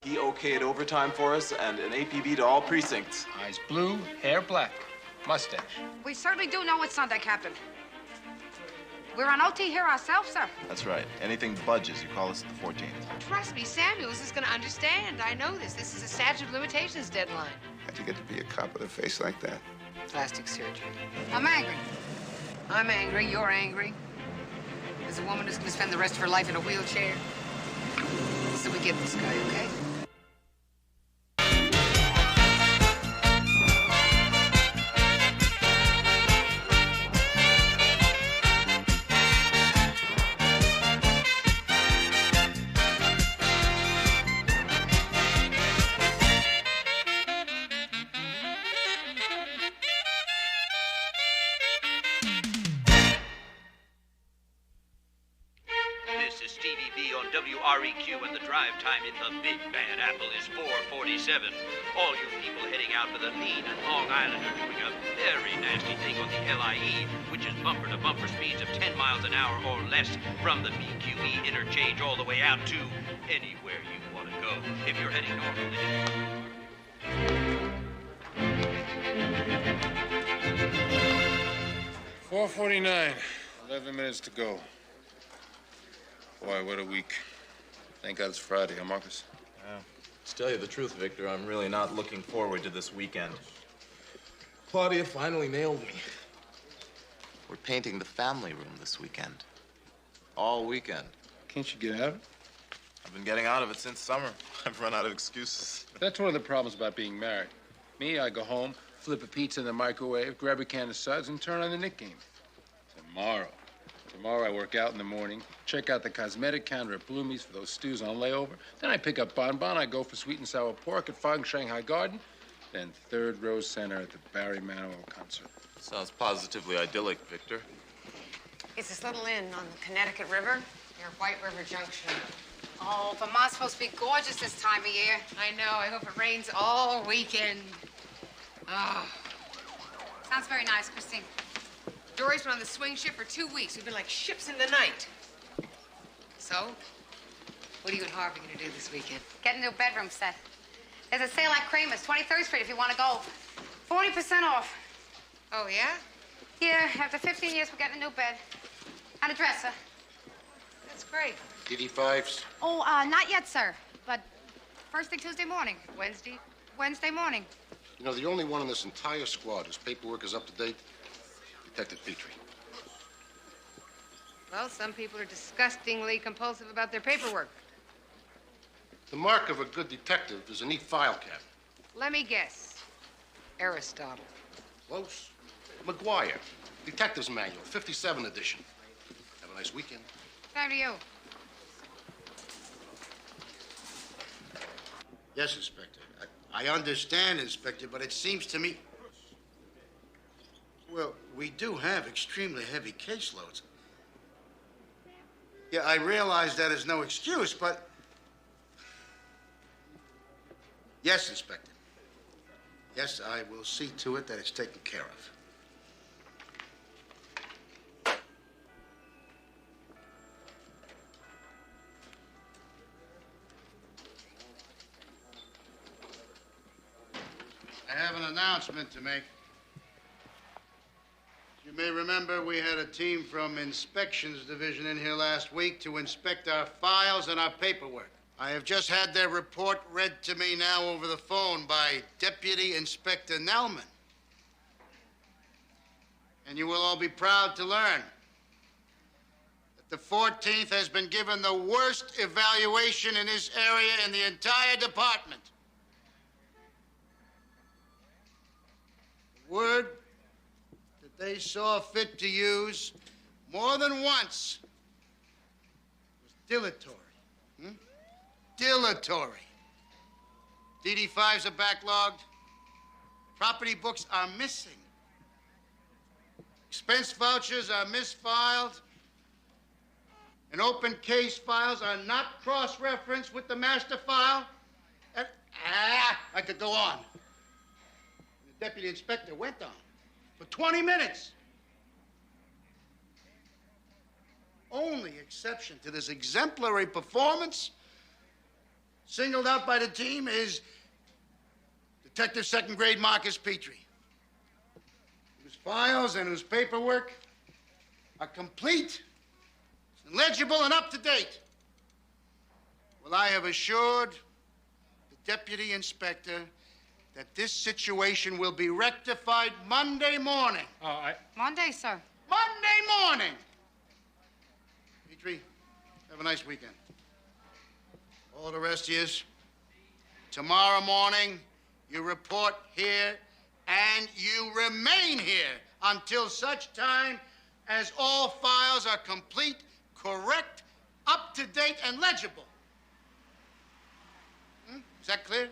He okayed overtime for us and an APB to all precincts. Eyes blue, hair black, mustache. We certainly do know it's Sunday, Captain. We're on OT here ourselves, sir. That's right. Anything budges, you call us at the 14th. Trust me, Samuels is going to understand. I know this. This is a statute of limitations deadline. How'd you get to be a cop with a face like that? Plastic surgery. I'm angry. I'm angry. You're angry. There's a woman who's going to spend the rest of her life in a wheelchair. So we get this guy, okay? WREQ, and the drive time in the Big Bad Apple is 4:47. All you people heading out for the Lean and Long Island are doing a very nasty thing on the LIE, which is bumper-to-bumper speeds of 10 miles an hour or less from the BQE interchange all the way out to anywhere you want to go. If you're heading north, 4:49. 11 minutes to go. Boy, what a week. Thank God it's Friday, huh, Marcus? To tell you the truth, Victor, I'm really not looking forward to this weekend. Claudia finally nailed me. We're painting the family room this weekend. All weekend. Can't you get out of it? I've been getting out of it since summer. I've run out of excuses. That's one of the problems about being married. Me, I go home, flip a pizza in the microwave, grab a can of suds, and turn on the Knick game. Tomorrow I work out in the morning, check out the cosmetic counter at Bloomie's for those stews on layover. Then I pick up Bonbon, I go for sweet and sour pork at Fog Shanghai Garden. Then third row center at the Barry Manilow concert. Sounds positively idyllic, Victor. It's this little inn on the Connecticut River near White River Junction. Oh, Vermont's supposed to be gorgeous this time of year. I know. I hope it rains all weekend. Oh. Sounds very nice, Christine. Dory's been on the swing ship for 2 weeks. We've been like ships in the night. So, what are you and Harvey going to do this weekend? Get a new bedroom set. There's a sale at Kramer's, 23rd Street, if you want to go. 40% off. Oh, yeah? Yeah, after 15 years, we're getting a new bed. And a dresser. That's great. DD5s? Oh, not yet, sir. But first thing Tuesday morning. Wednesday? Wednesday morning. You know, the only one in this entire squad whose paperwork is up to date, Detective Petrie. Well, some people are disgustingly compulsive about their paperwork. The mark of a good detective is a neat file cabinet. Let me guess. Aristotle. Close. McGuire. Detective's Manual, 57 edition. Have a nice weekend. Same to you. Yes, Inspector. I understand, Inspector, but it seems to me... Well, we do have extremely heavy caseloads. Yeah, I realize that is no excuse, but... Yes, Inspector. Yes, I will see to it that it's taken care of. I have an announcement to make. You may remember we had a team from Inspections Division in here last week to inspect our files and our paperwork. I have just had their report read to me now over the phone by Deputy Inspector Nelman. And you will all be proud to learn that the 14th has been given the worst evaluation in this area in the entire department. The word that they saw fit to use more than once was dilatory. Dilatory. DD5s are backlogged. Property books are missing. Expense vouchers are misfiled. And open case files are not cross-referenced with the master file. And, I could go on. The deputy inspector went on for 20 minutes. Only exception to this exemplary performance singled out by the team is Detective Second Grade Marcus Petrie, whose files and whose paperwork are complete, and legible, and up to date. Well, I have assured the deputy inspector that this situation will be rectified Monday morning. Monday, sir. Monday morning! Petrie, have a nice weekend. All the rest of yous, tomorrow morning, you report here and you remain here until such time as all files are complete, correct, up to date, and legible. Is that clear?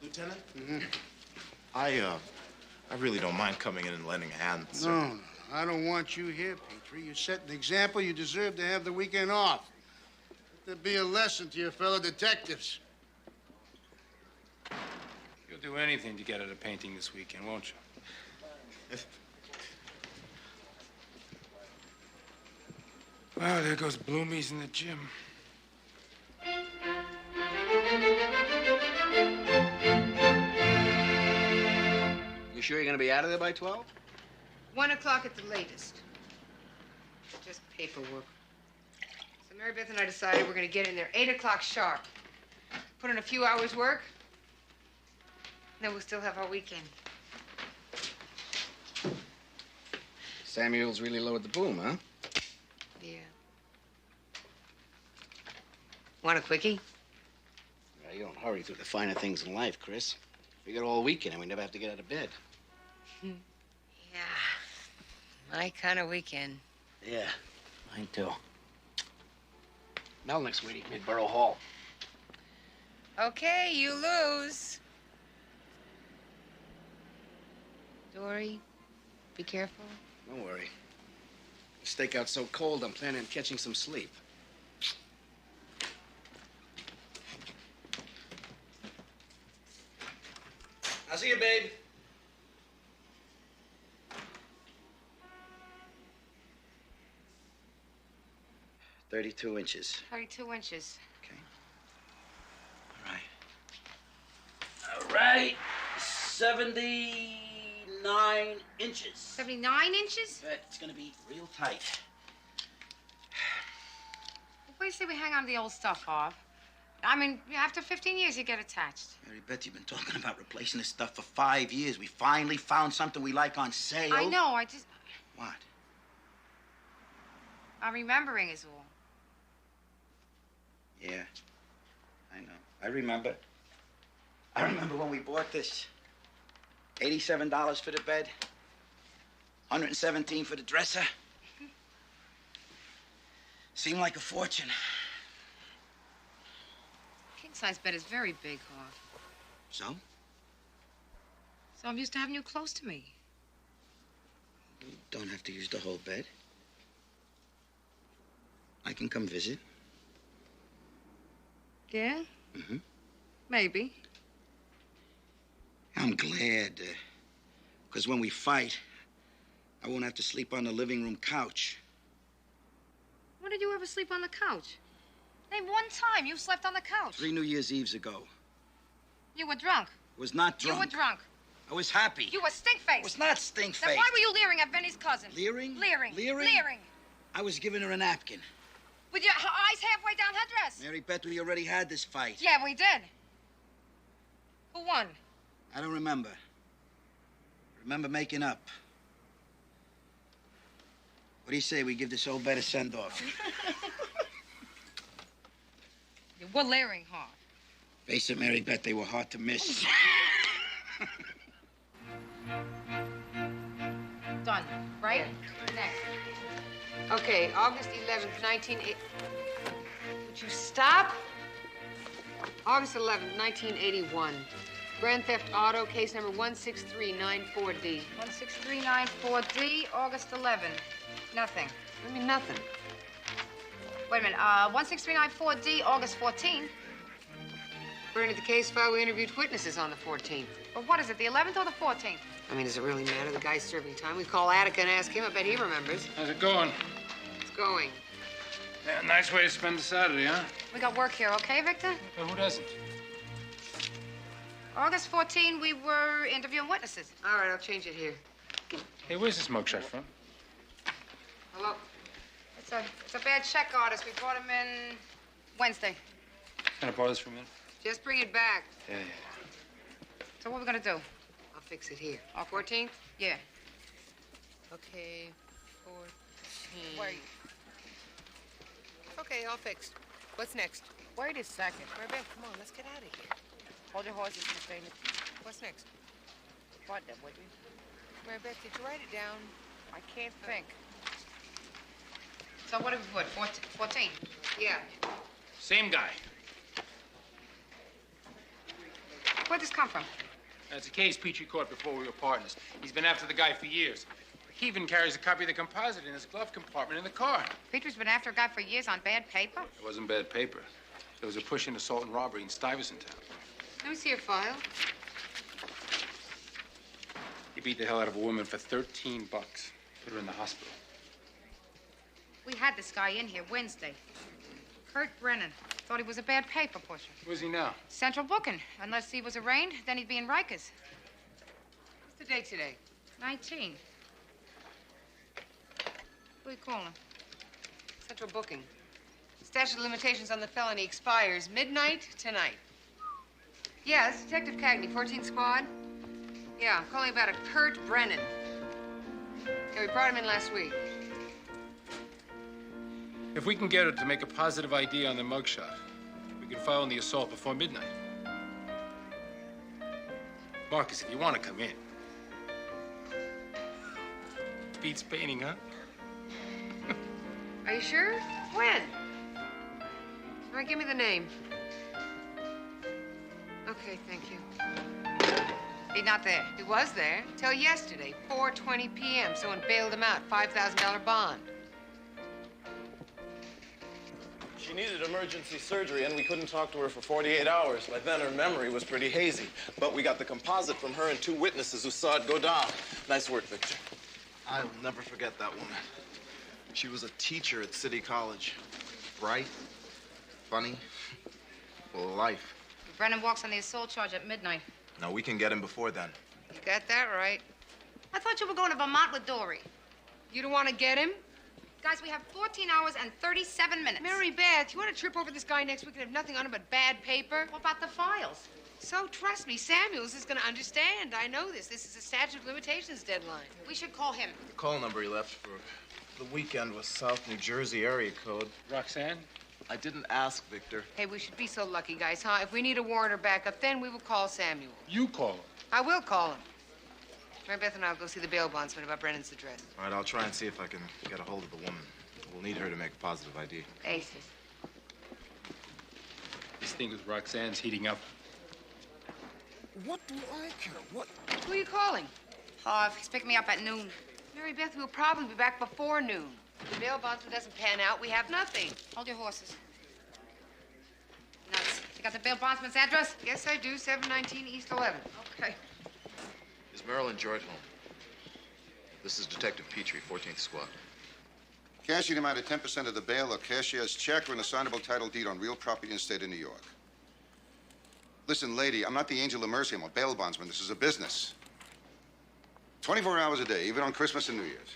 Lieutenant? I really don't mind coming in and lending a hand, sir. No, I don't want you here, Petrie. You set an example. You deserve to have the weekend off. Let there be a lesson to your fellow detectives. You'll do anything to get at a painting this weekend, won't you? Well, there goes Bloomies in the gym. You sure you're gonna be out of there by 12? 1 o'clock at the latest. Just paperwork. So Mary Beth and I decided we're gonna get in there 8 o'clock sharp. Put in a few hours work. Then we'll still have our weekend. Samuel's really low at the boom, huh? Yeah. Want a quickie? Yeah, you don't hurry through the finer things in life, Chris. We got all weekend and we never have to get out of bed. Yeah. My kind of weekend. Yeah, mine too. Melnick's waiting at Borough Hall. Okay, you lose. Dory, be careful. Don't worry. The stakeout's so cold, I'm planning on catching some sleep. I'll see you, babe. "32 inches. 32 inches. Okay. All right. 79 inches. 79 inches? But it's gonna be real tight. Where do you say we hang on to the old stuff, Harv? I mean, after 15 years, you get attached. Mary Beth, you've been talking about replacing this stuff for 5 years. We finally found something we like on sale. I know, I just... What? I'm remembering is all. Yeah, I know. I remember. I remember when we bought this. $87 for the bed, $117 for the dresser. Seemed like a fortune. King-size bed is very big, Harv. So? So I'm used to having you close to me. You don't have to use the whole bed. I can come visit. Yeah? Mm-hmm. Maybe. I'm glad, because when we fight, I won't have to sleep on the living room couch. When did you ever sleep on the couch? Name one time you slept on the couch. 3 New Year's Eves ago. You were drunk. I was not drunk. You were drunk. I was happy. You were stink-faced. I was not stink-faced. Then why were you leering at Benny's cousin? Leering? Leering. Leering? Leering. I was giving her a napkin. With your eyes halfway down her dress. Mary Beth, we already had this fight. Yeah, we did. Who won? I don't remember. I remember making up. What do you say we give this old bed a send-off? You were leering hard. Face it, Mary Beth, they were hard to miss. Done. Right? Next. Okay, August 11th, 1980. Would you stop? August 11th, 1981. Grand Theft Auto, case number 16394D. 16394D, August 11. Nothing. I mean, nothing. Wait a minute. 16394D, August 14. According to the case file, we interviewed witnesses on the 14th. But what is it, the 11th or the 14th? I mean, does it really matter? The guy's serving time. We call Attica and ask him. I bet he remembers. How's it going? It's going. Yeah, nice way to spend the Saturday, huh? We got work here, okay, Victor? Well, who doesn't? August 14, we were interviewing witnesses. All right, I'll change it here. Hey, where's this mugshot from? Hello? It's a bad check artist. We brought him in Wednesday. Can I borrow this for a minute? Just bring it back. Yeah. So what are we gonna do? I'll fix it here. Okay. 14th? Yeah. Okay, 14. Wait. Okay, all fixed. What's next? Wait a second. Rebecca, come on, let's get out of here. Hold your horses, Miss Bailey. What's next? What, that would be? Rebecca, did you write it down? I can't think. So what did we put? 14? Yeah. Same guy. Where'd this come from? That's a case Petrie caught before we were partners. He's been after the guy for years. He even carries a copy of the composite in his glove compartment in the car. Peter's been after a guy for years on bad paper. It wasn't bad paper. There was a push-in assault and robbery in Stuyvesant Town. Let me see your file. He beat the hell out of a woman for 13 bucks. Put her in the hospital. We had this guy in here Wednesday. Kurt Brennan. Thought he was a bad paper pusher. Where's he now? Central booking. Unless he was arraigned, then he'd be in Rikers. What's the date today? 19. Who are you calling? Central booking. Statute of limitations on the felony expires midnight tonight. Yeah, this is Detective Cagney, 14th Squad. Yeah, I'm calling about a Kurt Brennan. Yeah, we brought him in last week. If we can get her to make a positive ID on the mugshot, we can file on the assault before midnight. Marcus, if you want to come in. Beats painting, huh? Are you sure? When? All right, give me the name. Okay, thank you. He's not there. He was there till yesterday, 4:20 p.m. Someone bailed him out, $5,000 bond. She needed emergency surgery, and we couldn't talk to her for 48 hours. By then, her memory was pretty hazy. But we got the composite from her and 2 witnesses who saw it go down. Nice work, Victor. I'll never forget that woman. She was a teacher at City College. Bright, funny, full of life. Brennan walks on the assault charge at midnight. No, we can get him before then. You got that right. I thought you were going to Vermont with Dory. You don't want to get him? Guys, we have 14 hours and 37 minutes. Mary Beth, you want to trip over this guy next week and have nothing on him but bad paper? What about the files? So trust me, Samuels is going to understand. I know this. This is a statute of limitations deadline. We should call him. The call number he left for the weekend was South New Jersey area code. Roxanne? I didn't ask, Victor. Hey, we should be so lucky, guys, huh? If we need a warrant or backup, then we will call Samuel. You call him. I will call him. Mary Beth and I will go see the bail bondsman about Brennan's address. All right, I'll try and see if I can get a hold of the woman. We'll need her to make a positive ID. Aces. This thing with Roxanne's heating up. What do I care? What? Who are you calling? Harv, he's picking me up at noon. Mary Beth, we'll probably be back before noon. If the bail bondsman doesn't pan out, we have nothing. Hold your horses. Nuts. You got the bail bondsman's address? Yes, I do. 719 East 11th. Okay. Is Marilyn George home? This is Detective Petrie, 14th Squad. Cashing him out at 10% of the bail, a cashier's check, or an assignable title deed on real property in the state of New York. Listen, lady, I'm not the angel of mercy. I'm a bail bondsman. This is a business. 24 hours a day, even on Christmas and New Year's.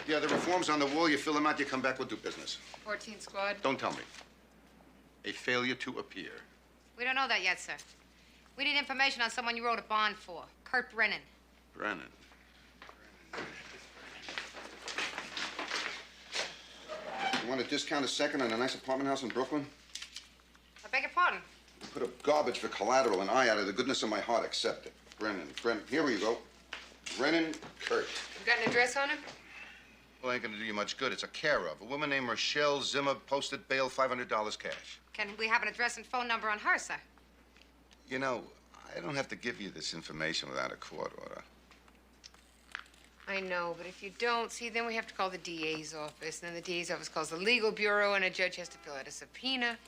Yeah, the reforms on the wall, you fill them out, you come back, we'll do business. 14th Squad. Don't tell me. A failure to appear. We don't know that yet, sir. We need information on someone you wrote a bond for. Kurt Brennan. Brennan. You want a discount a second on a nice apartment house in Brooklyn? I beg your pardon? Put up garbage for collateral, and I, out of the goodness of my heart, accept it. Brennan, here we go. Brennan Kurt. You got an address on him? Well, ain't gonna do you much good. It's a care of. A woman named Rochelle Zimmer posted bail, $500 cash. Can we have an address and phone number on her, sir? You know, I don't have to give you this information without a court order. I know, but if you don't, see, then we have to call the DA's office, and then the DA's office calls the legal bureau, and a judge has to fill out a subpoena,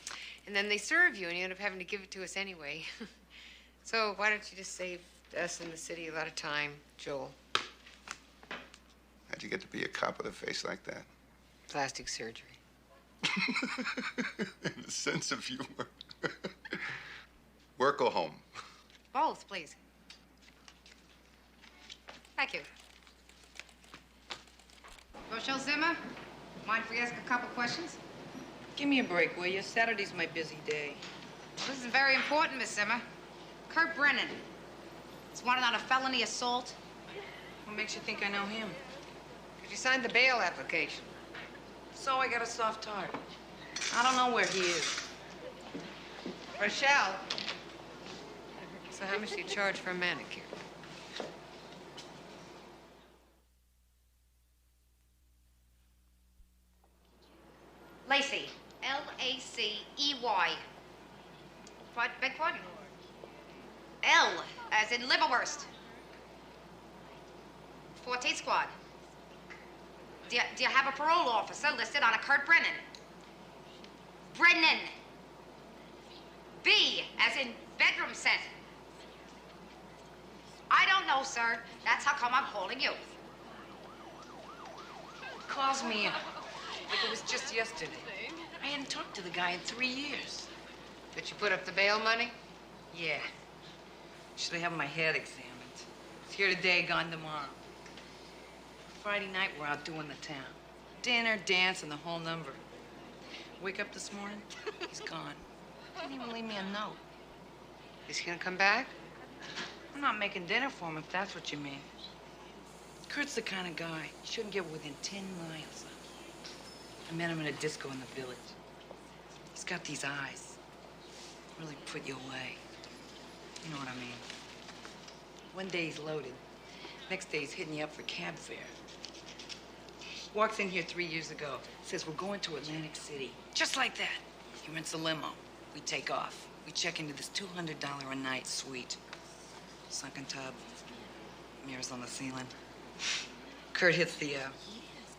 and then they serve you, and you end up having to give it to us anyway. So why don't you just save us and the city a lot of time, Joel? How'd you get to be a cop with a face like that? Plastic surgery. And a sense of humor. Work or home? Both, please. Thank you. Rochelle Zimmer, mind if we ask a couple questions? Give me a break, will you? Saturday's my busy day. Well, this is very important, Miss Zimmer. Kurt Brennan. He's wanted on a felony assault. What makes you think I know him? Because you signed the bail application. So I got a soft heart. I don't know where he is. Rochelle. So how much do you charge for a manicure? Lacey. L-A-C-E-Y. Beg pardon? L, as in liverwurst. 14th Squad. Do you have a parole officer listed on a Kurt Brennan? Brennan. B, as in bedroom set. I don't know, sir. That's how come I'm calling you. Calls me up. Like it was just yesterday. I hadn't talked to the guy in 3 years. Did you put up the bail money? Yeah. Should I have my head examined? It's here today, gone tomorrow. Friday night, we're out doing the town. Dinner, dance, and the whole number. Wake up this morning, he's gone. Didn't even leave me a note. Is he gonna come back? I'm not making dinner for him, if that's what you mean. Kurt's the kind of guy you shouldn't get within 10 miles of. I met him in a disco in the village. He's got these eyes. Really put you away. You know what I mean. One day he's loaded. Next day he's hitting you up for cab fare. Walks in here 3 years ago. Says we're going to Atlantic City. Just like that. He rents a limo. We take off. We check into this $200 a night suite. Sunken tub. Mirrors on the ceiling. Kurt hits the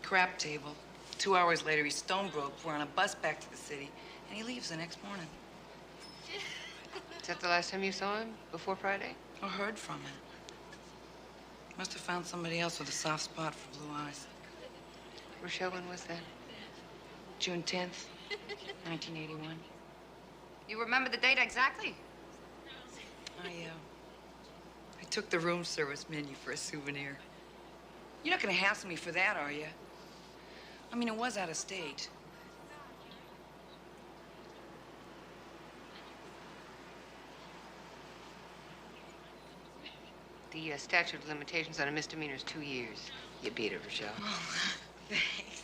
crap table. 2 hours later, he's stone broke. We're on a bus back to the city, and he leaves the next morning. Is that the last time you saw him? Before Friday? Or heard from him. Must have found somebody else with a soft spot for blue eyes. Rochelle, when was that? June 10th, 1981. You remember the date exactly? I took the room service menu for a souvenir. You're not gonna hassle me for that, are you? I mean, it was out of state. The statute of limitations on a misdemeanor is 2 years. You beat it, Rochelle. Oh, thanks.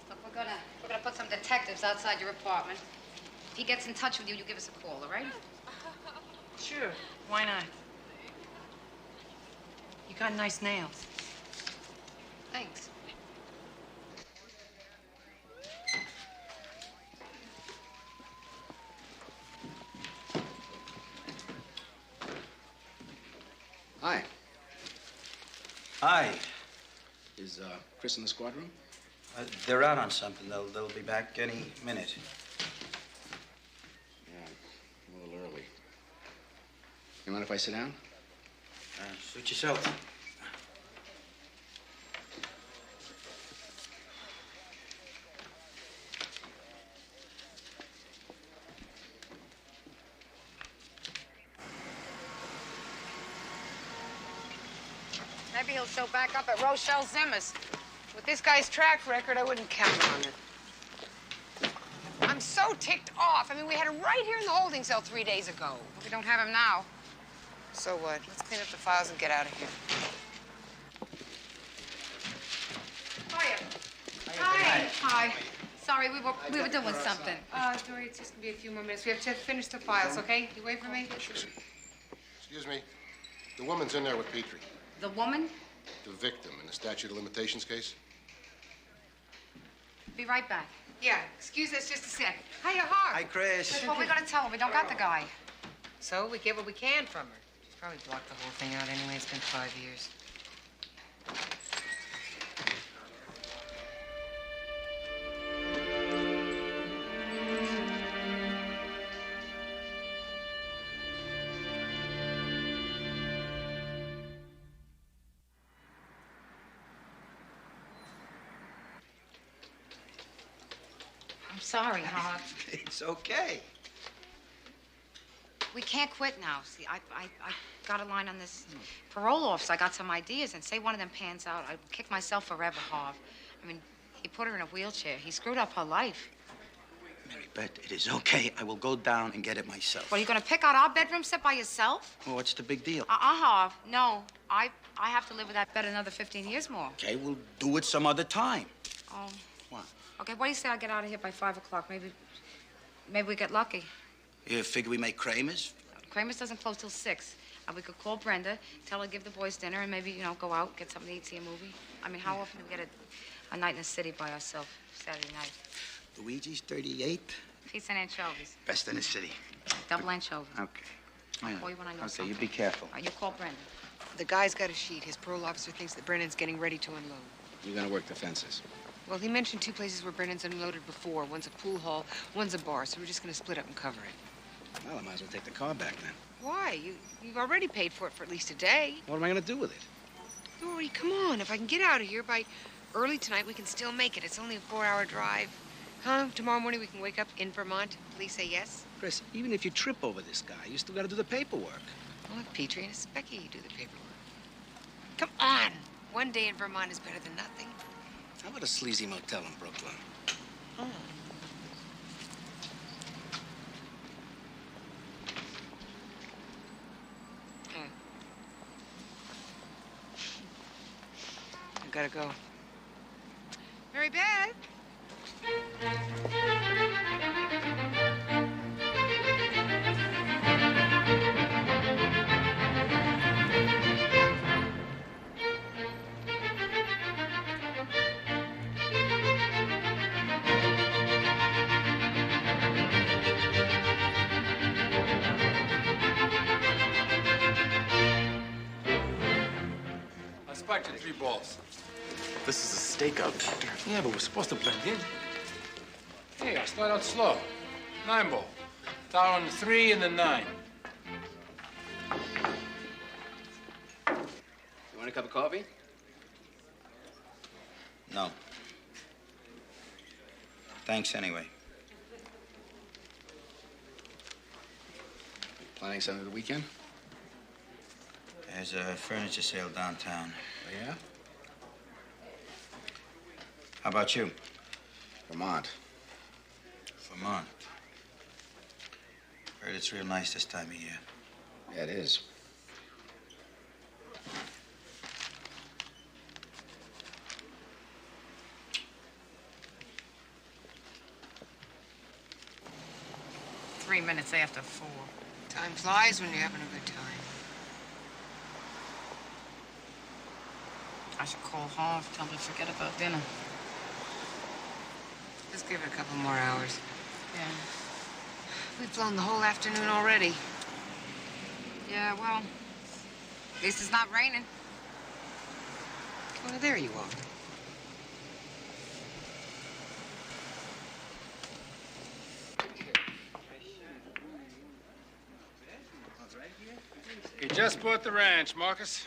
Look, we're gonna put some detectives outside your apartment. If he gets in touch with you, you give us a call, all right? Sure, why not? You got nice nails. Thanks. Hi. Hi. Is Chris in the squad room? They're out on something. They'll be back any minute. Yeah, a little early. You mind if I sit down? Suit yourself. Maybe he'll show back up at Rochelle Zimmer's. With this guy's track record, I wouldn't count on it. I'm so ticked off. I mean, we had him right here in the holding cell 3 days ago. We don't have him now. So what? Let's clean up the files and get out of here. Hiya. Hi. Hi. Sorry, we were doing something. Dory, it's just gonna be a few more minutes. We have to finish the files, okay? You wait for me? Excuse me. The woman's in there with Petrie. The woman? The victim in the statute of limitations case. Be right back. Yeah, excuse us just a sec. Hiya, Harp. Hi, Chris. What are we gonna tell her? We don't got the guy. So we get what we can from her. She's probably blocked the whole thing out anyway. It's been 5 years. sorry, Howard. It's okay. We can't quit now. See, I got a line on this parole officer. I got some ideas, and say one of them pans out, I'd kick myself forever, Harv. I mean, he put her in a wheelchair. He screwed up her life. Mary Beth, it is okay. I will go down and get it myself. What, are you going to pick out our bedroom set by yourself? Well, what's the big deal? Harv. No. I have to live with that bed another 15 years more. Okay, we'll do it some other time. Oh. What? Okay, what do you say I get out of here by 5 o'clock? Maybe we get lucky. You figure we make Kramer's? Kramer's doesn't close till 6. We could call Brenda, tell her to give the boys dinner, and maybe, go out, get something to eat, see a movie. I mean, how often do we get a night in the city by ourselves, Saturday night? Luigi's 38. Pizza and anchovies. Best in the city. Double anchovies. Okay. I'll call you when I know something. Okay, you be careful. All right, you call Brenda. The guy's got a sheet. His parole officer thinks that Brennan's getting ready to unload. You're gonna work the fences. Well, he mentioned 2 places where Brennan's unloaded before. One's a pool hall, one's a bar, so we're just gonna split up and cover it. Well, I might as well take the car back then. Why? You've already paid for it for at least a day. What am I gonna do with it? Dory, come on. If I can get out of here by early tonight, we can still make it. It's only a 4-hour drive. Huh? Tomorrow morning we can wake up in Vermont. Police say yes. Chris, even if you trip over this guy, you still gotta do the paperwork. Well, let Petrie and Specky do the paperwork. Come on. One day in Vermont is better than nothing. How about a sleazy motel in Brooklyn? Oh. I gotta go. Mary Beth? I spiked 3 balls. This is a stakeout, Victor. Yeah, but we're supposed to blend in. Hey, I start out slow. 9 ball. Down on the 3 and the 9. You want a cup of coffee? No. Thanks anyway. Planning something for the weekend? There's a furniture sale downtown. Oh, yeah? How about you? Vermont. Vermont. Heard it's real nice this time of year. Yeah, it is. Three minutes after 4. Time flies when you're having a good time. I should call Harv, tell him to forget about dinner. Let's give it a couple more hours. Yeah. We've flown the whole afternoon already. Yeah, well, at least it's not raining. Well, there you are. You just bought the ranch, Marcus.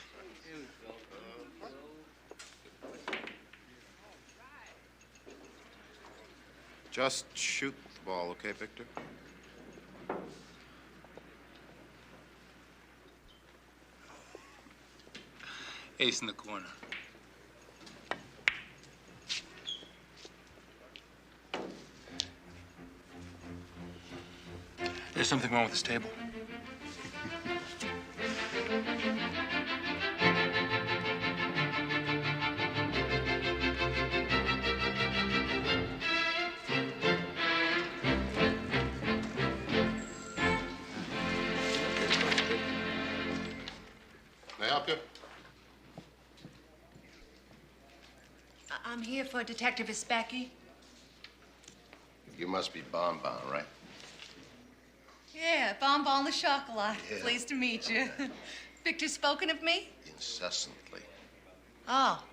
Just shoot the ball, okay, Victor? Ace in the corner. There's something wrong with this table. May I help you? I'm here for Detective Specky. You must be Bonbon, right? Yeah, Bonbon the Chocolat. Yeah. Pleased to meet you. Victor's spoken of me? Incessantly. Oh,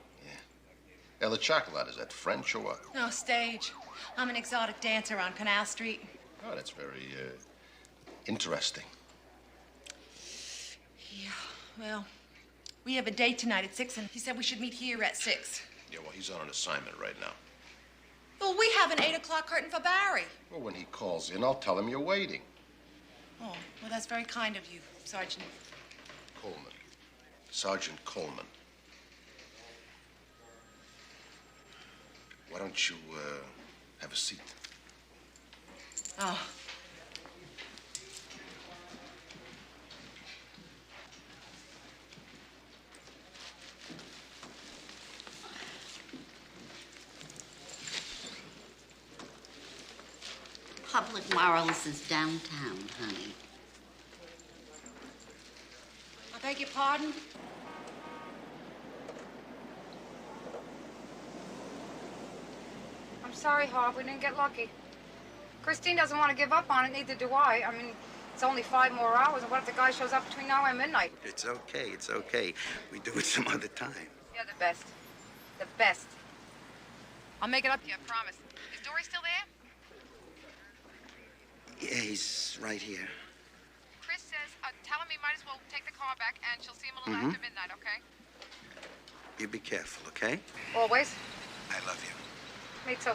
Yeah, the chocolate, is that French or what? no, stage. I'm an exotic dancer on Canal Street. Oh, that's very, interesting. Yeah, well, we have a date tonight at 6, and he said we should meet here at 6. Yeah, well, he's on an assignment right now. Well, we have an 8 o'clock curtain for Barry. Well, when he calls in, I'll tell him you're waiting. Oh, well, that's very kind of you, Sergeant. Coleman. Sergeant Coleman. Why don't you, have a seat? Oh. Public morals is downtown, honey. I beg your pardon? I'm sorry, Harv. We didn't get lucky. Christine doesn't want to give up on it, neither do I. I mean, it's only 5 more hours, and what if the guy shows up between now and midnight? It's okay, it's okay. We do it some other time. You're the best. The best. I'll make it up to you, I promise. Is Dory still there? Yeah, he's right here. Chris says, tell him he might as well take the car back, and she'll see him a little after midnight, okay? You be careful, okay? Always. I love you. Me too.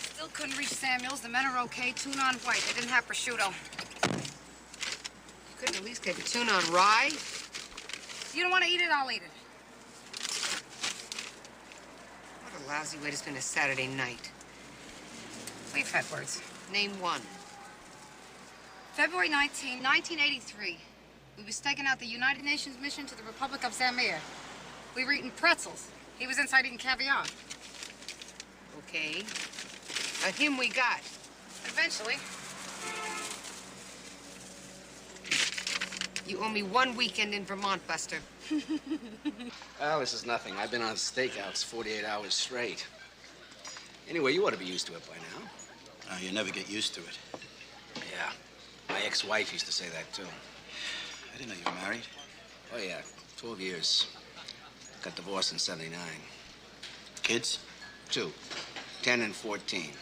Still couldn't reach Samuel's. The men are okay. Tune on white. They didn't have prosciutto. You couldn't at least get a tune on rye? You don't want to eat it, I'll eat it. What a lousy way to spend a Saturday night. We've had words. Name one. February 19, 1983. We was taking out the United Nations mission to the Republic of Zamir. We were eating pretzels. He was inside eating caviar. Okay. Him we got. Eventually. You owe me 1 weekend in Vermont, Buster. Well, this is nothing. I've been on stakeouts 48 hours straight. Anyway, you ought to be used to it by now. You never get used to it. Yeah. My ex-wife used to say that, too. I didn't know you were married. Oh, yeah. 12 years. Got divorced in '79. Kids? 2. 10 and 14.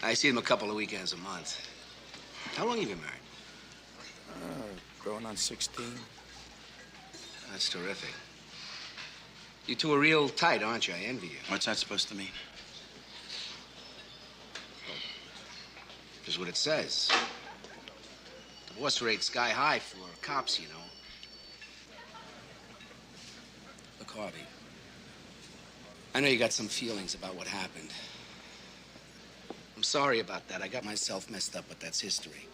I see them a couple of weekends a month. How long have you been married? Growing on 16. That's terrific. You two are real tight, aren't you? I envy you. What's that supposed to mean? Just what it says. Divorce rate sky high for cops, you know. Look, Harvey, I know you got some feelings about what happened. I'm sorry about that. I got myself messed up, but that's history.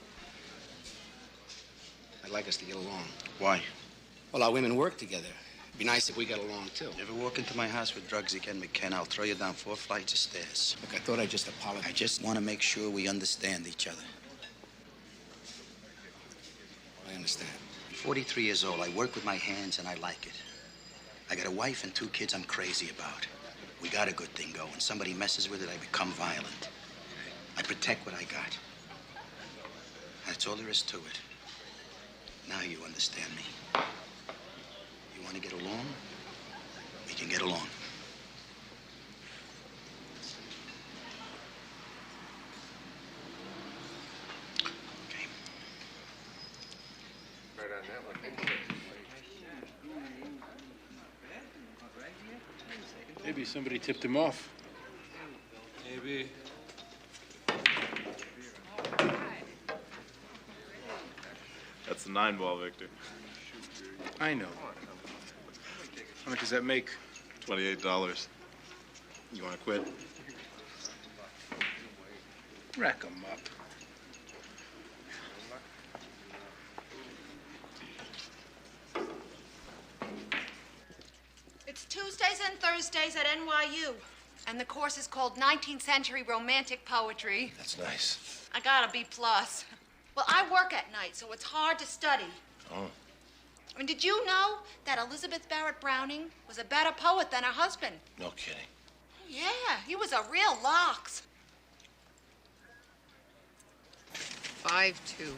I'd like us to get along. Why? Well, our women work together. It'd be nice if we got along, too. You ever walk into my house with drugs again, McKenna, I'll throw you down 4 flights of stairs. Look, I thought I'd just apologize. I just want to make sure we understand each other. I understand. I'm 43 years old. I work with my hands, and I like it. I got a wife and 2 kids I'm crazy about. We got a good thing going. Somebody messes with it, I become violent. I protect what I got. That's all there is to it. Now you understand me. You want to get along? We can get along. Okay. Right on that one. Maybe somebody tipped him off. Maybe. That's a 9-ball, Victor. I know. How much does that make? $28. You want to quit? Rack 'em up. It's Tuesdays and Thursdays at NYU. And the course is called 19th Century Romantic Poetry. That's nice. I got a B+. Well, I work at night, so it's hard to study. Oh. I mean, did you know that Elizabeth Barrett Browning was a better poet than her husband? No kidding. Yeah, he was a real lox. 5-2.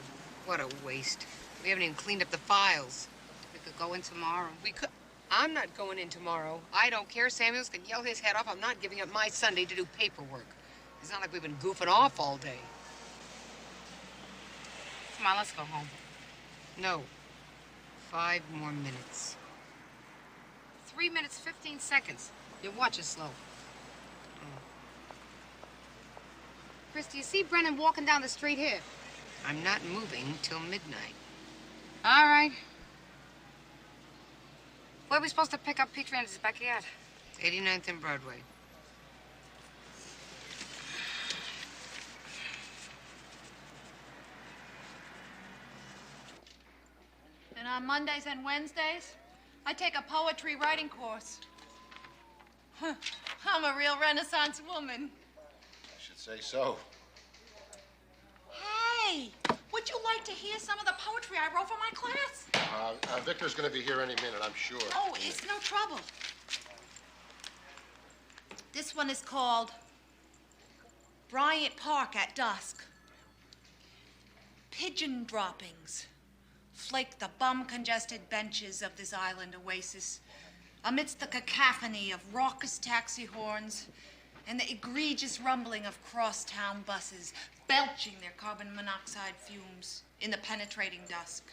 What a waste. We haven't even cleaned up the files. We could go in tomorrow. We could. I'm not going in tomorrow. I don't care. Samuels can yell his head off. I'm not giving up my Sunday to do paperwork. It's not like we've been goofing off all day. Come on, let's go home. No. 5 more minutes. 3 minutes, 15 seconds. Your watch is slow. Chris, do you see Brennan walking down the street here? I'm not moving till midnight. All right. Where are we supposed to pick up Petrie and his backyard? 89th and Broadway. And on Mondays and Wednesdays, I take a poetry writing course. Huh, I'm a real Renaissance woman. I should say so. Hey, would you like to hear some of the poetry I wrote for my class? Victor's going to be here any minute, I'm sure. Oh, it's no trouble. This one is called Bryant Park at Dusk. Pigeon droppings flake the bum-congested benches of this island oasis amidst the cacophony of raucous taxi horns and the egregious rumbling of crosstown buses belching their carbon monoxide fumes in the penetrating dusk.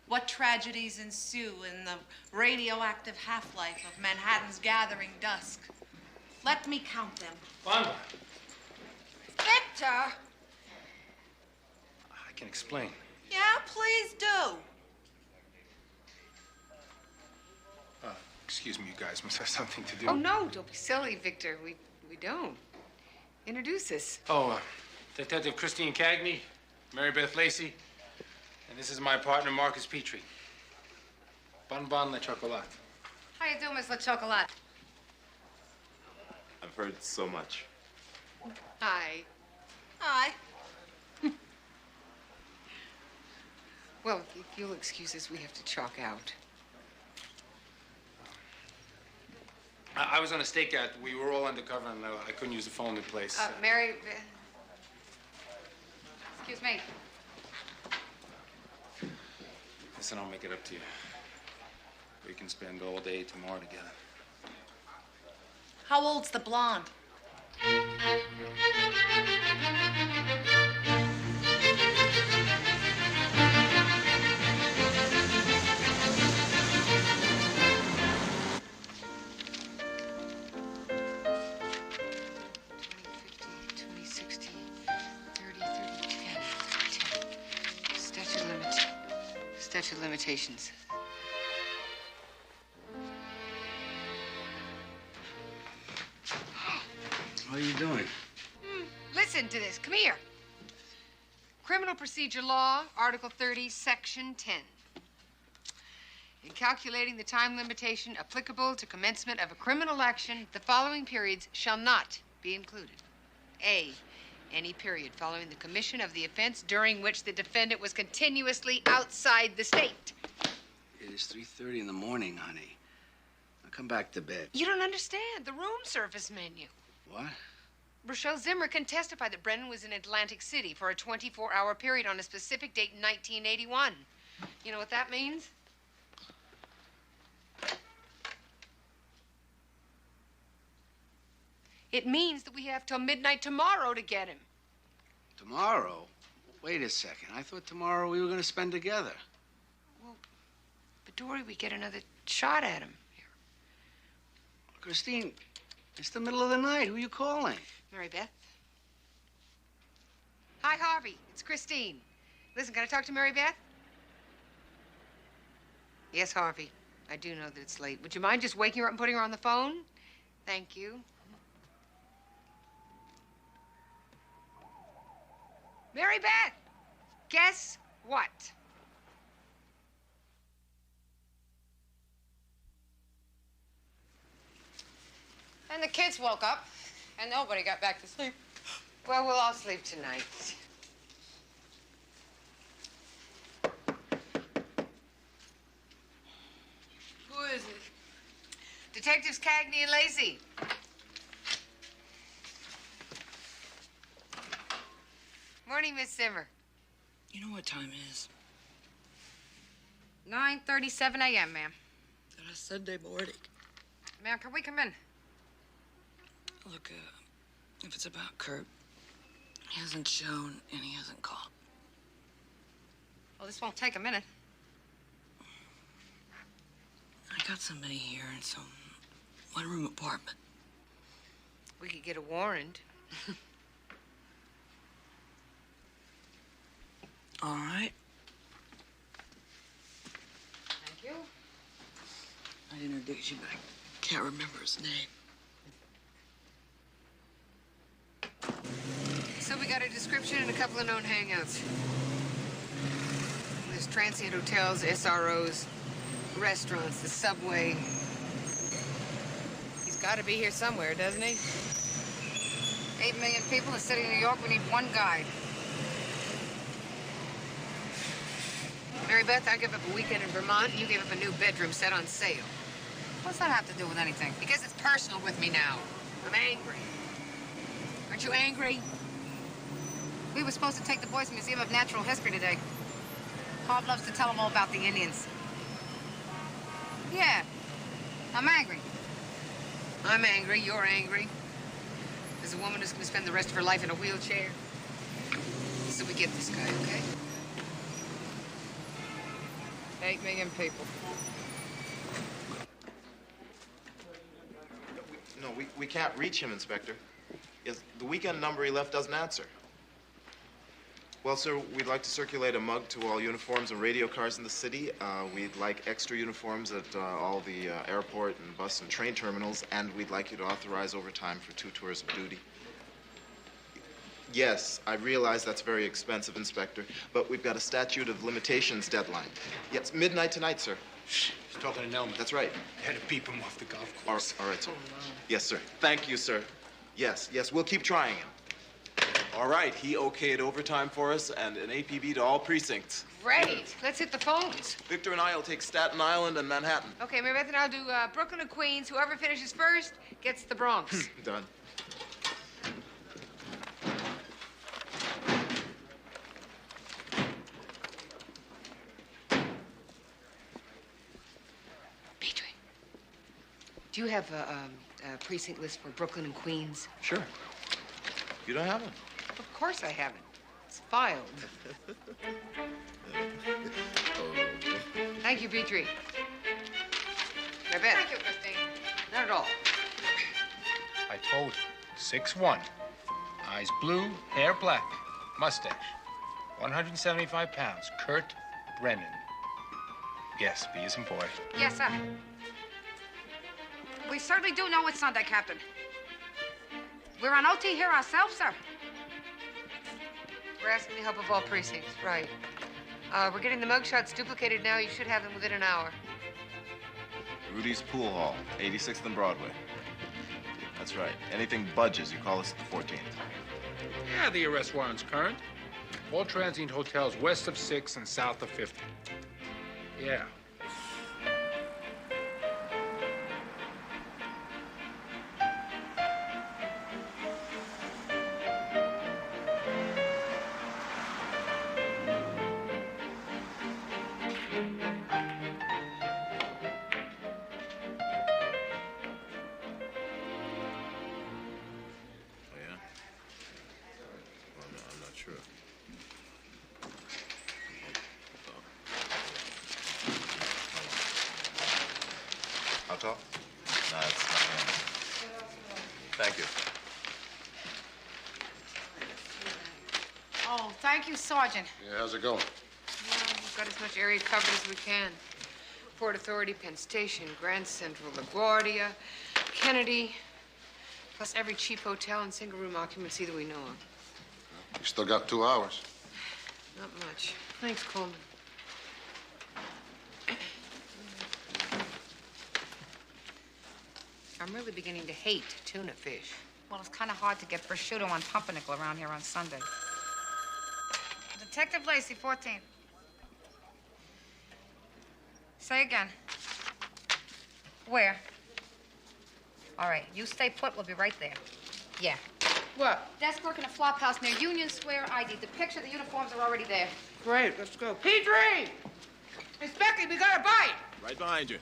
What tragedies ensue in the radioactive half-life of Manhattan's gathering dusk? Let me count them. Bonbon, Victor! I can explain. Yeah, please do. Excuse me, you guys must have something to do. Oh, no, don't be silly, Victor. We don't. Introduce us. Detective Christine Cagney, Mary Beth Lacey, and this is my partner, Marcus Petrie. Bonbon la chocolat. How you doing, Miss La Chocolat? I've heard so much. Hi. Hi. Well, if you'll excuse us, we have to chalk out. I was on a stakeout. We were all undercover, and I couldn't use the phone in place. Mary... Excuse me. Listen, I'll make it up to you. We can spend all day tomorrow together. How old's the blonde? Statute of limitations. What are you doing? Listen to this. Come here. Criminal Procedure Law, Article 30, Section 10. In calculating the time limitation applicable to commencement of a criminal action, the following periods shall not be included. A, any period following the commission of the offense during which the defendant was continuously outside the state. It is 3:30 in the morning, honey. Now come back to bed. You don't understand. The room service menu. What? Rochelle Zimmer can testify that Brennan was in Atlantic City for a 24-hour period on a specific date in 1981. You know what that means? It means that we have till midnight tomorrow to get him. Tomorrow? Wait a second. I thought tomorrow we were going to spend together. Well, but Dory, we get another shot at him. Christine, it's the middle of the night. Who are you calling? Mary Beth. Hi, Harvey. It's Christine. Listen, can I talk to Mary Beth? Yes, Harvey. I do know that it's late. Would you mind just waking her up and putting her on the phone? Thank you. Mary Beth, guess what? And the kids woke up, and nobody got back to sleep. Well, we'll all sleep tonight. Who is it? Detectives Cagney and Lacey. Morning, Miss Zimmer. You know what time it is? 9:37 a.m., ma'am. And I Sunday morning. Ma'am, can we come in? Look, if it's about Kurt, he hasn't shown and he hasn't called. Well, this won't take a minute. I got somebody here in some one-room apartment. We could get a warrant. All right. Thank you. I'd introduce you, but I can't remember his name. So we got a description and a couple of known hangouts. There's transient hotels, SROs, restaurants, the subway. He's got to be here somewhere, doesn't he? 8 million people in the city of New York. We need one guide. Mary Beth, I give up a weekend in Vermont, and you gave up a new bedroom set on sale. What's that have to do with anything? Because it's personal with me now. I'm angry. Aren't you angry? We were supposed to take the boys to the Museum of Natural History today. Bob loves to tell them all about the Indians. Yeah, I'm angry. I'm angry. You're angry. There's a woman who's going to spend the rest of her life in a wheelchair. So we get this guy, okay? 8 million people. No, we can't reach him, Inspector. Yes, the weekend number he left doesn't answer. Well, sir, we'd like to circulate a mug to all uniforms and radio cars in the city. We'd like extra uniforms at all the airport and bus and train terminals, and we'd like you to authorize overtime for 2 tours of duty. Yes, I realize that's very expensive, Inspector, but we've got a statute of limitations deadline. Yes, midnight tonight, sir. Shh, he's talking to Nelman. That's right. Had to beep him off the golf course. All right, sir. Yes, sir. Thank you, sir. Yes, we'll keep trying him. All right, he okayed overtime for us and an APB to all precincts. Great. Let's hit the phones. Victor and I will take Staten Island and Manhattan. Okay, Mary Beth and I'll do Brooklyn and Queens. Whoever finishes first gets the Bronx. Done. Do you have a precinct list for Brooklyn and Queens? Sure. You don't have one? Of course I haven't. It's filed. Thank you, Petrie. Mary Beth. Thank you, Christine. Not at all. I told you. 6'1". Eyes blue, hair black, mustache. 175 pounds. Kurt Brennan. Yes, be as in boy. Yes, sir. We certainly do know it's Sunday, Captain. We're on OT here ourselves, sir. We're asking the help of all precincts, right. We're getting the mugshots duplicated now. You should have them within an hour. Rudy's Pool Hall, 86th and Broadway. That's right. Anything budges, you call us at the 14th. Yeah, the arrest warrant's current. All transient hotels west of 6 and south of 50. Yeah. Alcohol? No, it's not. Thank you. Oh, thank you, Sergeant. Yeah, how's it going? Well, we've got as much area covered as we can. Port Authority, Penn Station, Grand Central, LaGuardia, Kennedy, plus every cheap hotel and single-room occupancy that we know of. You still got 2 hours. Not much. Thanks, Coleman. I'm really beginning to hate tuna fish. Well, it's kind of hard to get prosciutto on pumpernickel around here on Sunday. Detective Lacey, 14th. Say again. Where? All right, you stay put. We'll be right there. Yeah. What? Desk work in a flop house near Union Square. ID. The picture, the uniforms are already there. Great, let's go. Petrie! Inspector, we got a bite! Right behind you.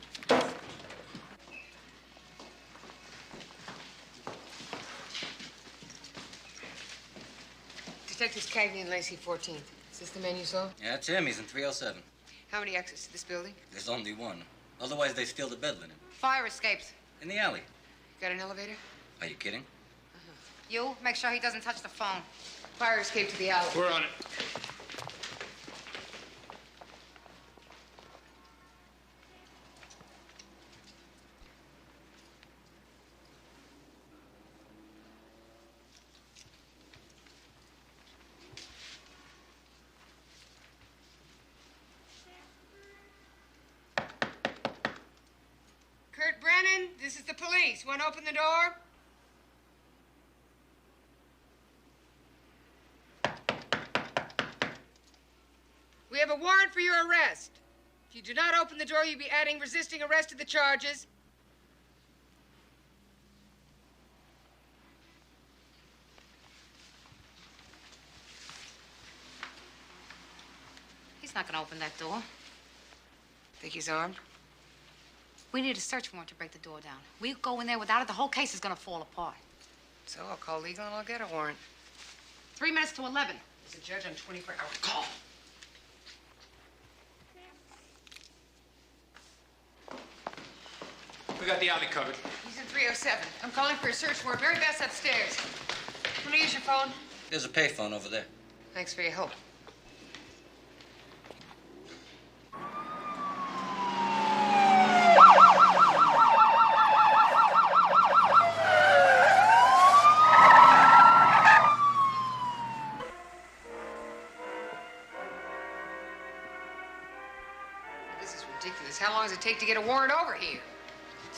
Detectives Cagney and Lacey, 14th. It's this the man you saw? Yeah, it's him. He's in 307. How many exits to this building? There's only one. Otherwise, they steal the bed linen. Fire escapes. In the alley. Got an elevator? Are you kidding? You make sure he doesn't touch the phone. Fire escape to the alley. We're on it. Kurt Brennan, this is the police. Want to open the door? We have a warrant for your arrest. If you do not open the door, you'll be adding resisting arrest to the charges. He's not gonna open that door. Think he's armed? We need a search warrant to break the door down. We go in there without it, the whole case is gonna fall apart. So I'll call legal and I'll get a warrant. 3 minutes to 11. There's a judge on 24-hour call. We got the alley covered. He's in 307. I'm calling for a search warrant. Very best upstairs. Want to use your phone? There's a payphone over there. Thanks for your help. This is ridiculous. How long does it take to get a warrant over here?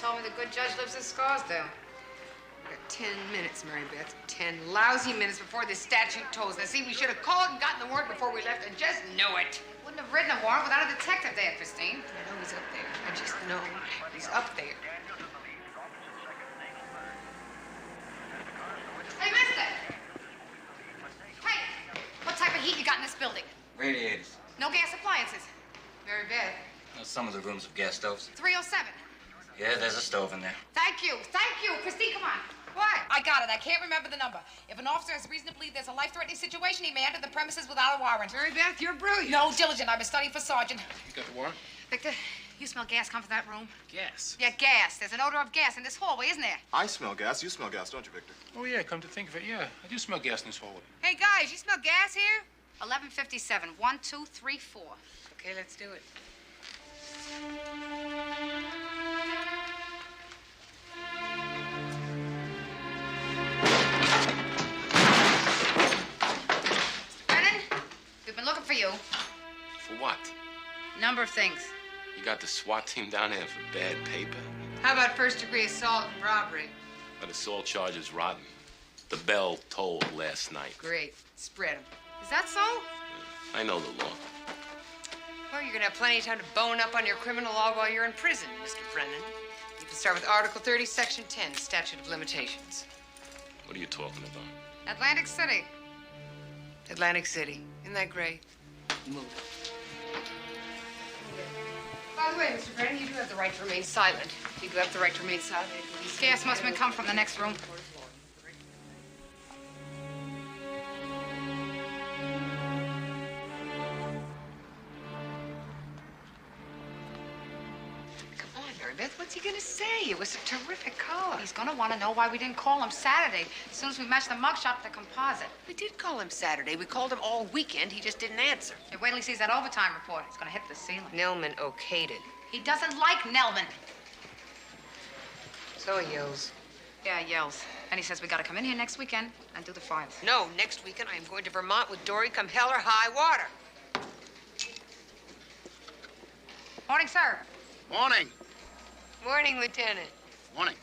Told me the good judge lives in Scarsdale. We got 10 minutes, Mary Beth. 10 lousy minutes before this statute tolls. Now, see, we should have called and gotten the warrant before we left. I just know it. Wouldn't have written a warrant without a detective there, Christine. I know he's up there. I just know he's up there. Hey, mister! Hey, what type of heat you got in this building? Radiators. No gas appliances. Mary Beth. Some of the rooms have gas stoves. 307. Yeah, there's a stove in there. Thank you. Thank you. Christine, come on. What? I got it. I can't remember the number. If an officer has reason to believe there's a life-threatening situation, he may enter the premises without a warrant. Mary Beth, you're brilliant. No, diligent. I've been studying for sergeant. You got the warrant? Victor, you smell gas come from that room? Gas. Yeah, gas. There's an odor of gas in this hallway, isn't there? I smell gas. You smell gas, don't you, Victor? Oh, yeah, come to think of it, yeah. I do smell gas in this hallway. Hey, guys, you smell gas here? 1157. 1, 2, 3, 4. Okay, let's do it. Brennan, we've been looking for you. For what? Number of things. You got the SWAT team down there for bad paper? How about first-degree assault and robbery? That assault charge is rotten. The bell tolled last night. Great. Spread them. Is that so? I know the law. Well, you're gonna have plenty of time to bone up on your criminal law while you're in prison, Mr. Brennan. You can start with Article 30, Section 10, Statute of Limitations. What are you talking about? Atlantic City. Atlantic City. Isn't that great? Move. By the way, Mr. Brennan, you do have the right to remain silent. You do have the right to remain silent. Gas must have been coming from the next room. Come on, Mary Beth, what's he gonna say? It was a terrific call. He's gonna want to know why we didn't call him Saturday. As soon as we matched the mugshot to the composite. We did call him Saturday. We called him all weekend. He just didn't answer. Hey, wait till he sees that overtime report. It's gonna hit the ceiling. Nellman okayed it. He doesn't like Nellman. So he yells. Yeah, yells. And he says we gotta come in here next weekend and do the files. No, next weekend I am going to Vermont with Dory come hell or high water. Morning, sir. Morning. Morning, Lieutenant. Morning.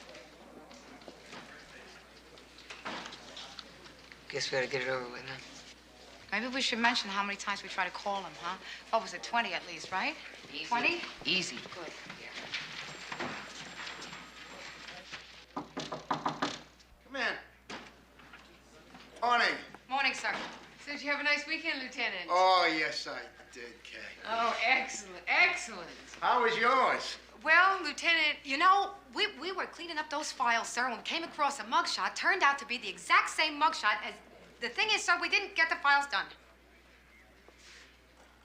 Guess we ought to get it over with, huh? Maybe we should mention how many times we try to call him, huh? What was it, 20 at least, right? 20? Easy. Good. Come in. Morning. Morning, sir. So did you have a nice weekend, Lieutenant? Oh, yes, I did, Kay. Oh, excellent, excellent. How was yours? Well, Lieutenant, You know, we were cleaning up those files, sir, and we came across a mugshot. Turned out to be the exact same mugshot as... The thing is, sir, we didn't get the files done.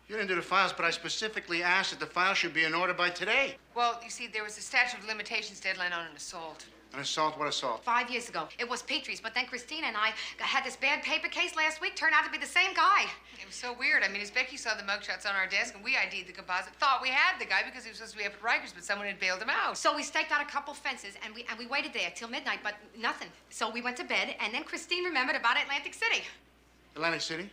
You didn't do the files, but I specifically asked that the file should be in order by today. Well, you see, there was a statute of limitations deadline on an assault. An assault? What assault? 5 years ago. It was Petrie's, but then Christina and I had this bad paper case last week. Turned out to be the same guy. It was so weird. I mean, as Becky saw the mugshots on our desk and we ID'd the composite, thought we had the guy because he was supposed to be up at Rikers, but someone had bailed him out. So we staked out a couple fences and we waited there till midnight, but nothing. So we went to bed, and then Christine remembered about Atlantic City. Atlantic City?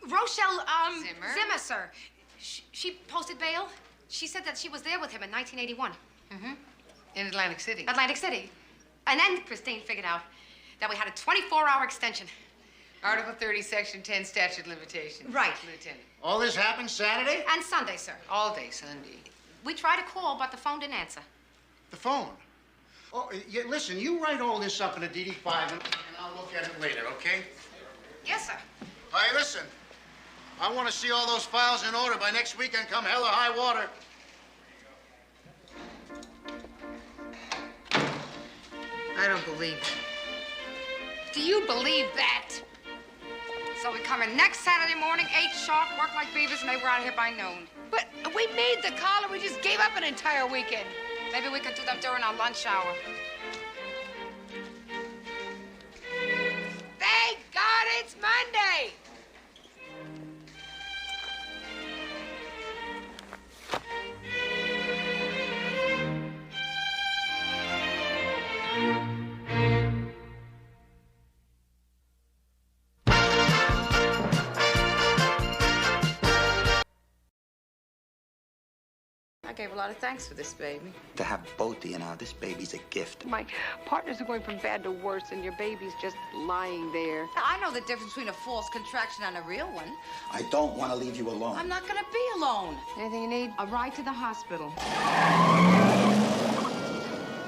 Rochelle, Zimmer, sir. She posted bail. She said that she was there with him in 1981. Mm-hmm. In Atlantic City. Atlantic City. And then Christine figured out that we had a 24-hour extension. Article 30, Section 10, statute of limitations. Right. Lieutenant. All this happened Saturday? And Sunday, sir. All day Sunday. We tried to call, but the phone didn't answer. The phone? Oh, yeah, listen, you write all this up in a DD-5 and I'll look at it later, okay? Yes, sir. Hey, listen. I want to see all those files in order by next weekend, come hell or high water. I don't believe it. Do you believe that? So we come in next Saturday morning, 8 sharp, work like beavers, and maybe we're out of here by noon. But we made the call and we just gave up an entire weekend. Maybe we could do them during our lunch hour. Thank God it's Monday! I gave a lot of thanks for this, baby. To have both of you now, this baby's a gift. My partners are going from bad to worse, and your baby's just lying there. I know the difference between a false contraction and a real one. I don't want to leave you alone. I'm not gonna be alone. Anything you need? A ride to the hospital.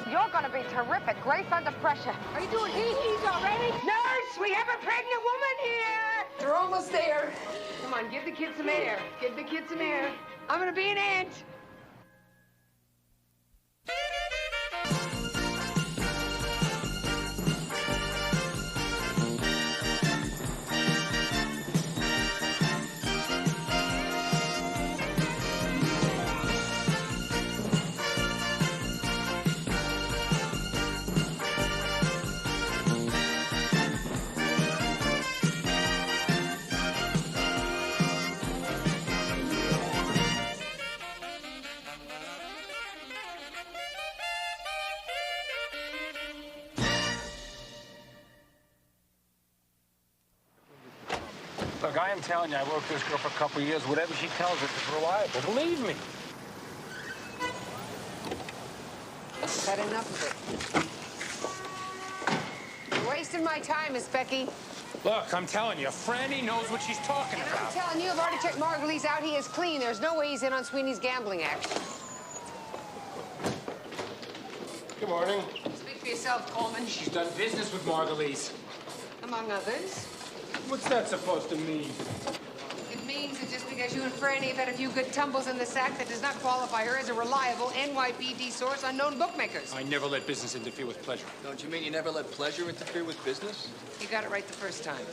You're gonna be terrific. Grace under pressure. Are you doing hee-hees already? Nurse, we have a pregnant woman here. They're almost there. Come on, give the kid some air. Give the kid some air. I'm gonna be an aunt. Look, I am telling you, I worked this girl for a couple of years. Whatever she tells us is reliable. Believe me. Had enough of it. You're wasting my time, Miss Becky. Look, I'm telling you, Franny knows what she's talking And I'm about. telling you, I've already checked Margulies out. He is clean. There's no way he's in on Sweeney's gambling act. Good morning. Speak for yourself, Coleman. She's done business with Margulies. Among others. What's that supposed to mean? It means that just because you and Franny have had a few good tumbles in the sack, that does not qualify her as a reliable NYPD source on known bookmakers. I never let business interfere with pleasure. Don't you mean you never let pleasure interfere with business? You got it right the first time.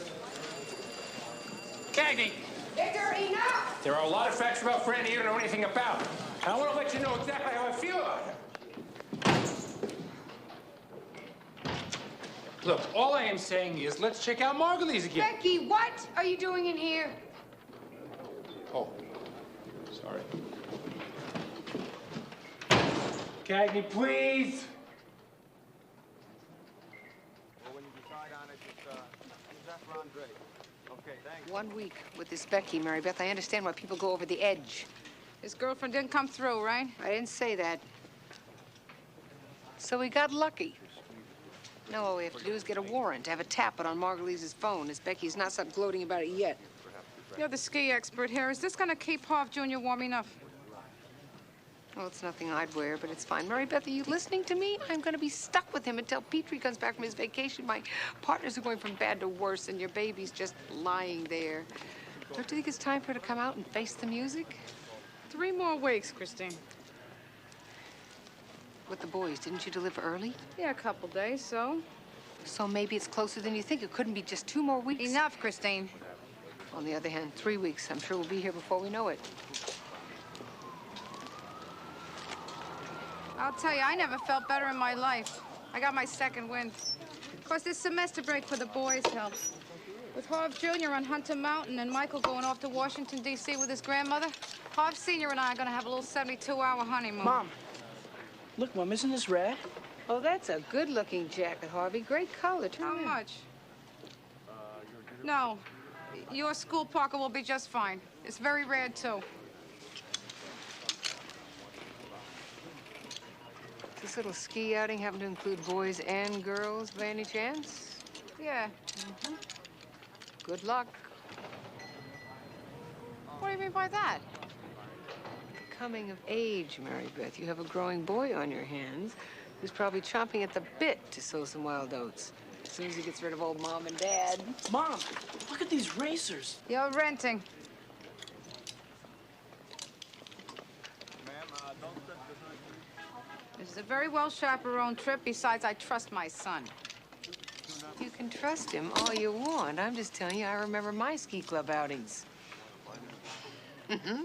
Cagney! Victor, enough! There are a lot of facts about Franny you don't know anything about. And I want to let you know exactly how I feel about her. Look, all I am saying is let's check out Margulies again. Becky, what are you doing in here? Oh, sorry. Cagney, please. When you decide on it, just that round ready. Okay, thanks. 1 week with this Becky, Mary Beth. I understand why people go over the edge. His girlfriend didn't come through, right? I didn't say that. So we got lucky. Now all we have to do is get a warrant to have a tap it on Margulies' phone, as Becky's not stopped gloating about it yet. You're the ski expert here. Is this gonna keep Harv Jr. warm enough? Well, it's nothing I'd wear, but it's fine. Mary Beth, are you listening to me? I'm gonna be stuck with him until Petrie comes back from his vacation. My partners are going from bad to worse, and your baby's just lying there. Don't you think it's time for her to come out and face the music? 3 more weeks, Christine. With the boys, didn't you deliver early? Yeah, a couple days, so. So maybe it's closer than you think. It couldn't be just 2 more weeks. Enough, Christine. On the other hand, 3 weeks. I'm sure we'll be here before we know it. I'll tell you, I never felt better in my life. I got my second wind. Of course, this semester break for the boys helps. With Harv Jr. on Hunter Mountain and Michael going off to Washington, D.C. with his grandmother, Harv Sr. and I are going to have a little 72-hour honeymoon. Mom, look, Mom, isn't this rad? Oh, that's a good-looking jacket, Harvey. Great color. How much? No. Your school parka will be just fine. It's very rare, too. This little ski outing happen to include boys and girls by any chance? Yeah. Good luck. What do you mean by that? Coming of age, Mary Beth. You have a growing boy on your hands who's probably chomping at the bit to sow some wild oats. As soon as he gets rid of old Mom and Dad. Mom, look at these racers. You're renting. This is a very well chaperoned trip. Besides, I trust my son. You can trust him all you want. I'm just telling you, I remember my ski club outings. Oh,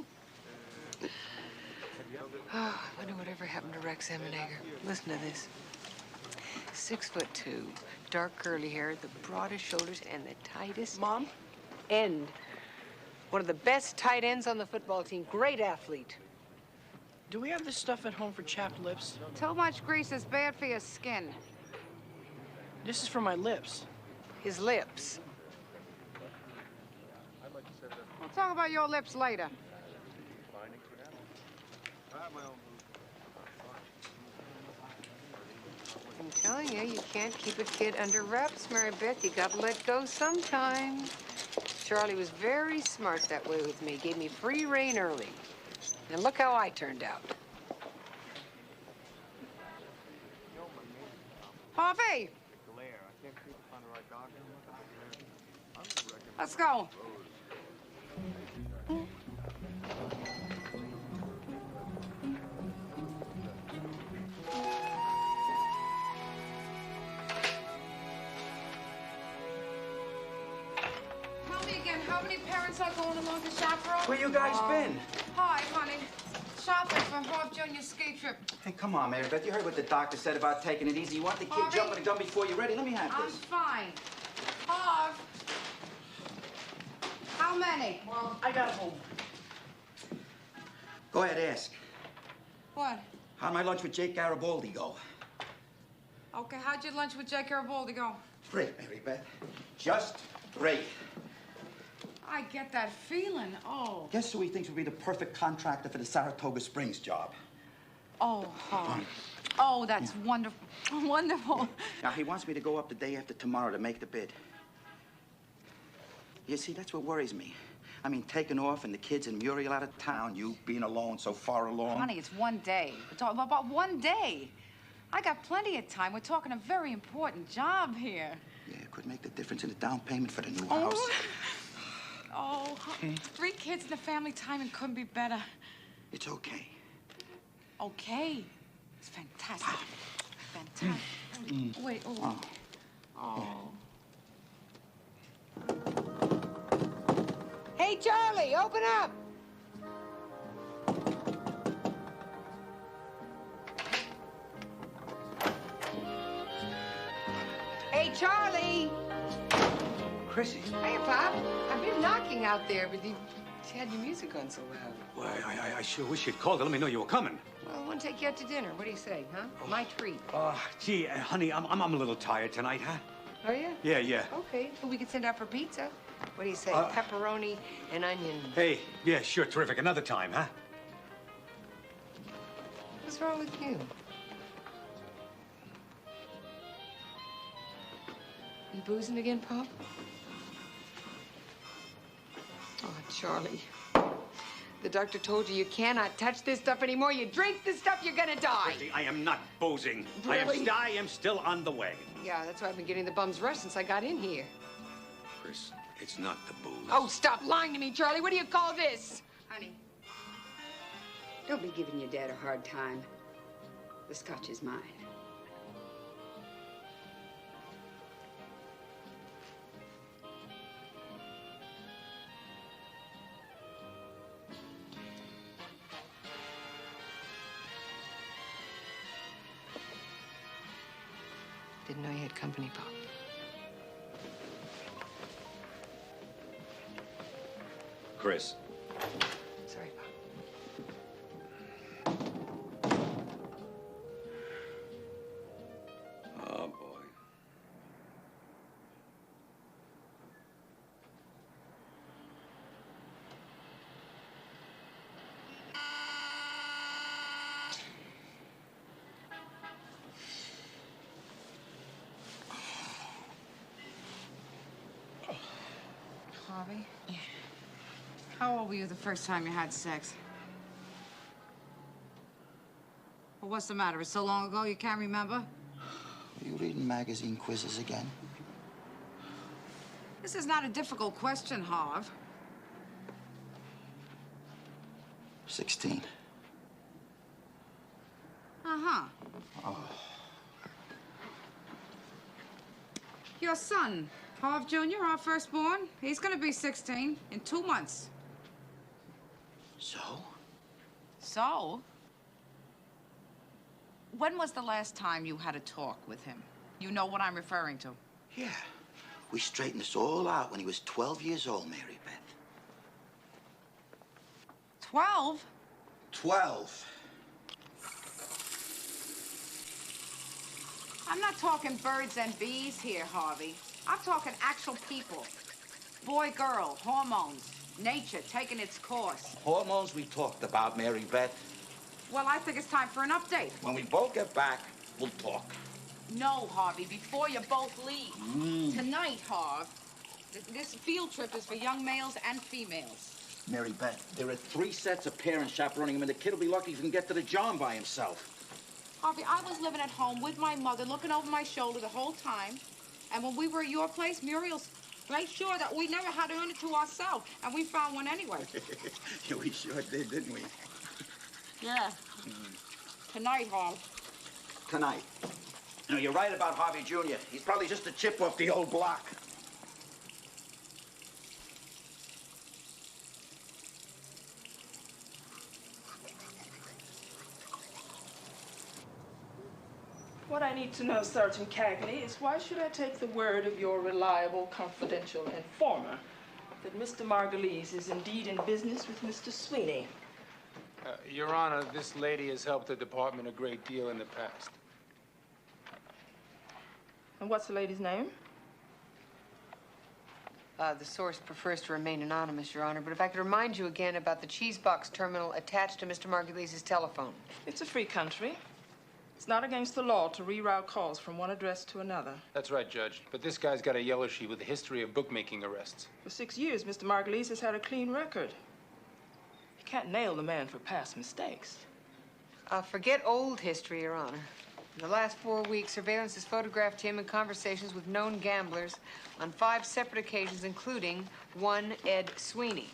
I wonder whatever happened to Rex Emenegger. Listen to this. 6'2", dark curly hair, the broadest shoulders, and the tightest end. One of the best tight ends on the football team. Great athlete. Do we have this stuff at home for chapped lips? Too much grease is bad for your skin. This is for my lips. His lips. We'll talk about your lips later. I'm telling you, you can't keep a kid under wraps, Mary Beth. You gotta let go sometime. Charlie was very smart that way with me. Gave me free rein early. And look how I turned out. Harvey! Let's go. Tell me again, how many parents are going along to chaperone? Where you guys been? Hi, honey. Shopping for Harv Jr.'s ski trip. Hey, come on, Mary Beth. You heard what the doctor said about taking it easy. You want the kid Harvey? jumping the gun before you're ready? Let me have I'm this. fine. Harv. How many? Mom, I got home. Go ahead, ask. What? How'd my lunch with Jake Garibaldi go? Okay, how'd your lunch with Jake Garibaldi go? Great, Mary Beth. Just great. I get that feeling. Oh. Guess who he thinks would be the perfect contractor for the Saratoga Springs job? Oh, Harv. Oh, that's wonderful. Wonderful. Now, he wants me to go up the day after tomorrow to make the bid. You see, that's what worries me. I mean, taking off and the kids and Muriel out of town, you being alone so far along. Honey, it's one day. We're talking about one day. I got plenty of time. We're talking a very important job here. Yeah, it could make the difference in the down payment for the new house. Oh, 3 kids in the family timing couldn't be better. It's okay. Okay. It's fantastic. Fantastic. Wait, oh. Oh. Hey, Charlie, open up! Hey, Charlie! Chrissy. Hey, Pop. I've been knocking out there, but you had your music on so loud. Well, I sure wish you'd called to let me know you were coming. Well, I want to take you out to dinner. What do you say, huh? My treat. Gee, honey, I'm a little tired tonight, huh? Are you? Yeah. Okay. Well, we could send out for pizza. What do you say? Uh, Pepperoni and onion. Hey, yeah, sure, terrific. Another time, huh? What's wrong with you? You boozing again, Pop? Oh, Charlie. The doctor told you cannot touch this stuff anymore. You drink this stuff, you're gonna die. Chrissy, I am not boozing. Really? I am still on the way. Yeah, that's why I've been getting the bum's rush since I got in here. Chris, it's not the booze. Oh, stop lying to me, Charlie. What do you call this? Honey, don't be giving your dad a hard time. The scotch is mine. Didn't know you had company, Pop. Chris. Sorry, Pop. Oh, boy. Harvey? How old were you the first time you had sex? Well, what's the matter? It's so long ago you can't remember? Are you reading magazine quizzes again? This is not a difficult question, Harv. 16. Uh-huh. Oh. Your son, Harv Jr., our firstborn, he's gonna be 16 in 2 months. So? So? When was the last time you had a talk with him? You know what I'm referring to. Yeah. We straightened this all out when he was 12 years old, Mary Beth. 12? 12. I'm not talking birds and bees here, Harvey. I'm talking actual people. Boy, girl, hormones, nature taking its course. Hormones we talked about, Mary Beth. Well, I think it's time for an update. When we both get back, we'll talk. No, Harvey, before you both leave. Tonight, Harv, this field trip is for young males and females. Mary Beth, there are 3 sets of parents chaperoning him, and the kid will be lucky if he can get to the John by himself. Harvey, I was living at home with my mother, looking over my shoulder the whole time. And when we were at your place, Muriel's made sure that we never had to earn it to ourselves. And we found one anyway. Yeah, we sure did, didn't we? Yeah. Tonight, Harv. Tonight. You know, you're right about Harvey Jr. He's probably just a chip off the old block. What I need to know, Sergeant Cagney, is why should I take the word of your reliable, confidential informer that Mr. Margulies is indeed in business with Mr. Sweeney? Your Honor, this lady has helped the department a great deal in the past. And what's the lady's name? The source prefers to remain anonymous, Your Honor, but if I could remind you again about the cheese box terminal attached to Mr. Margulies' telephone. It's a free country. It's not against the law to reroute calls from one address to another. That's right, Judge. But this guy's got a yellow sheet with a history of bookmaking arrests. For 6 years, Mr. Margulies has had a clean record. You can't nail the man for past mistakes. Forget old history, Your Honor. In the last 4 weeks, surveillance has photographed him in conversations with known gamblers on 5 separate occasions, including one Ed Sweeney.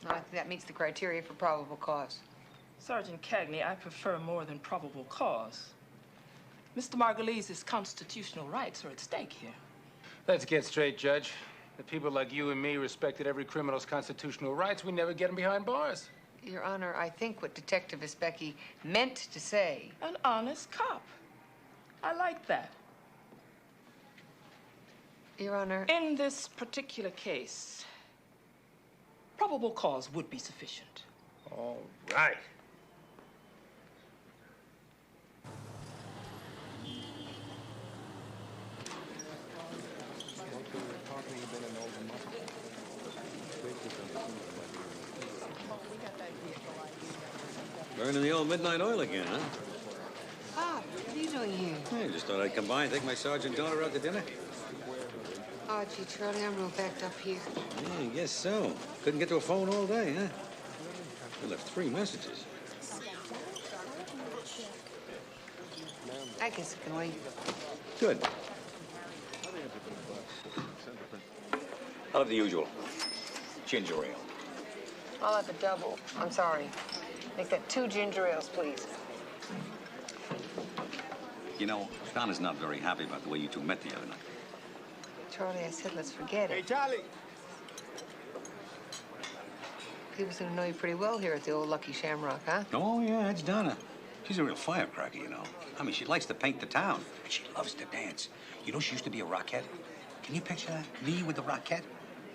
I think that meets the criteria for probable cause. Sergeant Cagney, I prefer more than probable cause. Mr. Margulies' constitutional rights are at stake here. Let's get straight, Judge. The people like you and me respected every criminal's constitutional rights. We never get them behind bars. Your Honor, I think what Detective Isbecki meant to say... An honest cop. I like that. Your Honor... In this particular case, probable cause would be sufficient. All right. Burning the old midnight oil again, huh? Ah, what are you doing here? Hey, just thought I'd come by and take my sergeant daughter out to dinner. Oh, gee, Charlie, I'm real backed up here. Yeah, I guess so. Couldn't get to a phone all day, huh? I left 3 messages. I guess it can wait. Good. I'll have the usual. Ginger ale. I'll have a double. I'm sorry. Make that 2 ginger ales, please. You know, Donna's not very happy about the way you 2 met the other night. Charlie, I said let's forget it. Hey, Charlie. He was going to know you pretty well here at the old Lucky Shamrock, huh? Oh, yeah, that's Donna. She's a real firecracker, you know. I mean, she likes to paint the town, and she loves to dance. You know, she used to be a rockette. Can you picture that? Me with the rockette?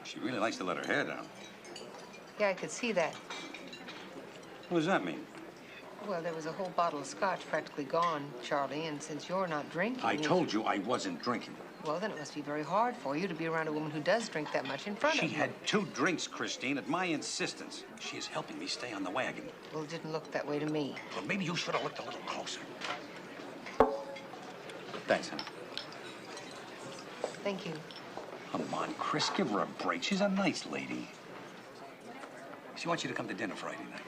She really likes to let her hair down. Yeah, I could see that. What does that mean? Well, there was a whole bottle of scotch practically gone, Charlie, and since you're not drinking... I told you I wasn't drinking. Well, then it must be very hard for you to be around a woman who does drink that much in front of you. She had 2 drinks, Christine, at my insistence. She is helping me stay on the wagon. Well, it didn't look that way to me. Well, maybe you should have looked a little closer. Thanks, honey. Thank you. Come on, Chris, give her a break. She's a nice lady. She wants you to come to dinner Friday night.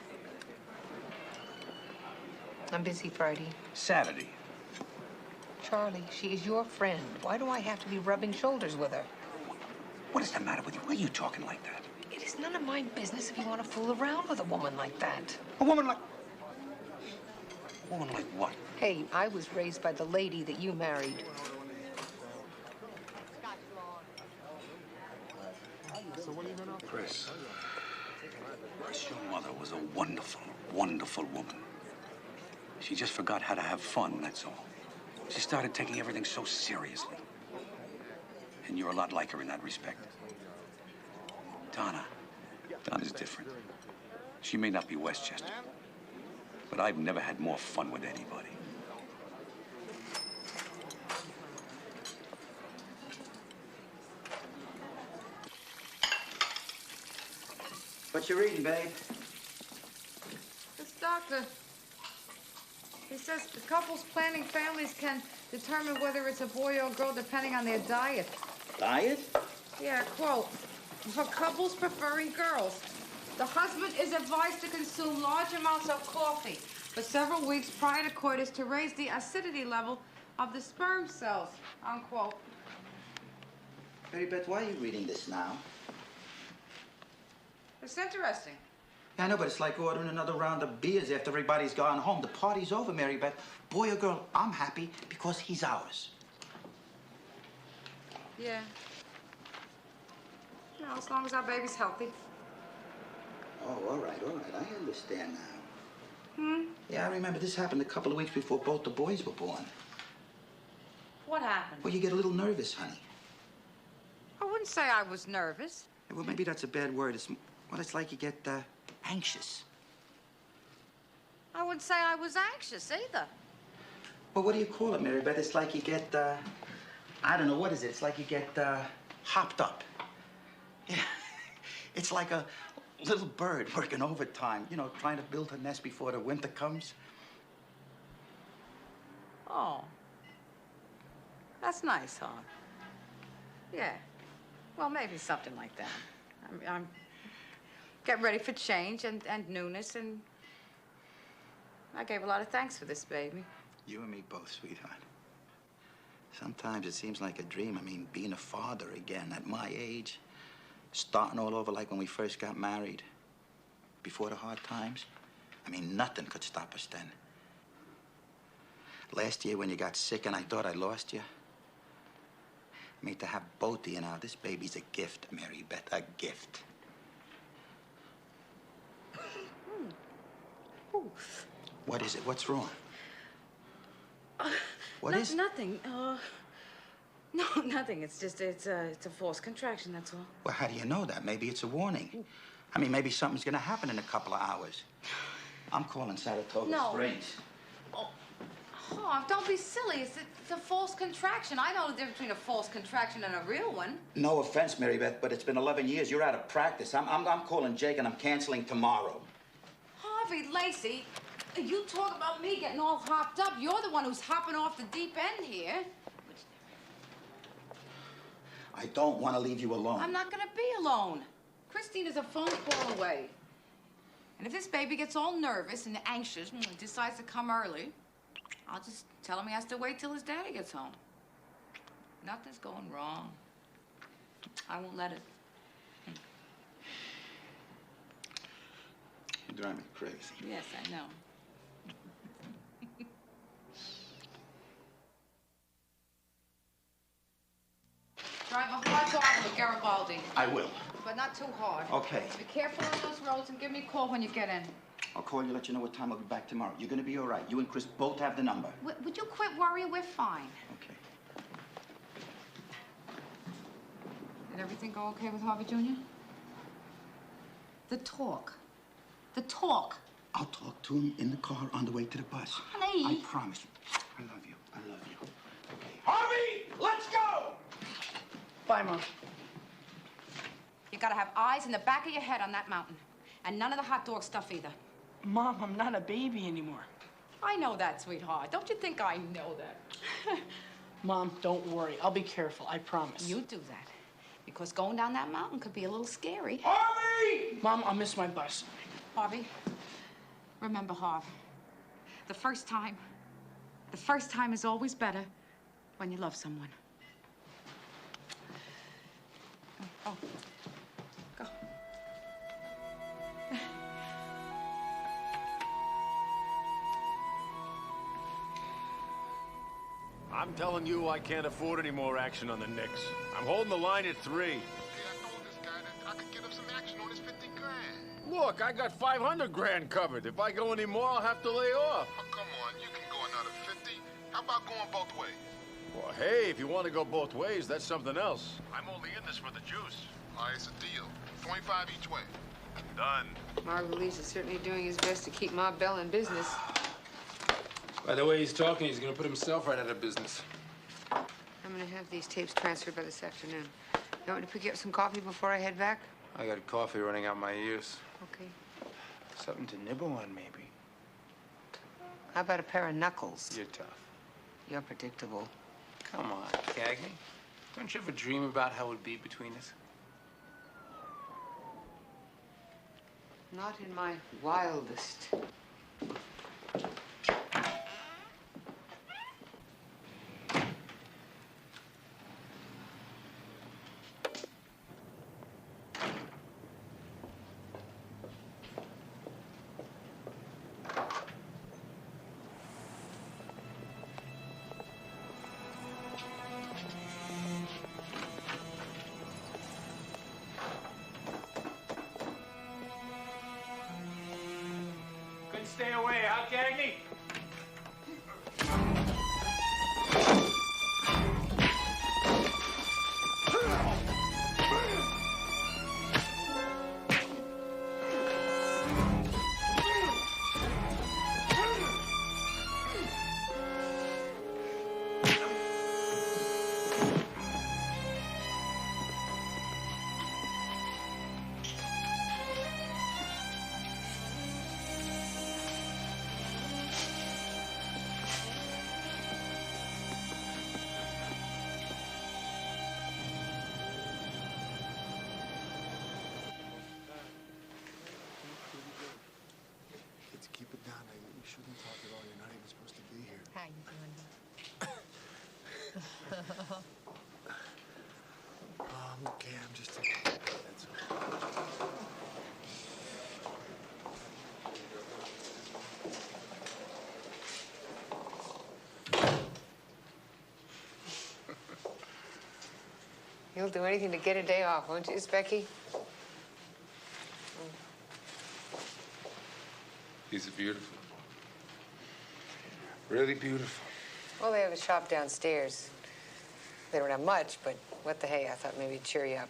I'm busy Friday. Saturday. Charlie, she is your friend. Why do I have to be rubbing shoulders with her? What is the matter with you? Why are you talking like that? It is none of my business if you want to fool around with a woman like that. A woman like... A woman like what? Hey, I was raised by the lady that you married. Chris, your mother was a wonderful, wonderful woman. She just forgot how to have fun, that's all. She started taking everything so seriously. And you're a lot like her in that respect. Donna's different. She may not be Westchester, but I've never had more fun with anybody. What you reading, babe? This doctor, he says the couples planning families can determine whether it's a boy or a girl depending on their diet. Diet? Yeah, quote, for couples preferring girls, the husband is advised to consume large amounts of coffee for several weeks prior to coitus to raise the acidity level of the sperm cells, unquote. Mary Beth, why are you reading this now? It's interesting. Yeah, I know, but it's like ordering another round of beers after everybody's gone home. The party's over, Mary Beth. Boy or girl, I'm happy because he's ours. Yeah. No, as long as our baby's healthy. Oh, all right. I understand now. Hmm? Yeah, I remember this happened a couple of weeks before both the boys were born. What happened? Well, you get a little nervous, honey. I wouldn't say I was nervous. Well, maybe that's a bad word. It's like you get anxious. I wouldn't say I was anxious either. Well, what do you call it, Mary Beth? It's like you get, I don't know, what is it? It's like you get hopped up. Yeah. It's like a little bird working overtime, you know, trying to build her nest before the winter comes. Oh. That's nice, huh? Yeah. Well, maybe something like that. I'm getting ready for change and newness, and I gave a lot of thanks for this, baby. You and me both, sweetheart. Sometimes it seems like a dream. I mean, being a father again at my age, starting all over like when we first got married, before the hard times. I mean, nothing could stop us then. Last year when you got sick and I thought I lost you, I mean, to have both of you now, this baby's a gift, Mary Beth, a gift. Ooh. What is it? What's wrong? What is it? Nothing. No, nothing. It's just, it's a false contraction, that's all. Well, how do you know that? Maybe it's a warning. I mean, maybe something's gonna happen in a couple of hours. I'm calling Saratoga Springs. Oh, don't be silly. It's a false contraction. I know the difference between a false contraction and a real one. No offense, Mary Beth, but it's been 11 years. You're out of practice. I'm calling Jake and I'm canceling tomorrow. Harvey Lacey, you talk about me getting all hopped up. You're the one who's hopping off the deep end here. I don't want to leave you alone. I'm not gonna be alone. Christine is a phone call away. And if this baby gets all nervous and anxious and decides to come early, I'll just tell him he has to wait till his daddy gets home. Nothing's going wrong. I won't let it. You drive me crazy. Yes, I know. Drive a hard car with Garibaldi. I will. But not too hard. Okay. Be careful on those roads and give me a call when you get in. I'll call you, let you know what time I'll be back tomorrow. You're gonna be all right. You and Chris both have the number. Would you quit worrying? We're fine. Okay. Did everything go okay with Harvey Jr.? The talk. The talk. I'll talk to him in the car on the way to the bus. Honey. I promise you. I love you. I love you. Harvey, let's go! Bye, Mom. You gotta have eyes in the back of your head on that mountain. And none of the hot dog stuff either. Mom, I'm not a baby anymore. I know that, sweetheart. Don't you think I know that? Mom, don't worry. I'll be careful. I promise. You do that. Because going down that mountain could be a little scary. Harvey! Mom, I'll miss my bus. Harvey, remember, Harv, the first time is always better when you love someone. Oh, go. I'm telling you, I can't afford any more action on the Knicks. I'm holding the line at 3. Hey, I told this guy that I could get him some action on his 50 grand. Look, I got 500 grand covered. If I go any more, I'll have to lay off. Oh, come on, you can go another 50. How about going both ways? Well, hey, if you want to go both ways, that's something else. I'm only in this for the juice. All right, it's a deal. 25 each way. Done. Margulies is certainly doing his best to keep Ma Bell in business. By the way he's talking, he's gonna put himself right out of business. I'm gonna have these tapes transferred by this afternoon. You want me to pick you up some coffee before I head back? I got coffee running out my ears. Okay. Something to nibble on, maybe. How about a pair of knuckles? You're tough. You're predictable. Come on, Cagney. Don't you ever dream about how it would be between us? Not in my wildest. Stay away, huh, Cagney? Keep it down. You shouldn't talk at all. You're not even supposed to be here. How you doing? I'm okay. I'm just taking that's all. You'll do anything to get a day off, won't you, Specky? These are beautiful. Really beautiful. Well, they have a shop downstairs. They don't have much, but what the hey, I thought maybe it'd cheer you up.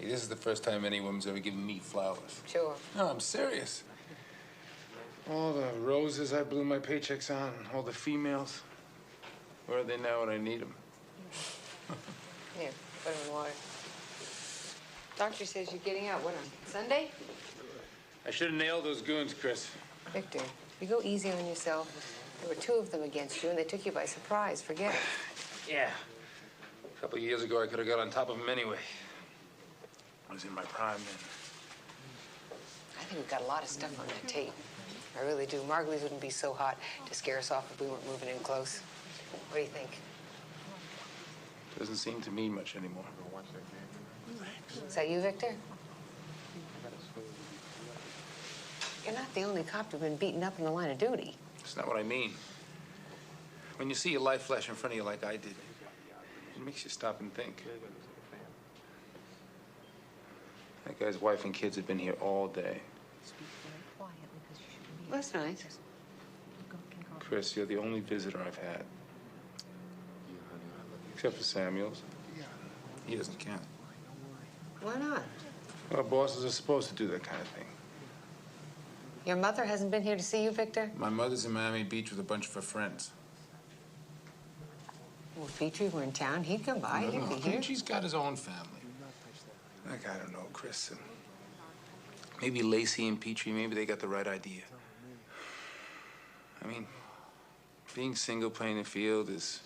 Hey, this is the first time any woman's ever given me flowers. Sure. No, I'm serious. All the roses I blew my paychecks on, all the females. Where are they now when I need them? Here, put them in water. Doctor says you're getting out, what, on Sunday? I should have nailed those goons, Chris. Victor, you go easy on yourself. There were 2 of them against you, and they took you by surprise. Forget it. Yeah. A couple of years ago, I could have got on top of them anyway. I was in my prime then. I think we've got a lot of stuff on that tape. I really do. Margulies wouldn't be so hot to scare us off if we weren't moving in close. What do you think? Doesn't seem to mean much anymore. Is that you, Victor? You're not the only cop to have been beaten up in the line of duty. That's not what I mean. When you see your life flash in front of you like I did, it makes you stop and think. That guy's wife and kids have been here all day. Speak very quietly because you should That's nice. Chris, you're the only visitor I've had. Except for Samuels. He doesn't count. Why not? Well, bosses are supposed to do that kind of thing. Your mother hasn't been here to see you, Victor? My mother's in Miami Beach with a bunch of her friends. Well, if Petrie were in town, he'd come by. He'd be here. She's got his own family. Like, I don't know, Chris. Maybe Lacey and Petrie, maybe they got the right idea. I mean, being single playing the field is,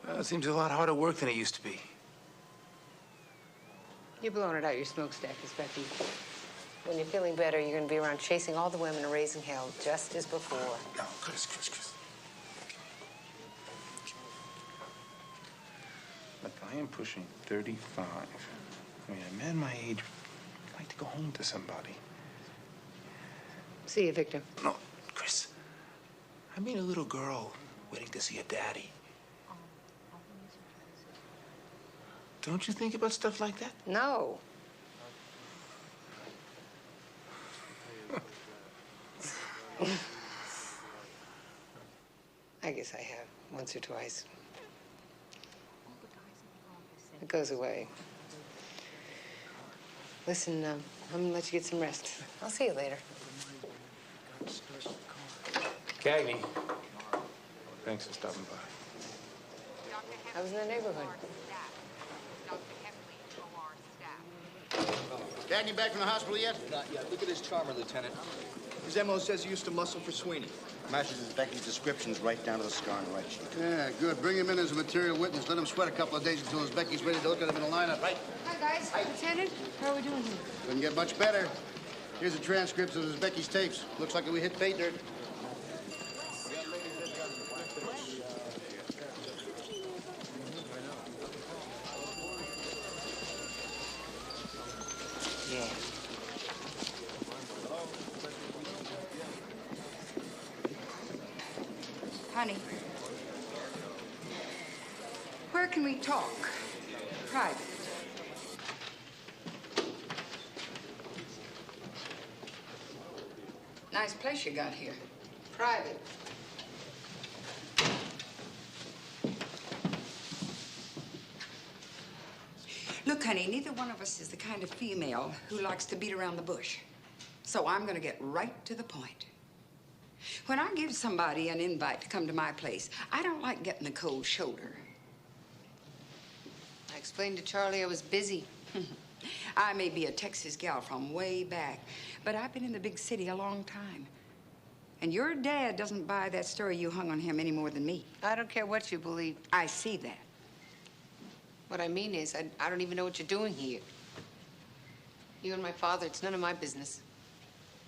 well, it seems a lot harder work than it used to be. You're blowing it out your smokestack, Miss Becky. When you're feeling better, you're going to be around chasing all the women and raising hell, just as before. No, Chris. Look, I am pushing 35. I mean, a man my age would like to go home to somebody. See you, Victor. No, Chris. I mean a little girl waiting to see her daddy. Don't you think about stuff like that? No. I guess I have, once or twice. It goes away. Listen, I'm gonna let you get some rest. I'll see you later. Cagney. Thanks for stopping by. I was in the neighborhood. Cagney back from the hospital yet? Not yet. Look at his charmer, Lieutenant. His MO says he used to muscle for Sweeney. Matches his Becky's descriptions right down to the scar on the right cheek. Yeah, good. Bring him in as a material witness. Let him sweat a couple of days until his Becky's ready to look at him in the lineup, right? Hi, guys. Lieutenant, how are we doing here? Couldn't get much better. Here's the transcripts of his Becky's tapes. Looks like we hit pay dirt. Yeah. Honey, where can we talk? Private. Nice place you got here. Private. Look, honey, neither one of us is the kind of female who likes to beat around the bush. So I'm gonna get right to the point. When I give somebody an invite to come to my place, I don't like getting the cold shoulder. I explained to Charlie I was busy. I may be a Texas gal from way back, but I've been in the big city a long time. And your dad doesn't buy that story you hung on him any more than me. I don't care what you believe. I see that. What I mean is, I don't even know what you're doing here. You and my father, it's none of my business.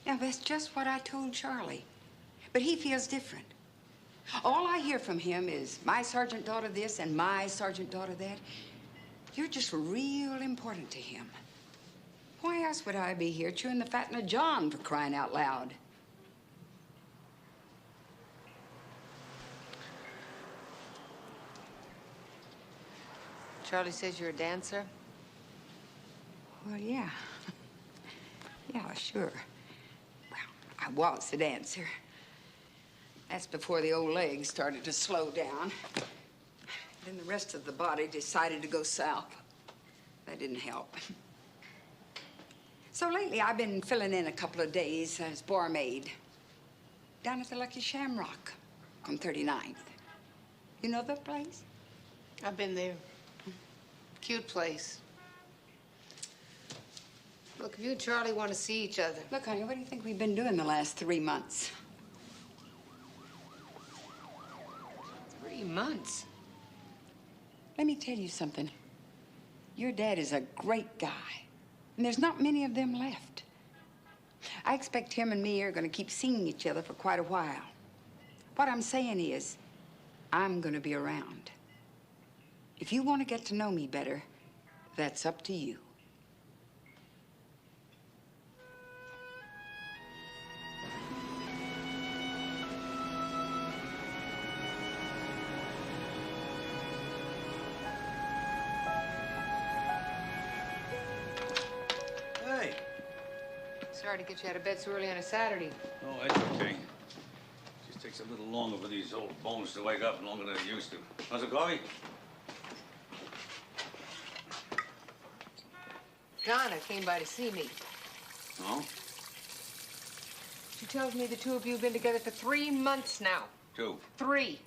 Now, that's just what I told Charlie. But he feels different. All I hear from him is my sergeant daughter this and my sergeant daughter that. You're just real important to him. Why else would I be here chewing the fat in a John, for crying out loud? Charlie says you're a dancer? Well, yeah. Yeah, sure. Well, I was a dancer. That's before the old legs started to slow down. Then the rest of the body decided to go south. That didn't help. So lately, I've been filling in a couple of days as barmaid down at the Lucky Shamrock on 39th. You know the place? I've been there. Cute place. Look, if you and Charlie want to see each other. Look, honey, what do you think we've been doing the last 3 months? 3 months? Let me tell you something. Your dad is a great guy, and there's not many of them left. I expect him and me are going to keep seeing each other for quite a while. What I'm saying is, I'm going to be around. If you want to get to know me better, that's up to you. Hey. Sir? Sorry to get you out of bed so early on a Saturday. Oh, that's okay. Just takes a little longer for these old bones to wake up, longer than it used to. How's the coffee? Donna came by to see me. No? She tells me the two of you have been together for 3 months now. 2. 3.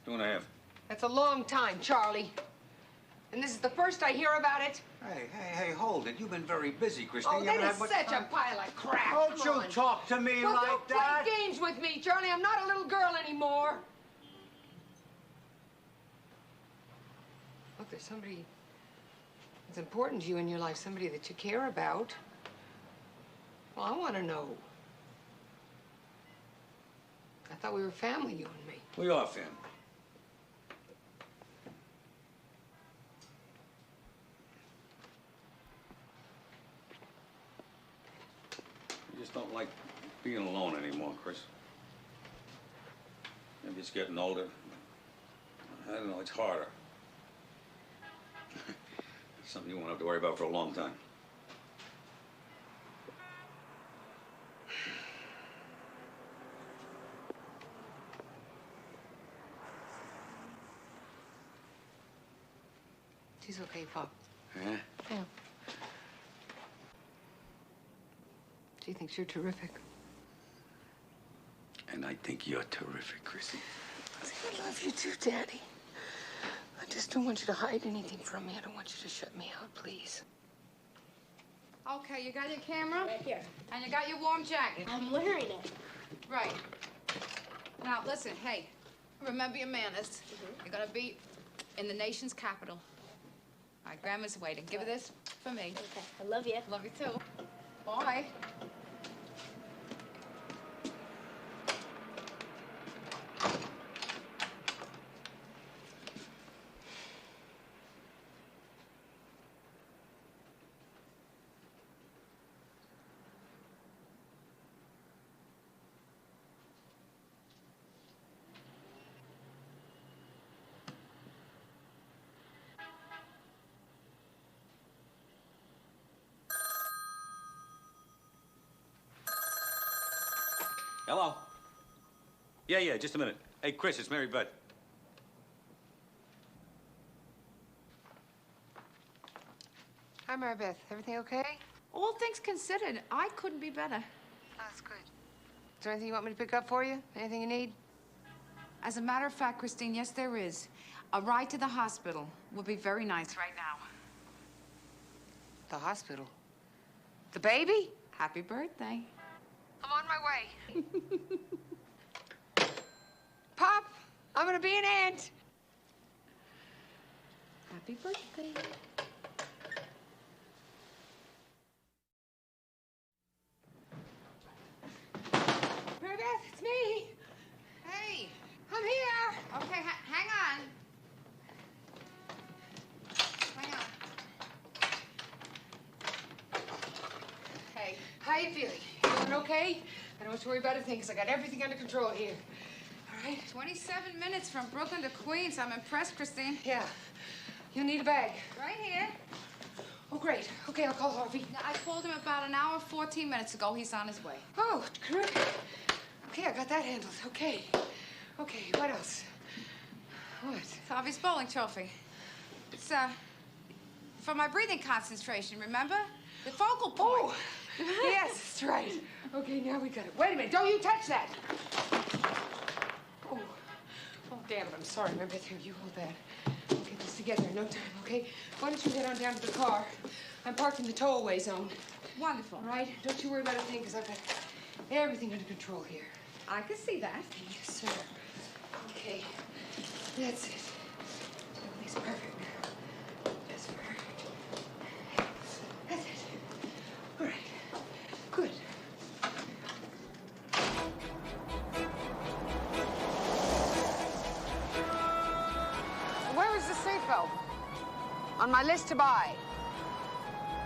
2.5. That's a long time, Charlie. And this is the first I hear about it. Hey, hold it. You've been very busy, Christine. Oh, You that haven't is had much such time. a pile of crap. Don't Come you on. talk to me Well, like don't that. play games with me, Charlie. I'm not a little girl anymore. Look, there's somebody that's important to you in your life, somebody that you care about. Well, I want to know. I thought we were family, you and me. We are family. I just don't like being alone anymore, Chris. Maybe it's getting older. I don't know, it's harder. Something you won't have to worry about for a long time. She's okay, Pop. Yeah? Yeah. She thinks you're terrific. And I think you're terrific, Chrissy. I love you too, Daddy. I just don't want you to hide anything from me. I don't want you to shut me out, please. Okay, you got your camera? Right here. And you got your warm jacket? I'm wearing it. Right. Now, listen, hey, remember your manners. You're gonna be in the nation's capital. All right, Grandma's waiting. Give her this for me. Okay, I love you. Love you too. Bye. Hello? Yeah, just a minute. Hey, Chris, it's Mary Beth. Hi, Mary Beth. Everything okay? All things considered, I couldn't be better. That's good. Is there anything you want me to pick up for you? Anything you need? As a matter of fact, Christine, yes, there is. A ride to the hospital would be very nice right now. The hospital? The baby? Happy birthday. I'm on my way. Pop, I'm gonna be an aunt. Happy birthday. Mary Beth, it's me. Hey. I'm here. Okay, hang on. Hang on. Hey. How you feeling? You doing okay? I don't have to worry about a thing because I got everything under control here. All right? 27 minutes from Brooklyn to Queens. I'm impressed, Christine. Yeah. You'll need a bag. Right here. Oh, great. Okay, I'll call Harvey. Now, I called him about an hour, 14 minutes ago. He's on his way. Oh, terrific. Okay, I got that handled. Okay. Okay, what else? What? It's Harvey's bowling trophy. It's, for my breathing concentration, remember? The focal point. Oh, yes, that's right. Okay, now we got it. Wait a minute. Don't you touch that. Oh, damn it. I'm sorry. Mary Beth, here, you hold that. We'll get this together in no time, okay? Why don't you head on down to the car? I'm parked in the tollway zone. Wonderful. All right? Don't you worry about a thing, because I've got everything under control here. I can see that. Yes, sir. Okay. That's it. Everything's perfect now. Just perfect. That's it. All right. Good. Where is the seatbelt? On my list to buy.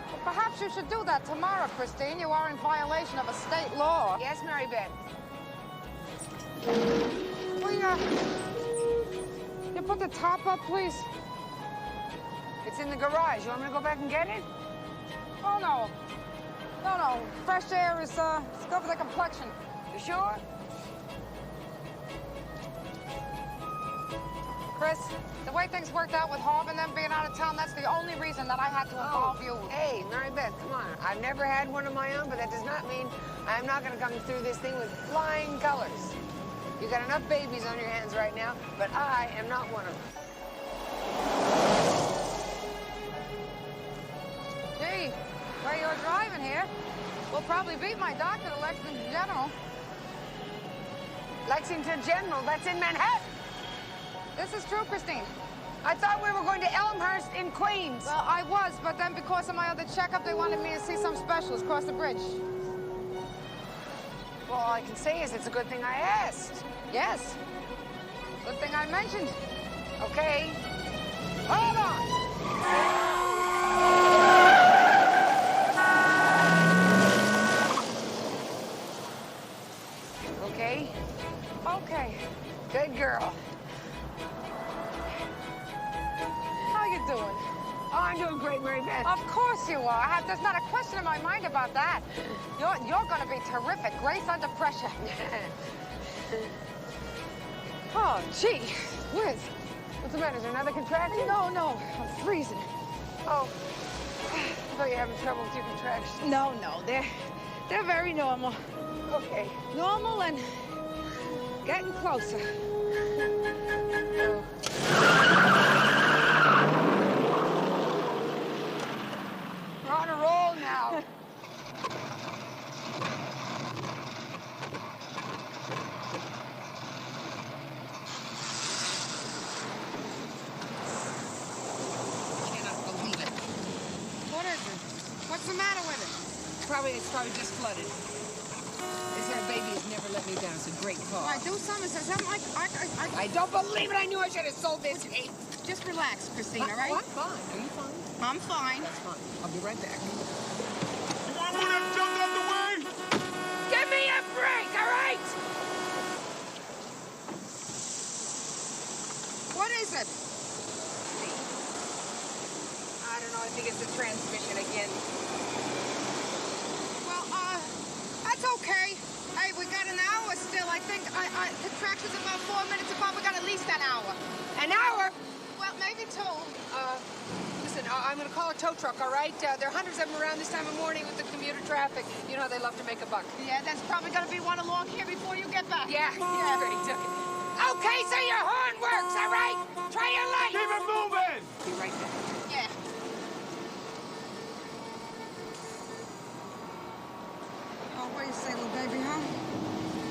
Well, perhaps you should do that tomorrow, Christine. You are in violation of a state law. Yes, Mary Beth. Will you put the top up, please? It's in the garage. You want me to go back and get it? Oh, no. No. Fresh air is it's good for the complexion. You sure? Chris, the way things worked out with Harv and them being out of town, that's the only reason that I had to involve you. Hey, Mary Beth, come on. I've never had one of my own, but that does not mean I'm not going to come through this thing with flying colors. You got enough babies on your hands right now, but I am not one of them. Gee, where you're driving here, we'll probably beat my doctor to Lexington General. Lexington General, that's in Manhattan. This is true, Christine. I thought we were going to Elmhurst in Queens. Well, I was, but then because of my other checkup, they wanted me to see some specialist across the bridge. Well, all I can say is it's a good thing I asked. Yes. Good thing I mentioned. Okay. Hold on. Okay? Okay. Good girl. How you doing? Oh, I'm doing great, Mary Beth. Of course you are. There's not a question in my mind about that. You're going to be terrific. Grace under pressure. Oh, gee. Liz. What's the matter? Is there another contraction? No. I'm freezing. Oh. I thought you were having trouble with your contractions. No. They're very normal. Okay. Normal and getting closer. We're on a roll now. What is it? What's the matter with it? It's probably just flooded. This here baby has never let me down. It's a great car. All right, do something. It sounds like I don't believe it. I knew I should have sold this cake. Just relax, Christine, all right? I'm fine. Are you fine? I'm fine. That's fine. I'll be right back. Give me a break, all right? What is it? I don't know. I think it's the transmission again. Well, that's okay. Hey, we got an hour still. I think the track is about 4 minutes apart. We got at least an hour. An hour? Well, maybe two. Listen, I'm going to call a tow truck, all right? There are hundreds of them around this time of morning with the commuter traffic. You know they love to make a buck. Yeah, there's probably going to be one along here before you get back. Yeah. Okay, so your horn works, all right? Try your light. Keep it moving! Be right back. Yeah. Oh, what do you say, little baby, huh?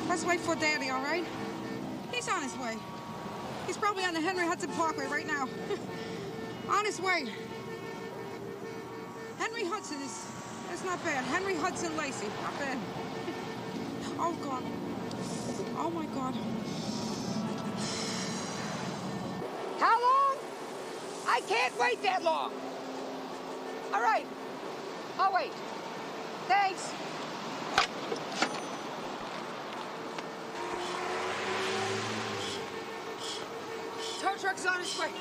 Let's wait for Daddy, all right? He's on his way. He's probably on the Henry Hudson Parkway right now. On his way. Henry Hudson that's not bad. Henry Hudson Lacey, not bad. Oh, God. Oh, my God. How long? I can't wait that long. All right. I'll wait. Thanks. Tow truck's on its way.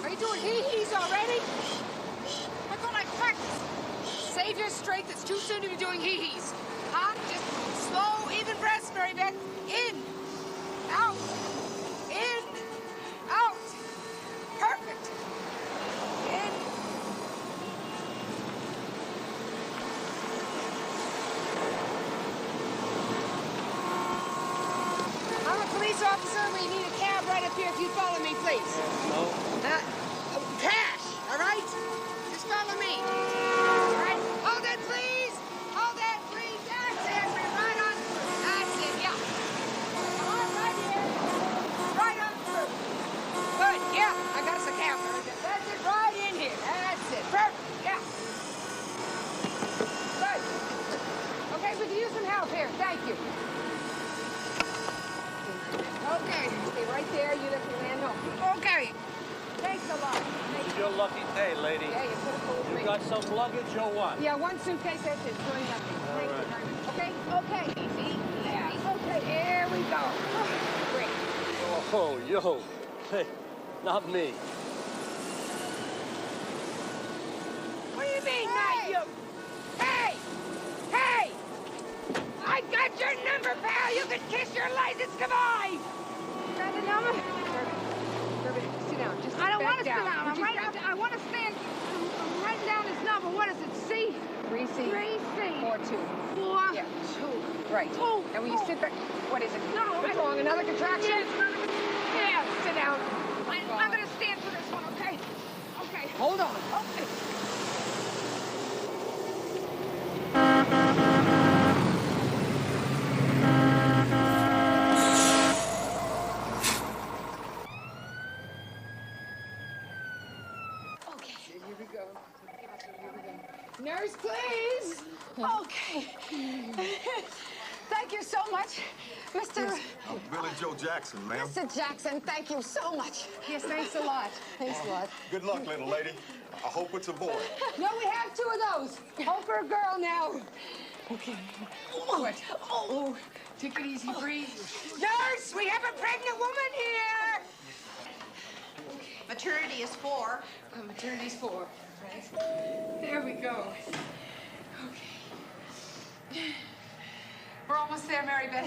Are you doing hee-hees already? I thought I practiced. Save your strength. It's too soon to be doing hee-hees. Huh? Just slow, even breaths, Mary Beth. In. Out. In. Out. Perfect. In. I'm a police officer. We need a cab right up here if you'd follow me, please. No. Cash, all right? Just follow me. All right? Hold it, please. Hold it, please. That's it. We're right on. That's it, yeah. Come on, right here. Right on through. Good, yeah. I got us a cab. That's it, right in here. That's it. Perfect, yeah. Good. Okay, we can use some help here. Thank you. Okay, stay right there. You lift your hand home. Okay. Thanks a lot. This is your lucky day, lady. Yeah, you put a fool with me. You got some luggage or what? Yeah, one suitcase, that's it. Doing nothing. Thank you very much. Okay? Okay. Easy. Yeah. Okay, here we go. Great. Oh, yo. Hey, not me. What do you mean, not you? Hey! pal. You can kiss your license. Come on. Got the number? Kirby, sit down. Just I don't back want to sit down. Would you I want to stand. I'm writing down his number. What is it? C? 3C. 3C. 4-2. 4. Yeah, 2. Right. Oh, Now, will you sit back? What is it? No, What's wrong? Another contraction? Yeah. Sit down. I'm going to stand for this one, okay? Okay. Hold on. Okay. Here we go. Nurse, please. Okay. Thank you so much, Mr. I'm Billy Joe Jackson, ma'am. Mr. Jackson. Thank you so much. Yes, thanks a lot. Thanks a lot. Good luck, little lady. I hope it's a boy. No, we have 2 of those. Hope for a girl now. Okay. What? Oh, take it easy, breathe. Nurse, we have a pregnant woman here. Maternity is 4. Maternity's 4. Right. There we go. Okay. We're almost there, Mary Beth.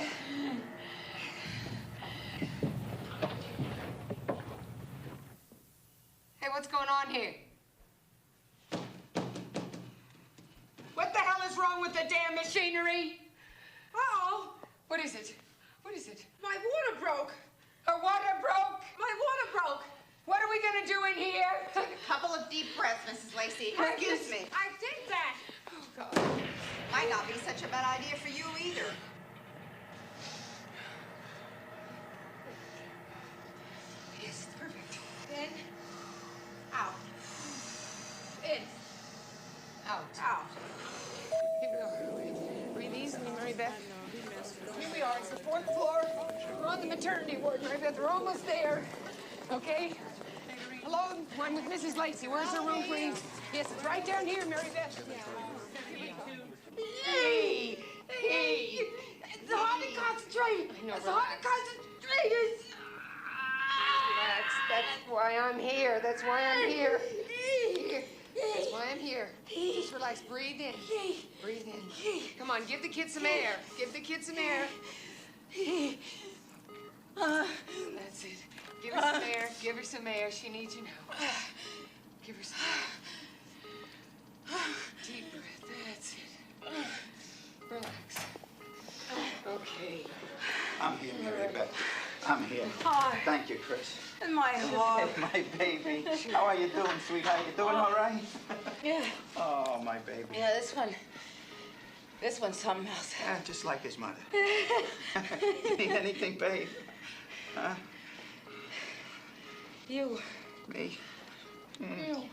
Hey, what's going on here? What the hell is wrong with the damn machinery? Uh-oh. What is it? What is it? My water broke. Her water broke? My water broke. What are we gonna do in here? Take a couple of deep breaths, Mrs. Lacey. Excuse me. I did that. Oh, God. Might not be such a bad idea for you either. Yes, perfect. In. Out. In. Out. Out. Here we go. Breathe easily, Mary Beth. Here we are. It's the 4th floor. We're on the maternity ward, Mary Beth. We're almost there. Okay? Hello, I'm with Mrs. Lacey. Where's her room, please? Yes, it's right down here, Mary Beth. Hey! Hey! It's hard to concentrate. It's hard to concentrate. That's why I'm here. That's why I'm here. That's why I'm here. Just relax. Breathe in. Breathe in. Come on, give the kid some air. Give the kid some air. That's it. Give her some air. Give her some air. She needs you now. Give her some air. Deep breath. That's it. Relax. Okay. I'm here, Mary Beth. I'm here. Hi. Thank you, Chris. And my heart. Hey, my baby. How are you doing, sweetheart? You doing all right? Yeah. Oh, my baby. Yeah, this one's something else. Yeah, just like his mother. You need anything, babe? Huh? You. Me? You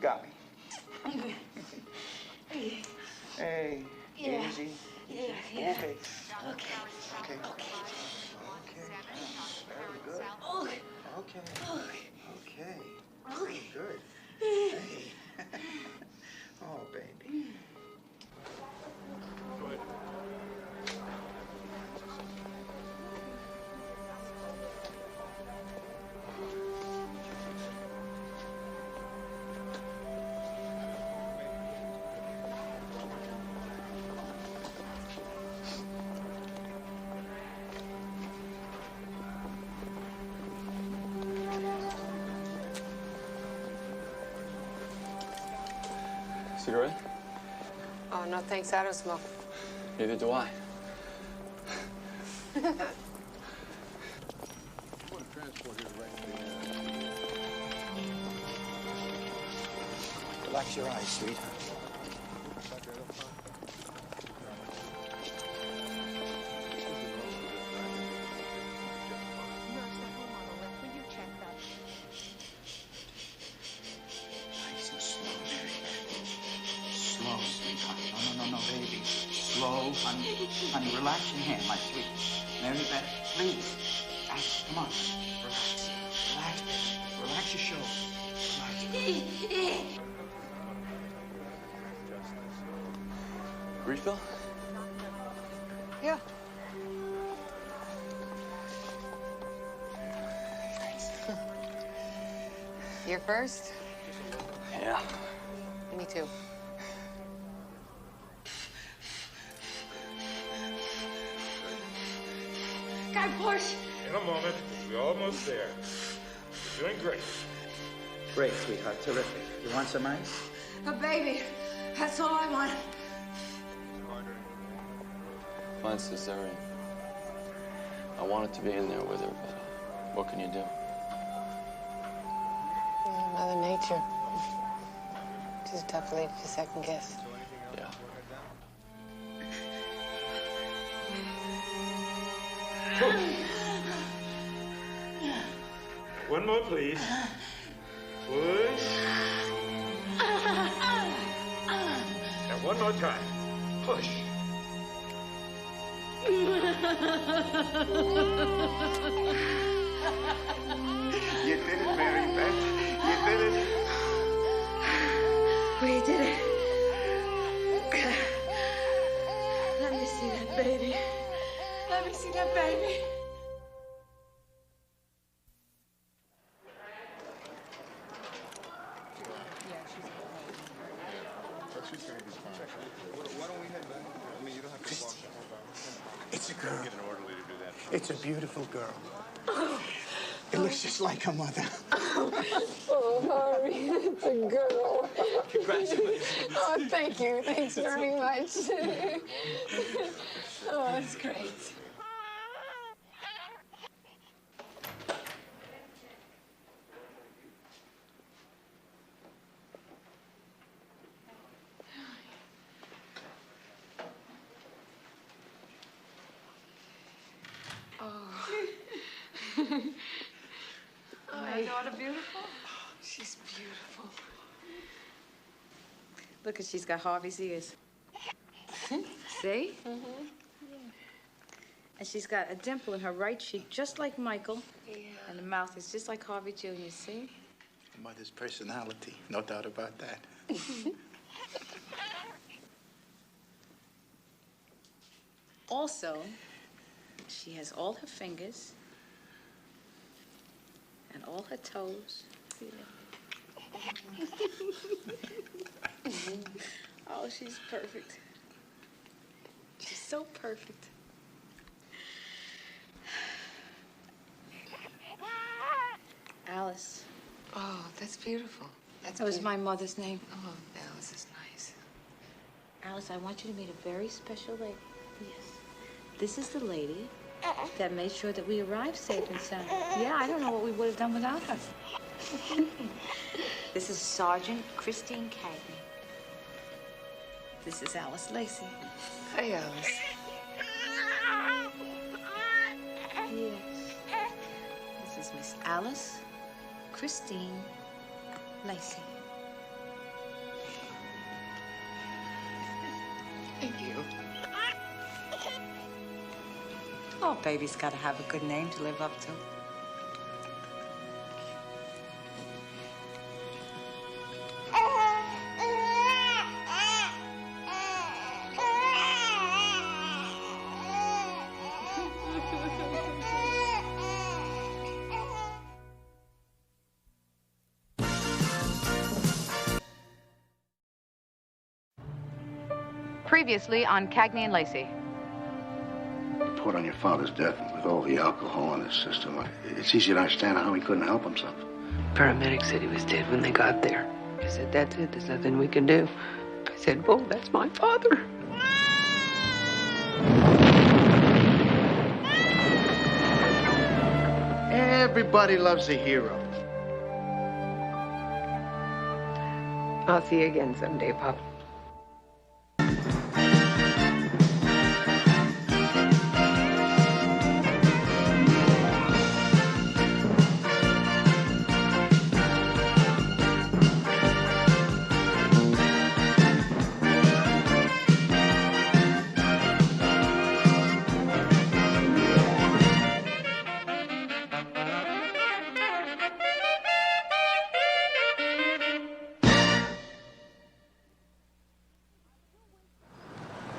got me. Hey, Yeah. easy. Yeah. Okay. Okay. Okay. Okay. Very good. Oh. Okay. Okay. Okay. Good. Hey. Oh, baby. Cigarette? Oh, no, thanks. I don't smoke. Neither do I. Relax your eyes, sweetheart. Nice and slow, Mary. Slow, sweetheart. No, baby. Slow. Honey, relax your hand, my sweet. Mary Beth, please. Come on. Relax. Relax, baby. Relax your shoulders. Relax. Refill? Yeah. You're first? Yeah. Me too. I push? In a moment. We're almost there. You're doing great. Great, sweetheart. Terrific. You want some ice? A baby. That's all I want. Fine, cesarean. I wanted to be in there with her, but what can you do? Mother Nature. She's a tough lady to second guess. Yeah. One more, please. Push. Now, one more time. Push. You did it, Mary Beth. You did it. We did it. Let me see that baby. Let me see that baby. It's a girl. It's a beautiful girl. It looks just like her mother. Oh, Harvey, it's a girl. Congratulations. Oh, thank you. Thanks very much. Oh, that's great. My daughter beautiful? She's beautiful. Look, she's got Harvey's ears. See? Mm-hmm. And she's got a dimple in her right cheek, just like Michael. Yeah. And the mouth is just like Harvey Jr., see? Mother's personality, no doubt about that. Also, she has all her fingers and all her toes. Oh, she's perfect. She's so perfect. Alice. Oh, that's beautiful. That was my mother's name. Oh, Alice is nice. Alice, I want you to meet a very special lady. Yes. This is the lady that made sure that we arrived safe and sound. Yeah, I don't know what we would have done without her. This is Sergeant Christine Cagney. This is Alice Lacey. Hi, Alice. Yes. This is Miss Alice Christine Lacey. Thank you. Oh, baby's got to have a good name to live up to. Previously on Cagney and Lacey. Report on your father's death with all the alcohol in his system. It's easy to understand how he couldn't help himself. Paramedics said he was dead when they got there. I said, that's it. There's nothing we can do. I said, whoa, that's my father. Everybody loves a hero. I'll see you again someday, Pop.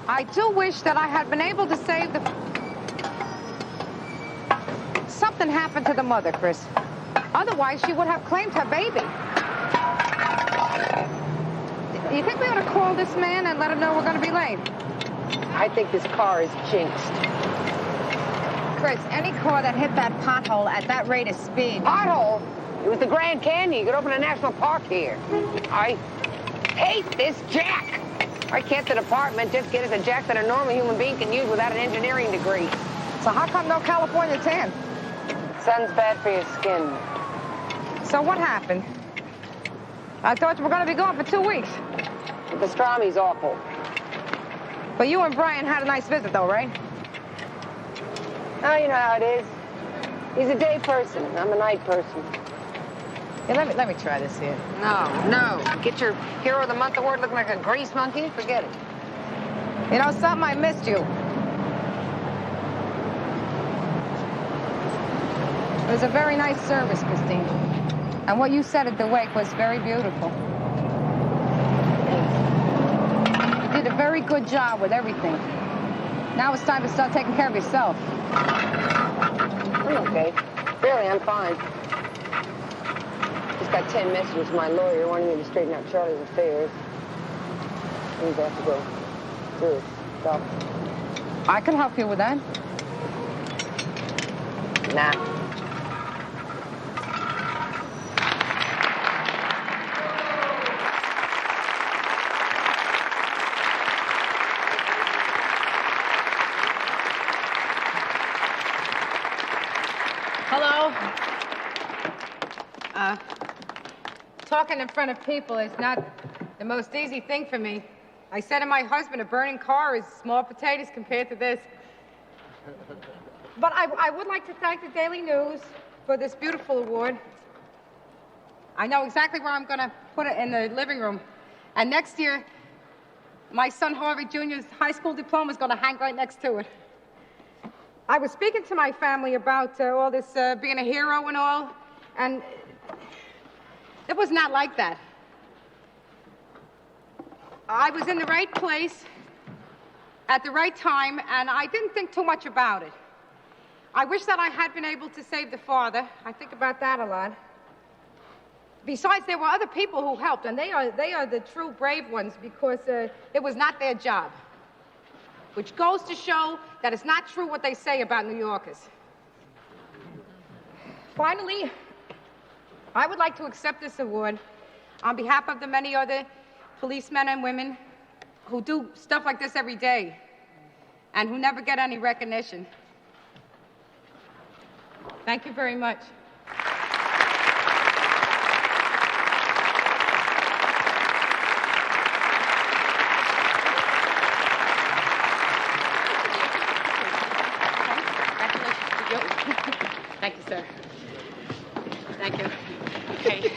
I do wish that I had been able to save the... Something happened to the mother, Chris. Otherwise, she would have claimed her baby. You think we ought to call this man and let him know we're going to be late? I think this car is jinxed. Chris, any car that hit that pothole at that rate of speed... Pothole? It was the Grand Canyon. You could open a national park here. I hate this jack. Why can't the department just get us a jack that a normal human being can use without an engineering degree? So how come no California tan? Sun's bad for your skin. So what happened? I thought you were going to be gone for 2 weeks. The pastrami's awful. But you and Brian had a nice visit, though, right? Oh, you know how it is. He's a day person. I'm a night person. Yeah, let me try this here. No. Get your Hero of the Month award looking like a grease monkey? Forget it. You know something? I missed you. It was a very nice service, Christine. And what you said at the wake was very beautiful. You did a very good job with everything. Now it's time to start taking care of yourself. I'm okay. Really, I'm fine. Just got 10 messages from my lawyer wanting me to straighten out Charlie's affairs. Means I have to go through his stuff. I can help you with that. Nah. Hello? Talking in front of people is not the most easy thing for me. I said to my husband, a burning car is small potatoes compared to this. But I would like to thank the Daily News for this beautiful award. I know exactly where I'm going to put it in the living room. And next year, my son Harvey Jr.'s high school diploma is going to hang right next to it. I was speaking to my family about all this being a hero and all, and it was not like that. I was in the right place at the right time, and I didn't think too much about it. I wish that I had been able to save the father. I think about that a lot. Besides, there were other people who helped, and they are the true brave ones because it was not their job. Which goes to show that it's not true what they say about New Yorkers. Finally, I would like to accept this award on behalf of the many other policemen and women who do stuff like this every day and who never get any recognition. Thank you very much. Thank you, sir. Thank you. Okay.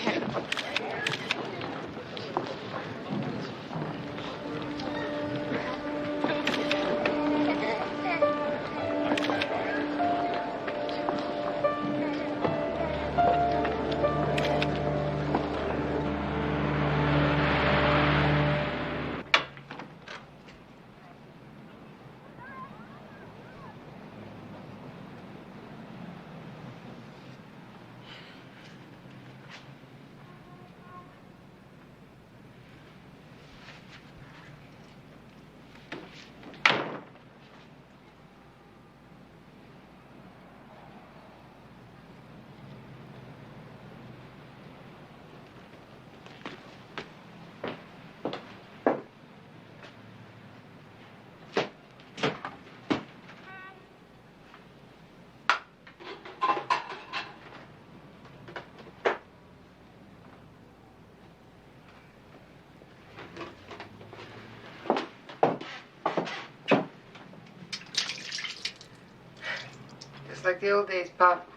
Just like the old days, Pop.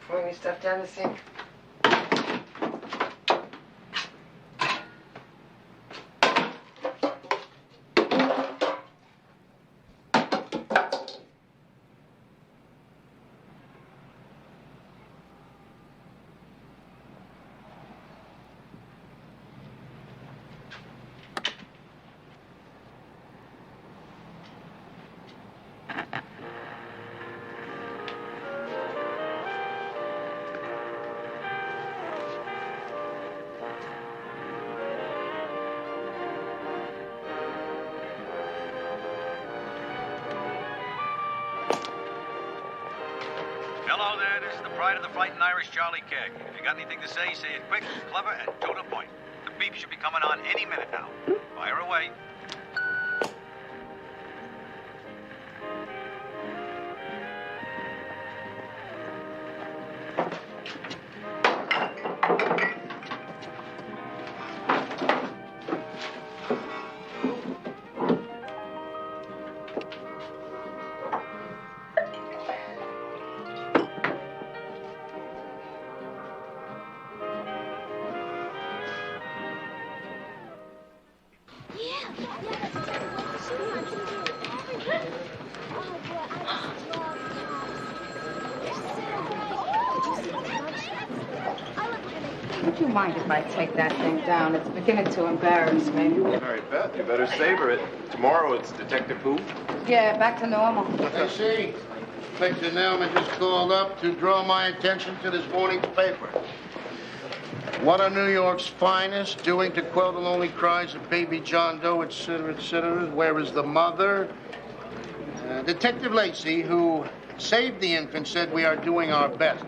Pouring your stuff down the sink. pride of the Fighting Irish, Charlie Keg. If you got anything to say it quick, clever, and to the point. The beef should be coming on any minute now. Fire away. Would you mind if I take that thing down? It's beginning to embarrass me. Mary Beth, you better savor it. Tomorrow it's Detective Who? Yeah, back to normal. I see. Inspector Nelman just called up to draw my attention to this morning's paper. What are New York's finest doing to quell the lonely cries of baby John Doe, etc., etc.? Where is the mother? Detective Lacey, who saved the infant, said we are doing our best.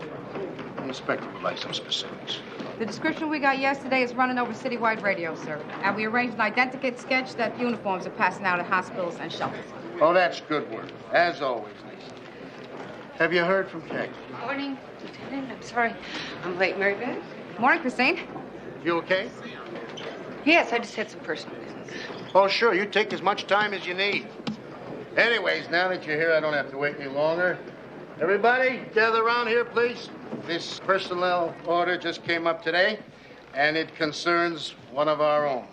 The inspector would like some specifics. The description we got yesterday is running over citywide radio, sir. And we arranged an identikit sketch that uniforms are passing out at hospitals and shelters. Oh, that's good work. As always, Lacey. Have you heard from Cagney? Morning, Lieutenant. I'm sorry I'm late, Mary Beth. Morning, Christine. You okay? Yes, I just had some personal business. Oh, sure. You take as much time as you need. Anyways, now that you're here, I don't have to wait any longer. Everybody, gather around here, please. This personnel order just came up today, and it concerns one of our own.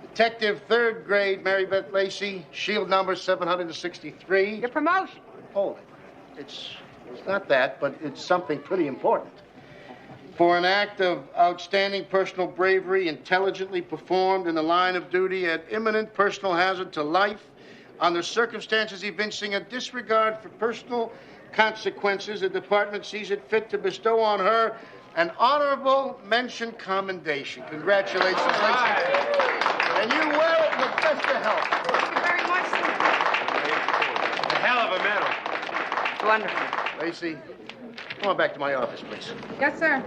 Detective 3rd grade Mary Beth Lacey, shield number 763. Your promotion. Hold it. It's not that, but it's something pretty important. For an act of outstanding personal bravery, intelligently performed in the line of duty at imminent personal hazard to life, under circumstances evincing a disregard for personal consequences, the department sees it fit to bestow on her an honorable mention commendation. Congratulations, Lacey. And you wear it with best of health. Thank you very much, sir. A hell of a medal. Wonderful. Lacey, come on back to my office, please. Yes, sir.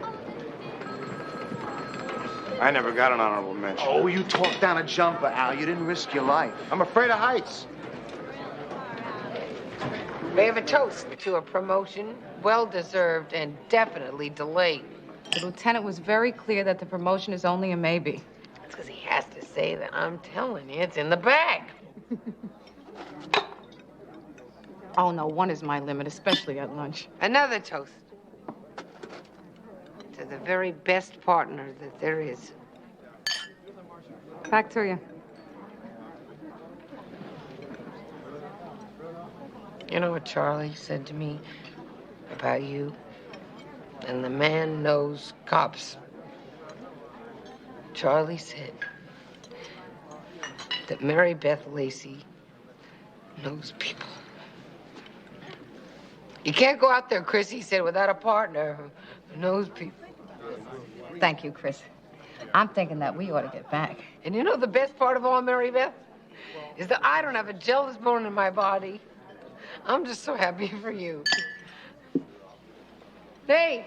I never got an honorable mention. Oh, you talked down a jumper, Al. You didn't risk your life. I'm afraid of heights. We have a toast to a promotion, well-deserved and definitely delayed. The lieutenant was very clear that the promotion is only a maybe. That's because he has to say that. I'm telling you, it's in the bag. Oh, no, one is my limit, especially at lunch. Another toast to the very best partner that there is. Back to you. You know what Charlie said to me about you? And the man knows cops. Charlie said that Mary Beth Lacey knows people. You can't go out there, Chris, he said, without a partner who knows people. Thank you, Chris. I'm thinking that we ought to get back. And you know the best part of all, Mary Beth? Is that I don't have a jealous bone in my body. I'm just so happy for you. Hey,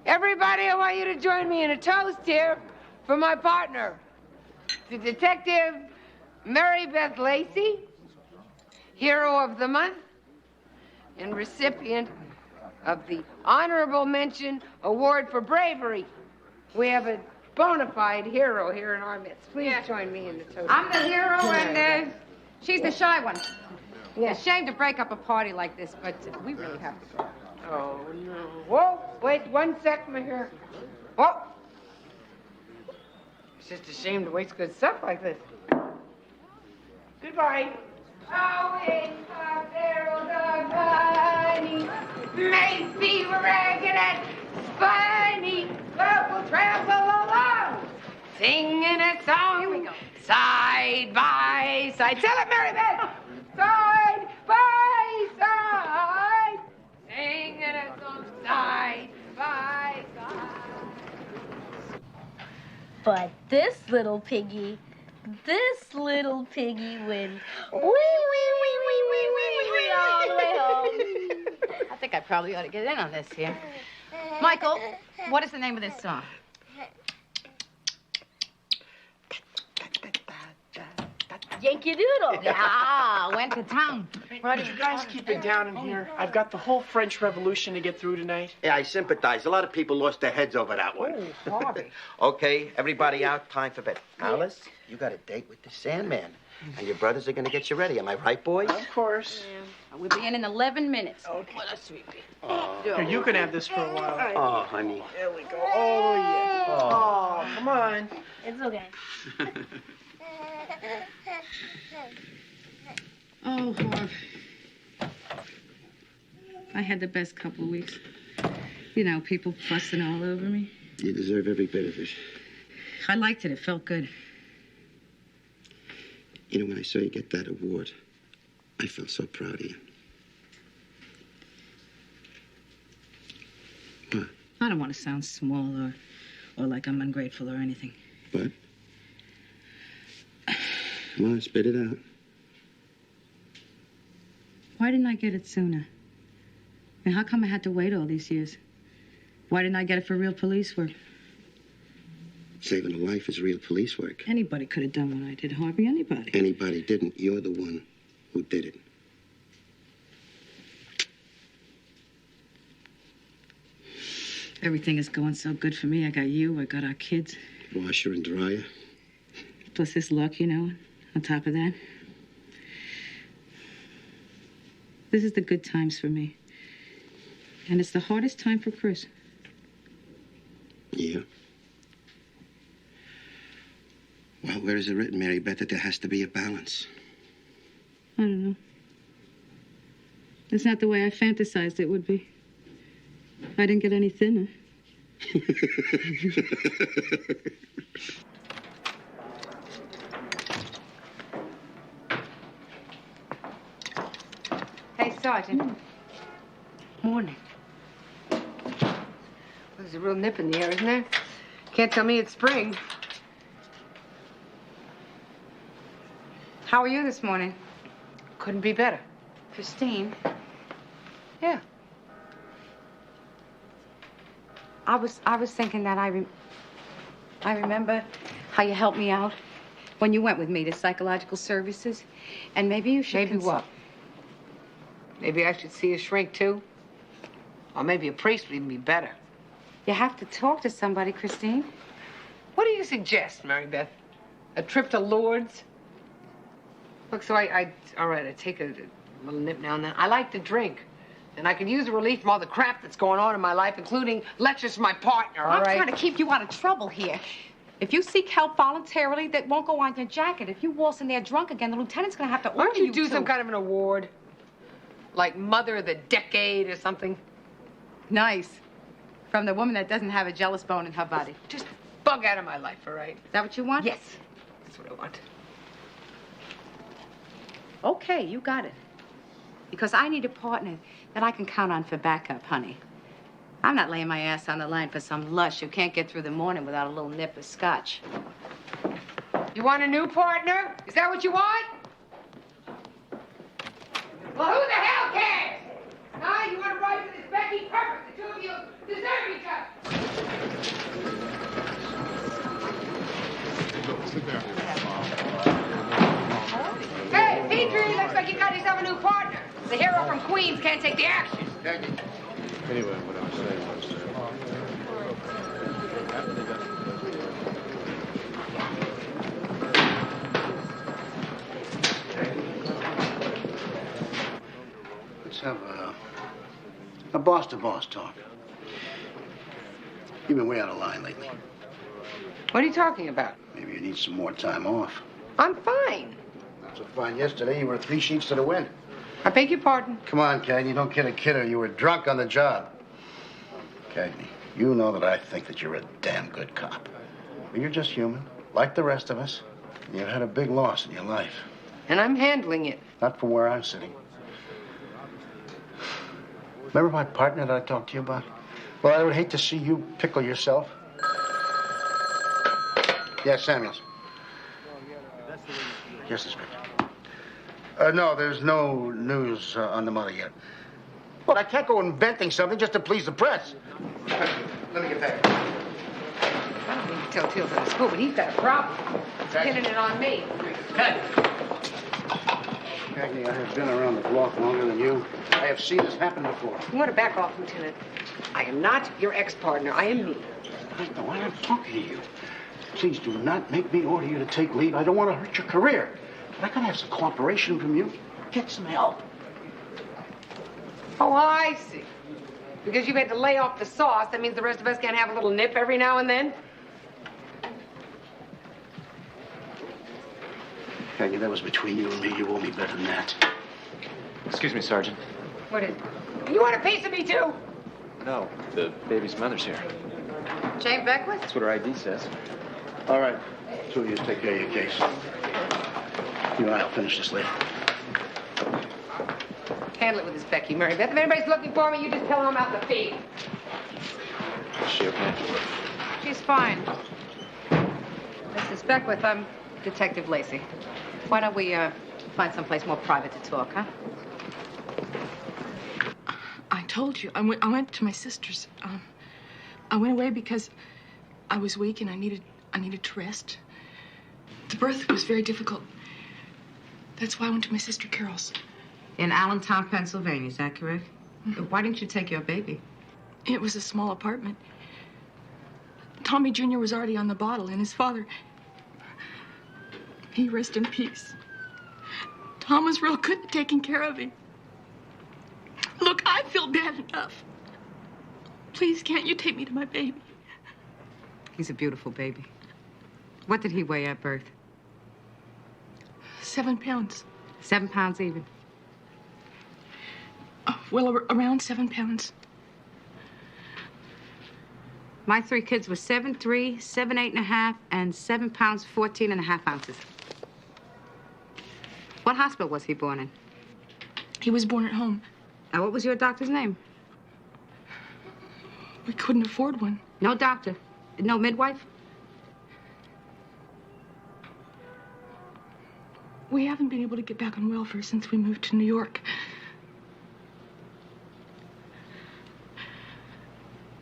everybody, I want you to join me in a toast here for my partner, the Detective Mary Beth Lacey, Hero of the Month, and recipient of the Honorable Mention Award for Bravery. We have a bona fide hero here in our midst. Please join me in the toast. I'm the hero, and she's the shy one. Yeah. It's a shame to break up a party like this, but we really have to go. Oh, no. Whoa, wait 1 second here. Whoa. It's just a shame to waste good stuff like this. Goodbye. Oh, it's a Harold of honey, may be ragged and spiny, but we'll travel along, singing a song. Here we go. Side by side. Tell it, Mary Beth. Side by side, singing a song. Side by side. But this little piggy went wee, wee, wee, wee, wee, wee, wee, all the way home. I think I probably ought to get in on this here. Michael, what is the name of this song? Yankee Doodle. Yeah, went to town. Would you guys keep it down in here? I've got the whole French Revolution to get through tonight. Yeah, I sympathize. A lot of people lost their heads over that one. Oh, Harvey. Okay, everybody out. Time for bed. Alice, you got a date with the Sandman. And your brothers are going to get you ready. Am I right, boys? Of course. Yeah. We'll be in 11 minutes. Okay. What a sweetie. Here, you can have this for a while. Oh, honey. There we go. Oh, yeah. Oh, come on. It's okay. Oh, Harv. I had the best couple of weeks. You know, people fussing all over me. You deserve every bit of it. I liked it. It felt good. You know, when I saw you get that award, I felt so proud of you. What? I don't want to sound small or like I'm ungrateful or anything. But? Come on, spit it out. Why didn't I get it sooner? And how come I had to wait all these years? Why didn't I get it for real police work? Saving a life is real police work. Anybody could have done what I did, Harvey. Anybody. Anybody didn't. You're the one who did it. Everything is going so good for me. I got you. I got our kids. Washer and dryer. Plus this luck, you know, on top of that. This is the good times for me. And it's the hardest time for Chris. Yeah. Well, where is it written, Mary Beth, that there has to be a balance? I don't know. It's not the way I fantasized it would be. I didn't get any thinner. Hey, Sergeant. Morning. There's a real nip in the air, isn't there? Can't tell me it's spring. How are you this morning? Couldn't be better. Christine? Yeah. I was thinking that I remember how you helped me out when you went with me to psychological services, and maybe you should. Maybe what? Maybe I should see a shrink too, or maybe a priest would even be better. You have to talk to somebody, Christine. What do you suggest, Mary Beth? A trip to Lourdes? Look, so all right, I take a little nip now and then. I like to drink. And I could use the relief from all the crap that's going on in my life, including lectures from my partner, all right? I'm trying to keep you out of trouble here. If you seek help voluntarily, that won't go on your jacket. If you waltz in there drunk again, the lieutenant's going to have to order Why don't you do to. some kind of an award? Like Mother of the Decade or something? Nice. From the woman that doesn't have a jealous bone in her body. Just bug out of my life, all right? Is that what you want? Yes. That's what I want. Okay, you got it. Because I need a partner that I can count on for backup, honey. I'm not laying my ass on the line for some lush who can't get through the morning without a little nip of scotch. You want a new partner? Is that what you want? Well, who the hell cares? Huh? You want to ride with this Becky? Perfect. The two of you deserve each other. Sit down. Hey, Petrie, looks like you got yourself a new partner. The hero from Queens can't take the action. Anyway, what I was saying was, let's have a boss-to-boss talk. You've been way out of line lately. What are you talking about? Maybe you need some more time off. I'm fine. Not so fine yesterday. You were 3 sheets to the wind. I beg your pardon? Come on, Cagney. Don't kid a kidder. You were drunk on the job. Cagney, you know that I think that you're a damn good cop. But you're just human, like the rest of us. You had a big loss in your life. And I'm handling it. Not from where I'm sitting. Remember my partner that I talked to you about? Well, I would hate to see you pickle yourself. Yes, Samuels. Yes, Inspector. No, there's no news on the mother yet. But I can't go inventing something just to please the press. Let me get back. I don't mean to tell tales out of school, but he's got a problem. He's pinning it on me. Cagney, I have been around the block longer than you. I have seen this happen before. You want to back off, Lieutenant? I am not your ex-partner. I am me. No, I am talking to you. Please do not make me order you to take leave. I don't want to hurt your career. But I gotta have some cooperation from you. Get some help. Oh, I see. Because you've had to lay off the sauce, that means the rest of us can't have a little nip every now and then? Cagney, that was between you and me. You owe me better than that. Excuse me, Sergeant. What is it? You want a piece of me, too? No, the baby's mother's here. Jane Beckwith? That's what her ID says. All right. Two of you take care of your case. You and I'll finish this later. Handle it with this Becky, Mary Beth. If anybody's looking for me, you just tell them I'm out the feed. Is she okay? She's fine. Mrs. Beckwith, I'm Detective Lacey. Why don't we find someplace more private to talk, huh? I told you. I went to my sister's. I went away because I was weak and I needed to rest. The birth was very difficult. That's why I went to my sister Carol's. In Allentown, Pennsylvania, is that correct? Mm-hmm. Why didn't you take your baby? It was a small apartment. Tommy Jr. was already on the bottle, and his father, he rest in peace. Tom was real good at taking care of him. Look, I feel bad enough. Please, can't you take me to my baby? He's a beautiful baby. What did he weigh at birth? 7 pounds. 7 pounds even. Well, around 7 pounds. My 3 kids were 7'3", 7'8½", and 7 pounds, 14½ ounces. What hospital was he born in? He was born at home. And what was your doctor's name? We couldn't afford one. No doctor? No midwife? We haven't been able to get back on welfare since we moved to New York.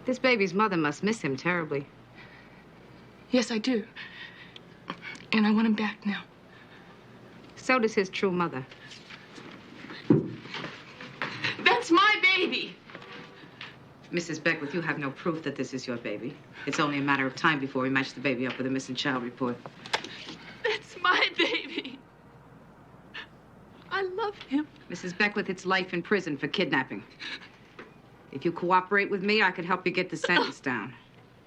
This baby's mother must miss him terribly. Yes, I do. And I want him back now. So does his true mother. That's my baby! Mrs. Beckwith, you have no proof that this is your baby. It's only a matter of time before we match the baby up with a missing child report. That's my baby. I love him. Mrs. Beckwith, it's life in prison for kidnapping. If you cooperate with me, I could help you get the sentence down.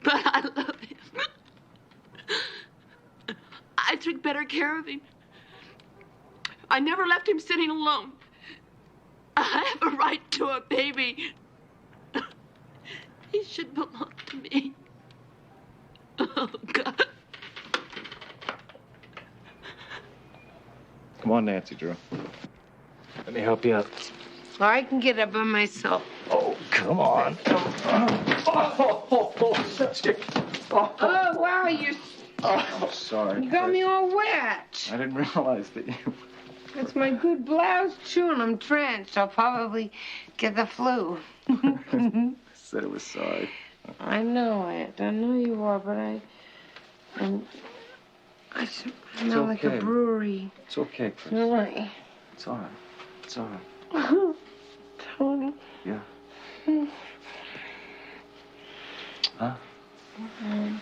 But I love him. I took better care of him. I never left him sitting alone. I have a right to a baby. He should belong to me. Oh, God. Come on, Nancy Drew. Let me help you out. I can get up by myself. Oh, come on. Oh, wow, you Sorry. got me all wet. I didn't realize that you... It's my good blouse, too, and I'm drenched. I'll probably get the flu. said it was sorry. I know it. I know you are, but I smell like a okay. brewery. It's okay, Chris. Really? It's all right. It's all right. Tony. Yeah. Huh?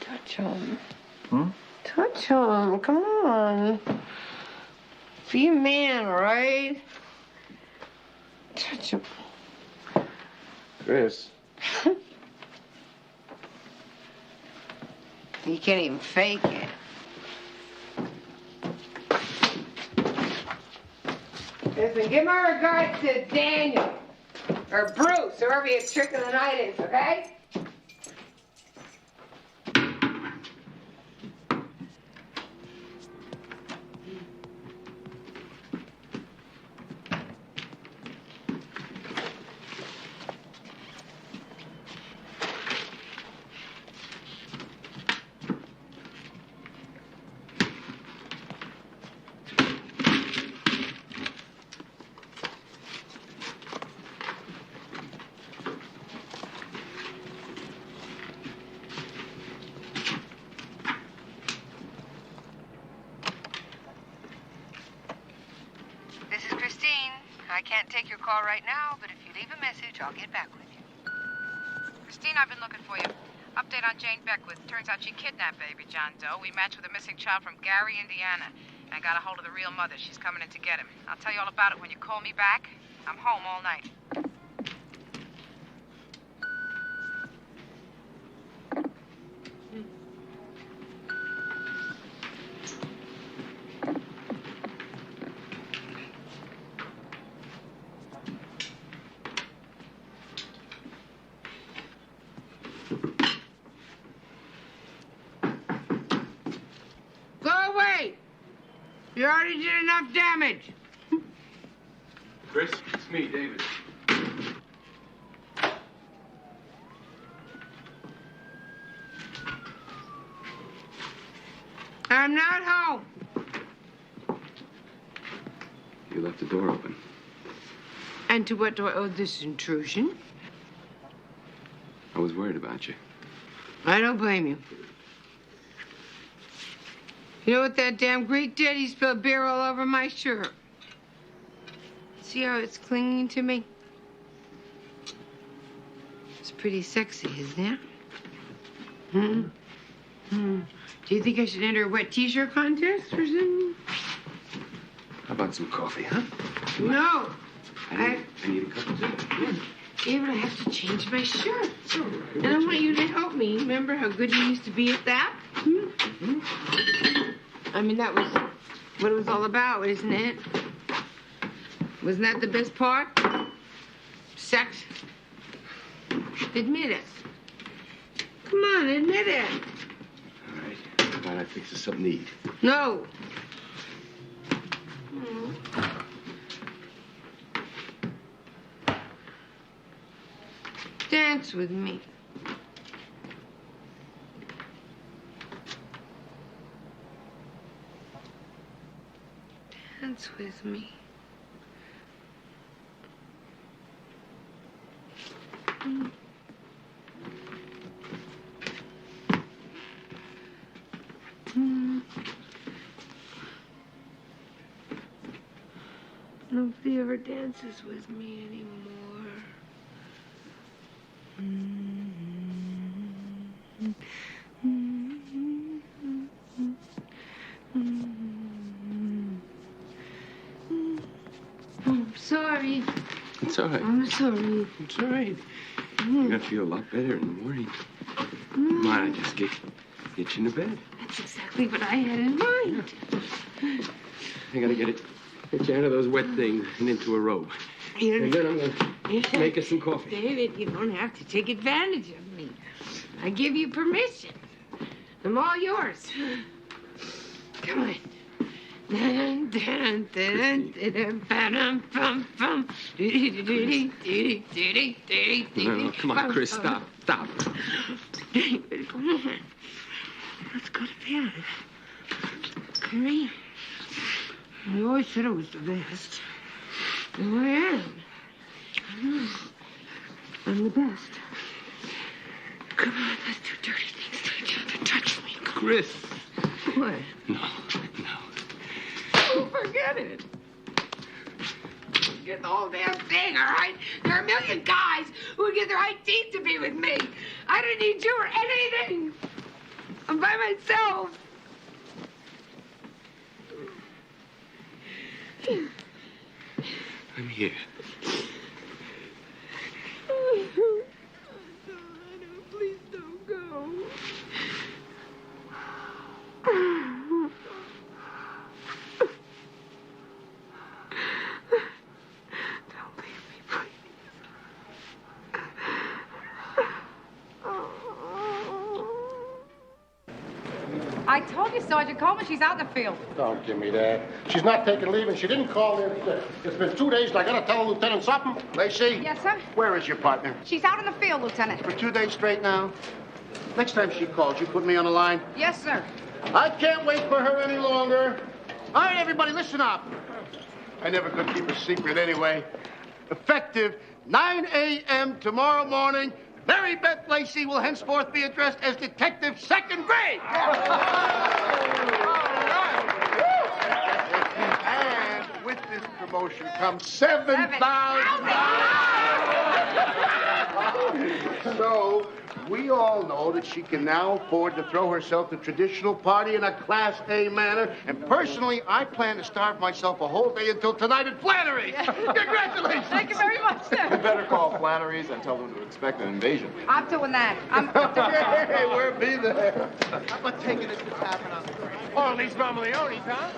Touch him. Hmm? Touch him. Come on. Be a man, right? Touch him. Chris. You can't even fake it. Listen, give my regards to Daniel. Or Bruce, whoever your trick of the night is, okay? call right now, but if you leave a message, I'll get back with you. Christine, I've been looking for you. Update on Jane Beckwith. Turns out she kidnapped baby John Doe. We matched with a missing child from Gary, Indiana. And I got a hold of the real mother. She's coming in to get him. I'll tell you all about it when you call me back. I'm home all night. Go away! You already did enough damage. Chris, it's me, David. I'm not home. You left the door open. And to what do I owe this intrusion? I was worried about you. I don't blame you. You know what that damn Greek did? He spilled beer all over my shirt. See how it's clinging to me? It's pretty sexy, isn't it? Do you think I should enter a wet t-shirt contest or something? How about some coffee, huh? No. I need a cup of tea. Yeah, but I have to change my shirt. And I want you to help me. Remember how good you used to be at that? I mean, that was what it was all about, isn't it? Wasn't that the best part? Sex? Admit it. Come on, admit it. All right. How about I fix us something to eat? No. Dance with me. Dance with me. Nobody ever dances with me anymore. I'm sorry. It's all right. I'm sorry. It's all right. You're gonna feel a lot better in the morning. Come on, I just get you into bed. That's exactly what I had in mind. I gotta get you out of those wet things and into a robe. And then I'm gonna make us some coffee. David, you don't have to take advantage of me. I give you permission. I'm all yours. Come on. Dun, dun, dun, dun, dun, bum, bum. No, come on, Chris, stop. David, come on. Let's go to bed. Okay? You always said I was the best. And I am. I'm the best. Come on, let's do dirty things to each other. Touch me. Chris. What? No. Oh, forget it. Forget the whole damn thing, all right? There are a million guys who would give their eye teeth to be with me. I don't need you or anything. I'm by myself. I'm here. Please don't go. Don't leave me, please. I told you, Sergeant Coleman, she's out in the field. Don't give me that. She's not taking leave, and she didn't call in sick. It's been 2 days, and I gotta tell the lieutenant something. Lacey? Yes, sir? Where is your partner? She's out in the field, Lieutenant. For 2 days straight now? Next time she calls, you put me on the line. Yes, sir. I can't wait for her any longer. All right, everybody, listen up. I never could keep a secret anyway. Effective 9 a.m. tomorrow morning, Mary Beth Lacey will henceforth be addressed as Detective Second Grade. And with this promotion comes $7,000. So, we all know that she can now afford to throw herself the traditional party in a Class A manner. And personally, I plan to starve myself a whole day until tonight at Flannery's. Congratulations. Thank you very much, sir. You better call Flannery's and tell them to expect an invasion. I'm doing that. Hey, we'll be there. How about taking it to tapping on the green? Or at least Mamaleone's, huh?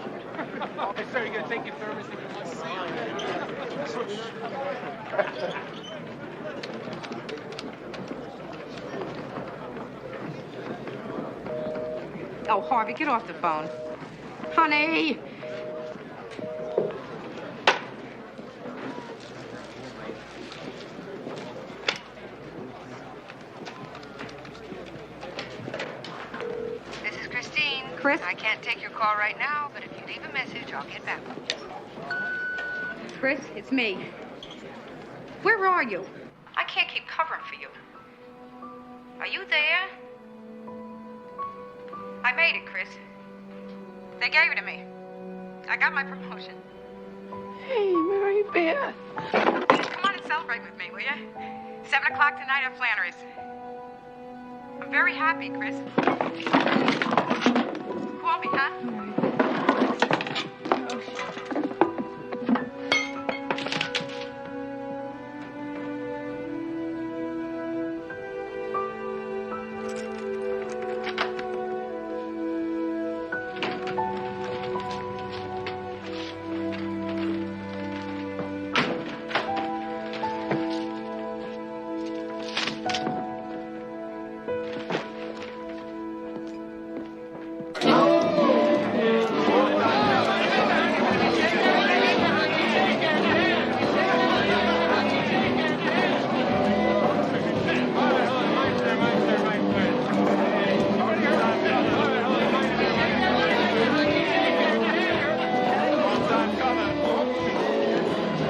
Hey, sir, you gonna take your thermos and Oh, Harvey, get off the phone. Honey! This is Christine. Chris? I can't take your call right now, but if you leave a message, I'll get back. Chris, it's me. Where are you? I can't keep covering for you. Are you there? I made it, Chris. They gave it to me. I got my promotion. Hey, Mary Beth. Come on and celebrate with me, will you? 7 o'clock tonight at Flannery's. I'm very happy, Chris. Call me, huh?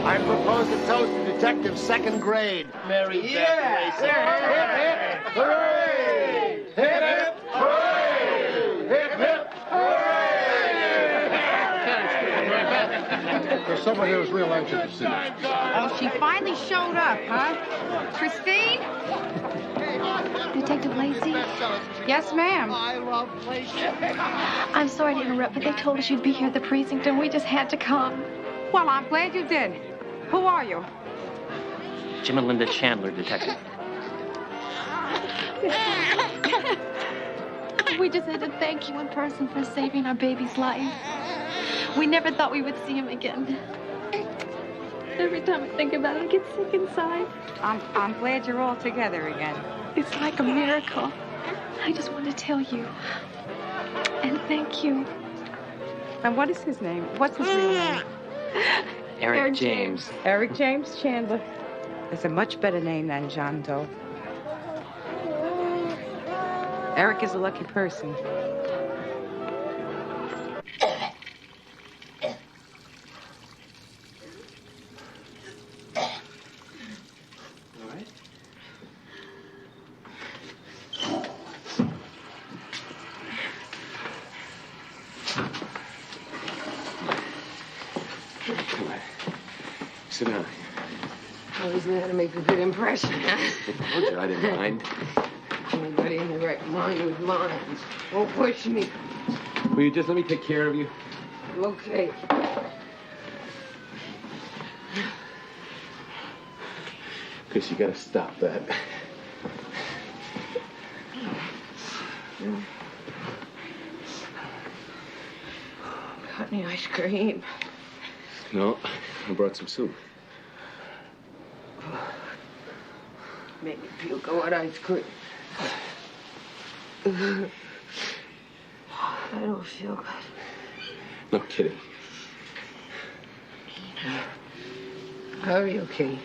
I propose to toast the detective's second grade. Mary Beth Yes! Lacey. Hip, hip, hooray! Hip, hip, hooray! Hip, hip, hooray! There's someone here who's real anxious to see you. Oh, she finally showed up, huh? Christine? Detective Lacey? Yes, ma'am. I love Lacey. I'm sorry to interrupt, but they told us you'd be here at the precinct, and we just had to come. Well, I'm glad you did. Who are you? Jim and Linda Chandler, detective. We just had to thank you in person for saving our baby's life. We never thought we would see him again. Every time I think about it, I get sick inside. I'm glad you're all together again. It's like a miracle. I just wanted to tell you. And thank you. And what is his name? What's his real name? Eric James. Eric James Chandler. It's a much better name than John Doe. Eric is a lucky person. Sit down. Always know how to make a good impression, huh? I told you I didn't mind. Anybody in the right mind with mine. Don't push me. Will you just let me take care of you? Okay. Because you gotta stop that. Got any ice cream? No, I brought some soup. Make me puke. I want ice cream. I don't feel good. No kidding. Are you okay? I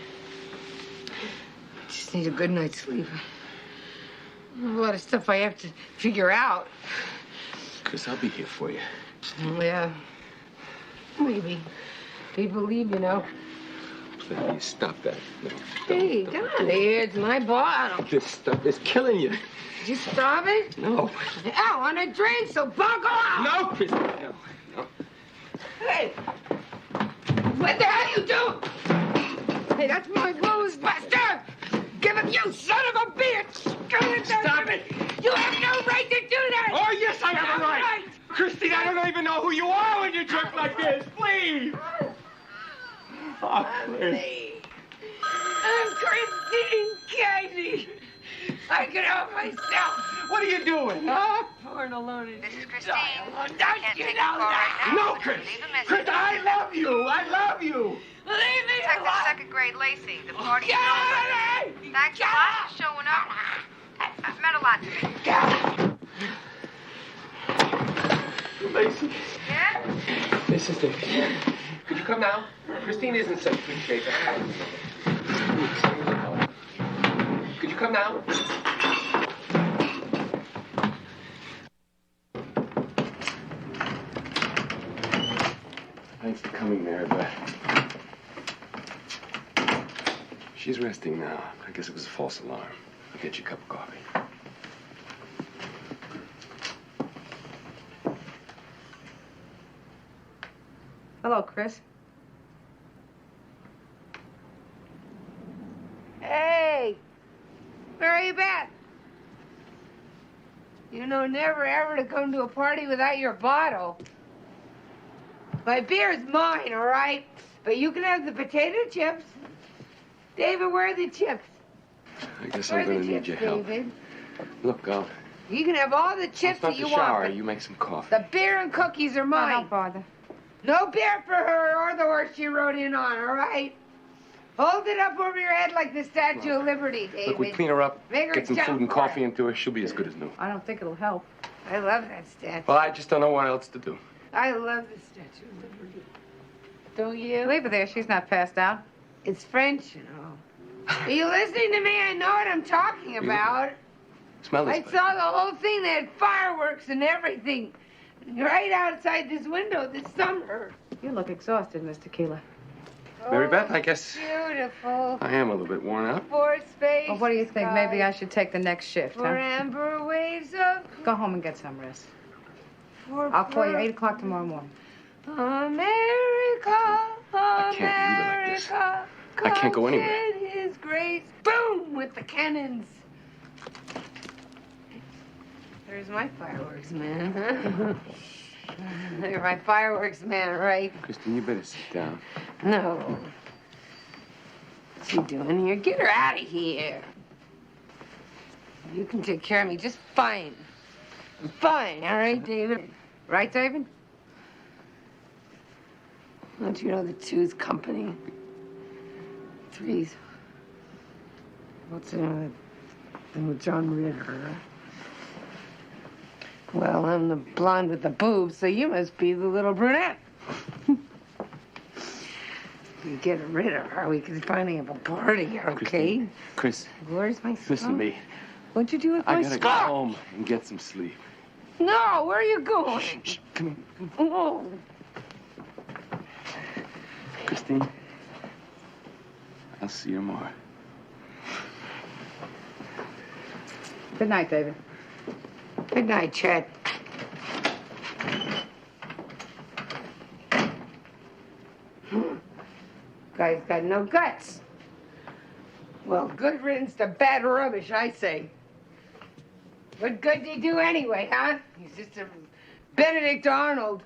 just need a good night's sleep. A lot of stuff I have to figure out. Chris, I'll be here for you. Yeah. Maybe. People leave, you know. Please, stop that. No, Hey, don't. come on here. It's my bottle. This stuff is killing you. Did you stop it? No. I want a drink, so buckle up. No, Chris. No. Hey. What the hell you do? Hey, that's my clothes, Buster! Give him, you son of a bitch! Stop it! You have no right to do that! Oh, yes, I have a right! Christine, I don't even know who you are when you jerk like this. Please! Oh, please. I'm Christine Cagney. I can help myself. What are you doing? Oh, poor alone. This is Christine. Don't you know that? No, Chris! Chris, I love you! I love you! Leave me Detective alone. Second Grade Lacey, the party. Get out of here! Thanks a lot for showing up. It meant a lot to me. Lacey. Yeah? This is Dick. Could you come now? Christine isn't such good shape. Could you come now? Thanks for coming, Mary Beth. She's resting now. I guess it was a false alarm. I'll get you a cup of coffee. Hello, Chris. Hey, Mary Beth. You know never ever to come to a party without your bottle. My beer's mine, all right? But you can have the potato chips. David, where are the chips? I guess Where I'm are going the to need chips, your help. David? Look, You can have all the I'll chips start that you the shower. want. You make some coffee. The beer and cookies are mine. Don't bother. No beer for her or the horse she rode in on, all right? Hold it up over your head like the Statue of Liberty, David. Look, we clean her up, Make her get some jump food and for coffee it. into her. She'll be as good as new. I don't think it'll help. I love that statue. Well, I just don't know what else to do. I love the Statue of Liberty. Don't you? Leave her there. She's not passed out. It's French, you know. Are you listening to me? I know what I'm talking about. Smell this I place. saw the whole thing. They had fireworks and everything right outside this window this summer. You look exhausted, Mr. Keeler. Mary Beth, I guess Beautiful. I am a little bit worn out. For space. Well, what do you think? Maybe I should take the next shift, For huh? amber waves of. Go home and get some rest. For I'll call you 8 o'clock tomorrow morning. America, I can't leave it like this. I can't go anywhere. God shed His grace. Boom! With the cannons. There's my fireworks man. They're my fireworks man, right? Christine, you better sit down. No. What's she doing here? Get her out of here. You can take care of me just fine. Fine, all right, David? Right, David? Don't you know the two's company? Three's. What's the name with John Ritter? Well, I'm the blonde with the boobs, so you must be the little brunette. You get rid of her, we can finally have a party, okay? Chris, Where's my listen to scarf? me. What'd you do with I my gotta go scarf? home and get some sleep. No, where are you going? Shh, come here. Oh. Christine, I'll see you tomorrow. Good night, David. Good night, Chet. Guy's got no guts. Well, good riddance to bad rubbish, I say. What good did he do anyway, huh? He's just a Benedict Arnold.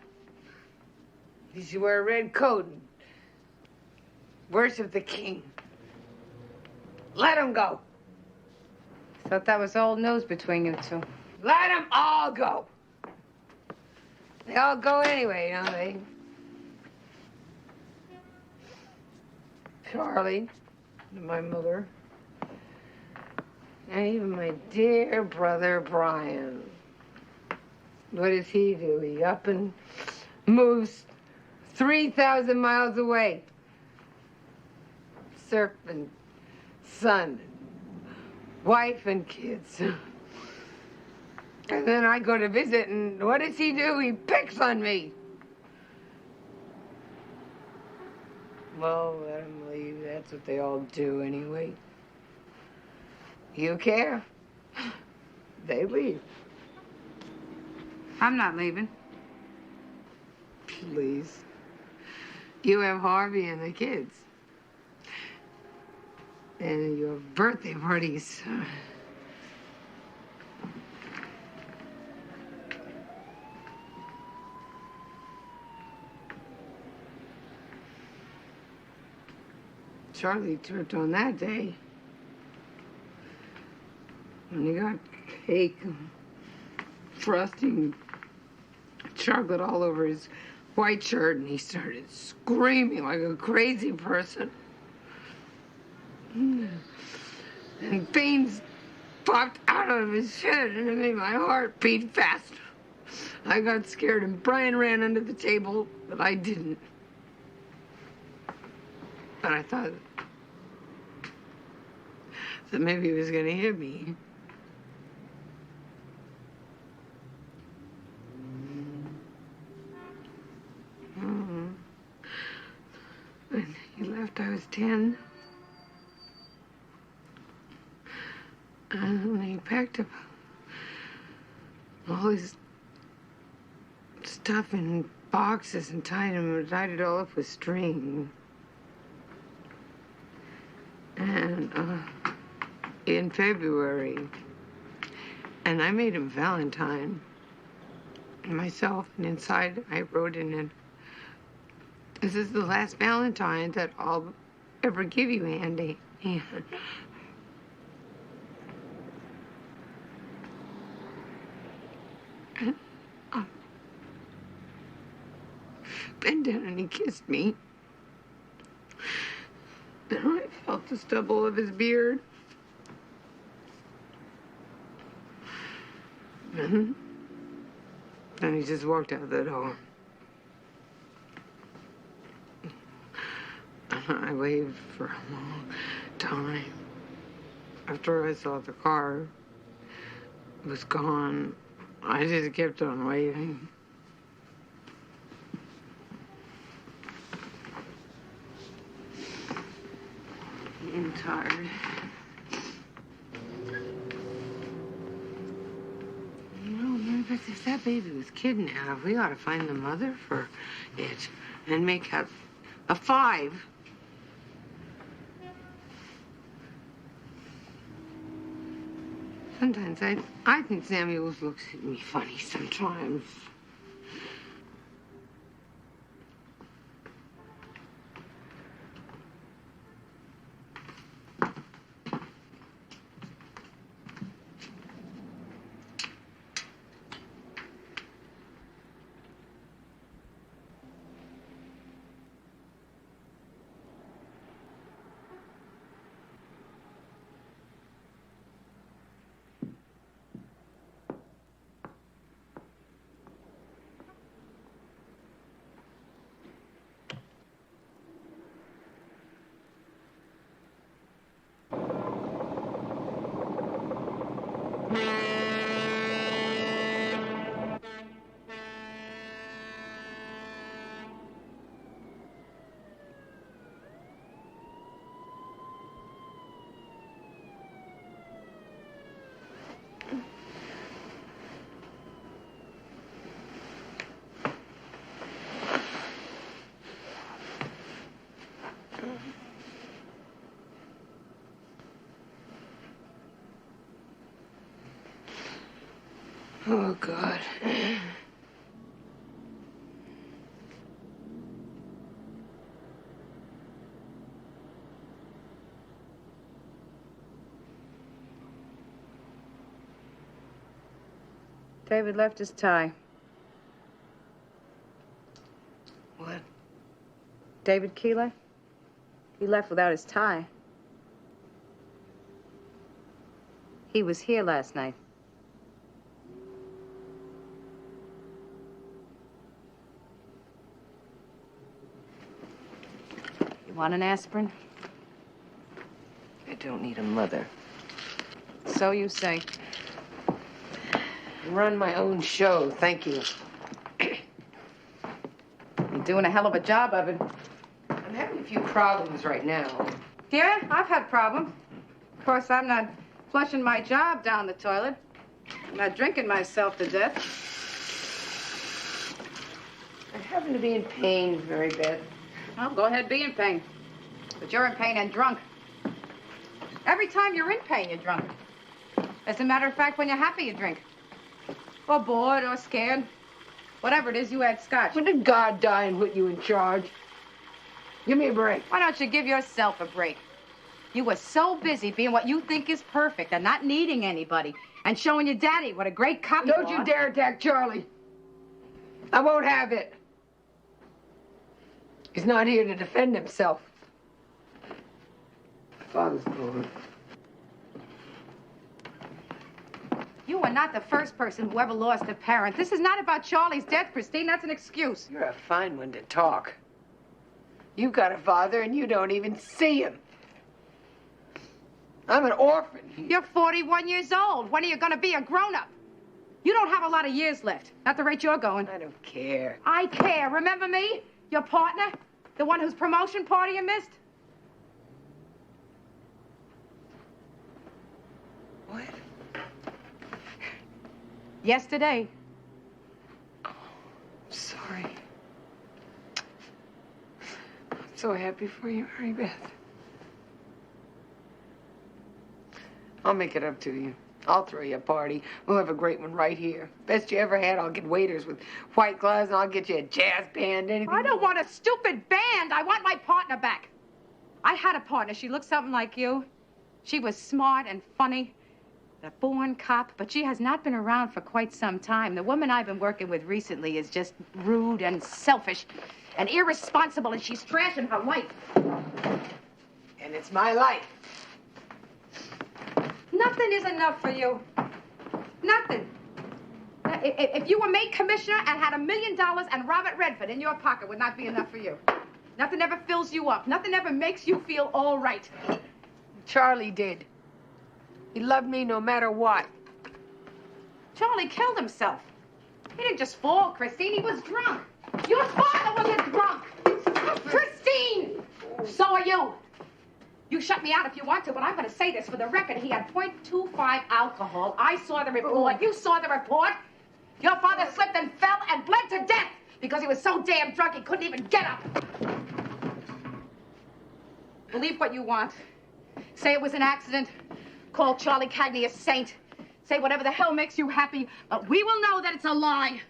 He should wear a red coat and worship the king. Let him go. Thought that was old news between you two. Let them all go. They all go anyway, don't they? Charlie, my mother, and even my dear brother Brian. What does he do? He up and moves 3,000 miles away. Surf and sun, wife and kids. And then I go to visit, and what does he do? He picks on me. Well, let him leave. That's what they all do anyway. You care? They leave. I'm not leaving. Please. You have Harvey and the kids. And your birthday parties. Charlie tripped on that day. When he got cake, frosting, chocolate all over his white shirt, and he started screaming like a crazy person. And veins popped out of his head, and it made my heart beat fast. I got scared, and Brian ran under the table, but I didn't. But I thought that maybe he was going to hit me. When he left, I was 10. And he packed up all his stuff in boxes and tied it all up with string. And in February, and I made him Valentine myself, and inside I wrote in it, "This is the last Valentine that I'll ever give you, Andy." And bent down and he kissed me. And I felt the stubble of his beard. And then he just walked out the door. I waved for a long time. After I saw the car was gone, I just kept on waving. I'm tired. If that baby was kidnapped, we ought to find the mother for it and make up a 5. Sometimes I think Samuel looks at me funny sometimes. Oh, God. David left his tie. What? David Keeler? He left without his tie. He was here last night. You want an aspirin? I don't need a mother. So you say. Run my own show, thank you. You're doing a hell of a job of it. I'm having a few problems right now. Yeah, I've had problems. Of course, I'm not flushing my job down the toilet. I'm not drinking myself to death. I happen to be in pain very bad. Well, go ahead, be in pain. But you're in pain and drunk. Every time you're in pain, you're drunk. As a matter of fact, when you're happy, you drink. Or bored or scared. Whatever it is, you add scotch. When did God die and put you in charge? Give me a break. Why don't you give yourself a break? You were so busy being what you think is perfect and not needing anybody and showing your daddy what a great cop you are. Don't you dare attack Charlie. I won't have it. He's not here to defend himself. Father's gone. You are not the first person who ever lost a parent. This is not about Charlie's death, Christine. That's an excuse. You're a fine one to talk. You've got a father and you don't even see him. I'm an orphan. You're 41 years old. When are you going to be a grown-up? You don't have a lot of years left. Not the rate you're going. I don't care. I care. Remember me? Your partner? The one whose promotion party you missed? What? Yesterday. I'm sorry. I'm so happy for you, Mary Beth. I'll make it up to you. I'll throw you a party. We'll have a great one right here. Best you ever had. I'll get waiters with white gloves, and I'll get you a jazz band, anything. I don't want a stupid band. I want my partner back. I had a partner. She looked something like you. She was smart and funny. A born cop, but she has not been around for quite some time. The woman I've been working with recently is just rude and selfish and irresponsible, and she's trashing her life. And it's my life. Nothing is enough for you. Nothing. If you were made commissioner and had $1 million and Robert Redford in your pocket, would not be enough for you. Nothing ever fills you up. Nothing ever makes you feel all right. Charlie did. He loved me no matter what. Charlie killed himself. He didn't just fall, Christine. He was drunk. Your father was a drunk. Christine! So are you. You shut me out if you want to, but I'm going to say this for the record. He had 0.25 alcohol. I saw the report. You saw the report. Your father slipped and fell and bled to death because he was so damn drunk he couldn't even get up. Believe what you want. Say it was an accident. Call Charlie Cagney a saint. Say whatever the hell makes you happy, but we will know that it's a lie.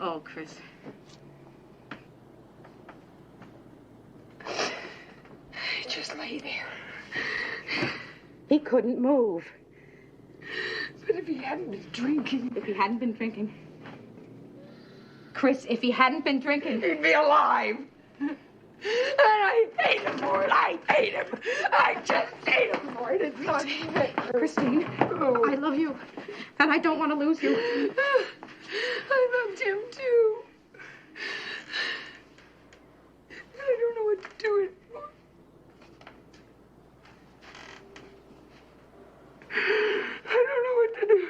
Oh, Chris. Just lay there. He couldn't move. But if he hadn't been drinking... If he hadn't been drinking... Chris, if he hadn't been drinking... He'd be alive. And I hate him for it. I hate him. I just hate him for it. It's not fair. Christine, I love you. And I don't want to lose you. I loved him, too. I don't know what to do anymore. I don't know what to do.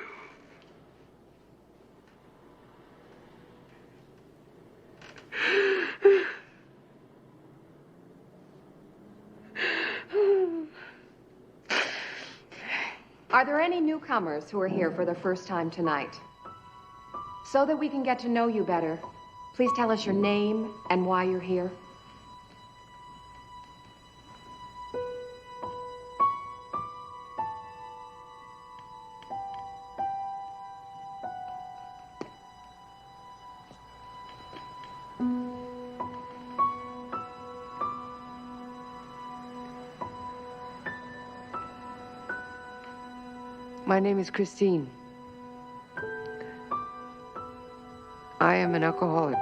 Are there any newcomers who are here for the first time tonight? So that we can get to know you better, please tell us your name and why you're here. My name is Christine. I am an alcoholic.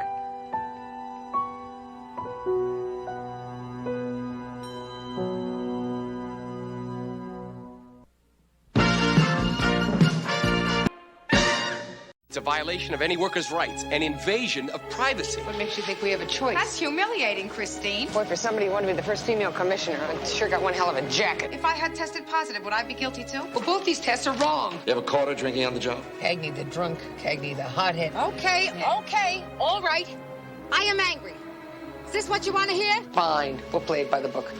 It's a violation of any worker's rights, an invasion of privacy. What makes you think we have a choice? That's humiliating, Christine. Boy, for somebody who wanted to be the first female commissioner, I sure got one hell of a jacket. If I had tested positive, would I be guilty too? Well, both these tests are wrong. You ever caught her drinking on the job? Cagney the drunk, Cagney the hothead. Okay, all right. I am angry. Is this what you want to hear? Fine, we'll play it by the book.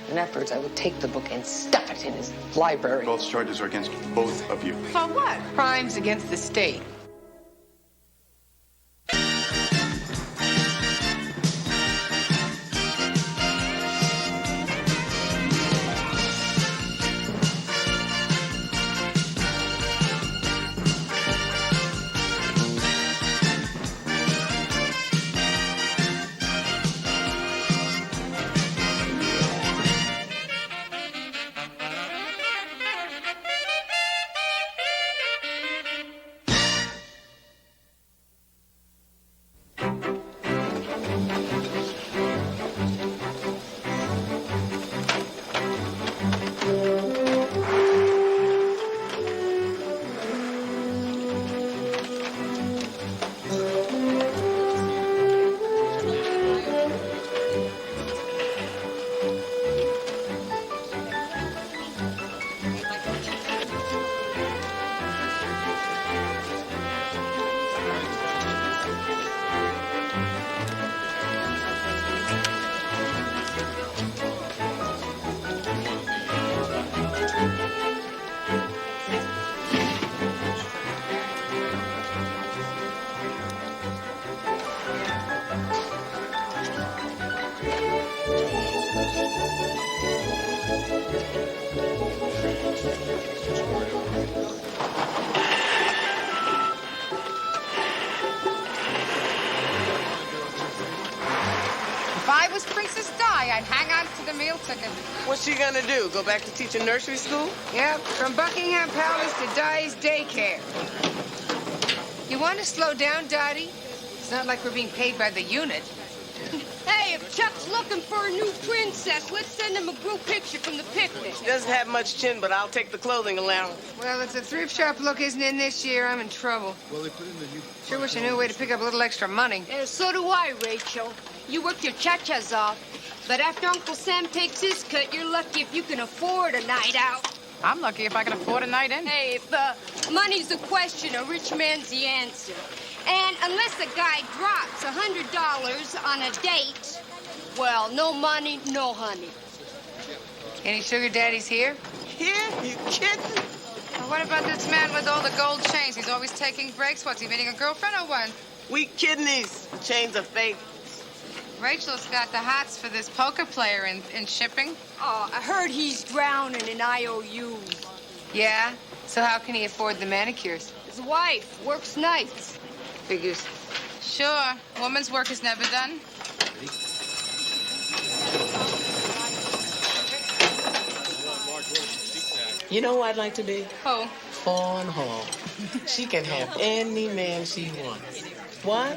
And afterwards, I will take the book and stuff it in his library. Both charges are against both of you. For what? Crimes against the state. and hang on to the meal ticket. What's she gonna do? Go back to teaching nursery school? Yep, from Buckingham Palace to Di's daycare. You want to slow down, Dottie? It's not like we're being paid by the unit. Hey, if Chuck's looking for a new princess, let's send him a group picture from the picnic. She doesn't have much chin, but I'll take the clothing allowance. Well, if the thrift shop look isn't in this year, I'm in trouble. Well, they put in the new... Sure wish I knew a way to pick up a little extra money. So do I, Rachel. You work your cha-chas off. But after Uncle Sam takes his cut, you're lucky if you can afford a night out. I'm lucky if I can afford a night in. Hey, if money's the question, a rich man's the answer. And unless a guy drops $100 on a date, well, no money, no honey. Any sugar daddies here? Here? You kidding? Well, what about this man with all the gold chains? He's always taking breaks. What's he, meeting a girlfriend or what? We kidneys. Chains of fate. Rachel's got the hots for this poker player in shipping. Oh, I heard he's drowning in IOUs. Yeah? So how can he afford the manicures? His wife works nights. Figures. Sure. Woman's work is never done. You know who I'd like to be? Who? Fawn Hall. She can have any man she wants. Why?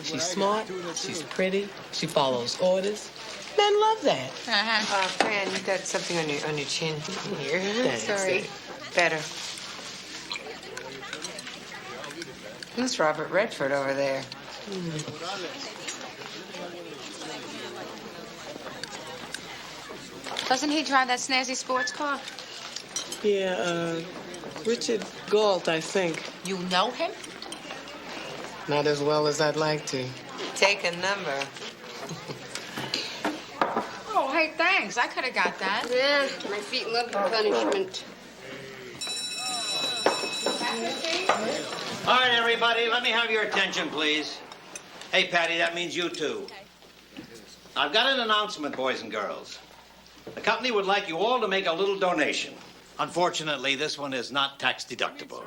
She's smart, she's pretty, she follows orders. Men love that. Fran, you got something on your chin here. Thanks. Sorry. Better. Who's Robert Redford over there? Doesn't he drive that snazzy sports car? Yeah, Richard Galt, I think. You know him? Not as well as I'd like to. Take a number. Oh, hey, thanks. I could have got that. Yeah, my feet love the punishment. All right, everybody, let me have your attention, please. Hey, Patty, that means you too. I've got an announcement, boys and girls. The company would like you all to make a little donation. Unfortunately, this one is not tax deductible.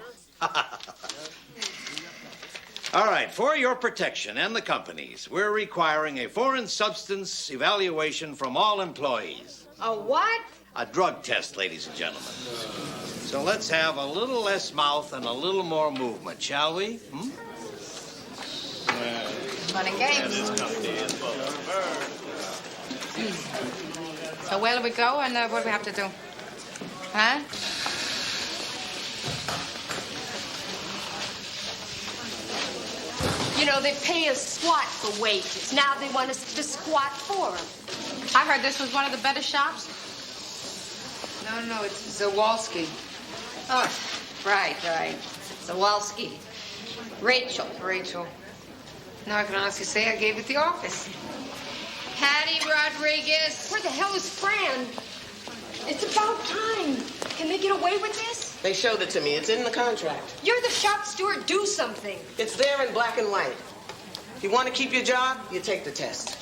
All right, for your protection and the company's, we're requiring a foreign substance evaluation from all employees. A what? A drug test, ladies and gentlemen. So let's have a little less mouth and a little more movement, shall we? Fun and games. So where do we go and what do we have to do? Huh? You know, they pay us squat for wages. Now they want us to squat for them. I heard this was one of the better shops. No, it's Zawalski. Oh, right. Zawalski. Rachel. Now I can honestly say I gave it the office. Patty Rodriguez. Where the hell is Fran? It's about time. Can they get away with this? They showed it to me. It's in the contract. You're the shop steward. Do something. It's there in black and white. If you want to keep your job, you take the test.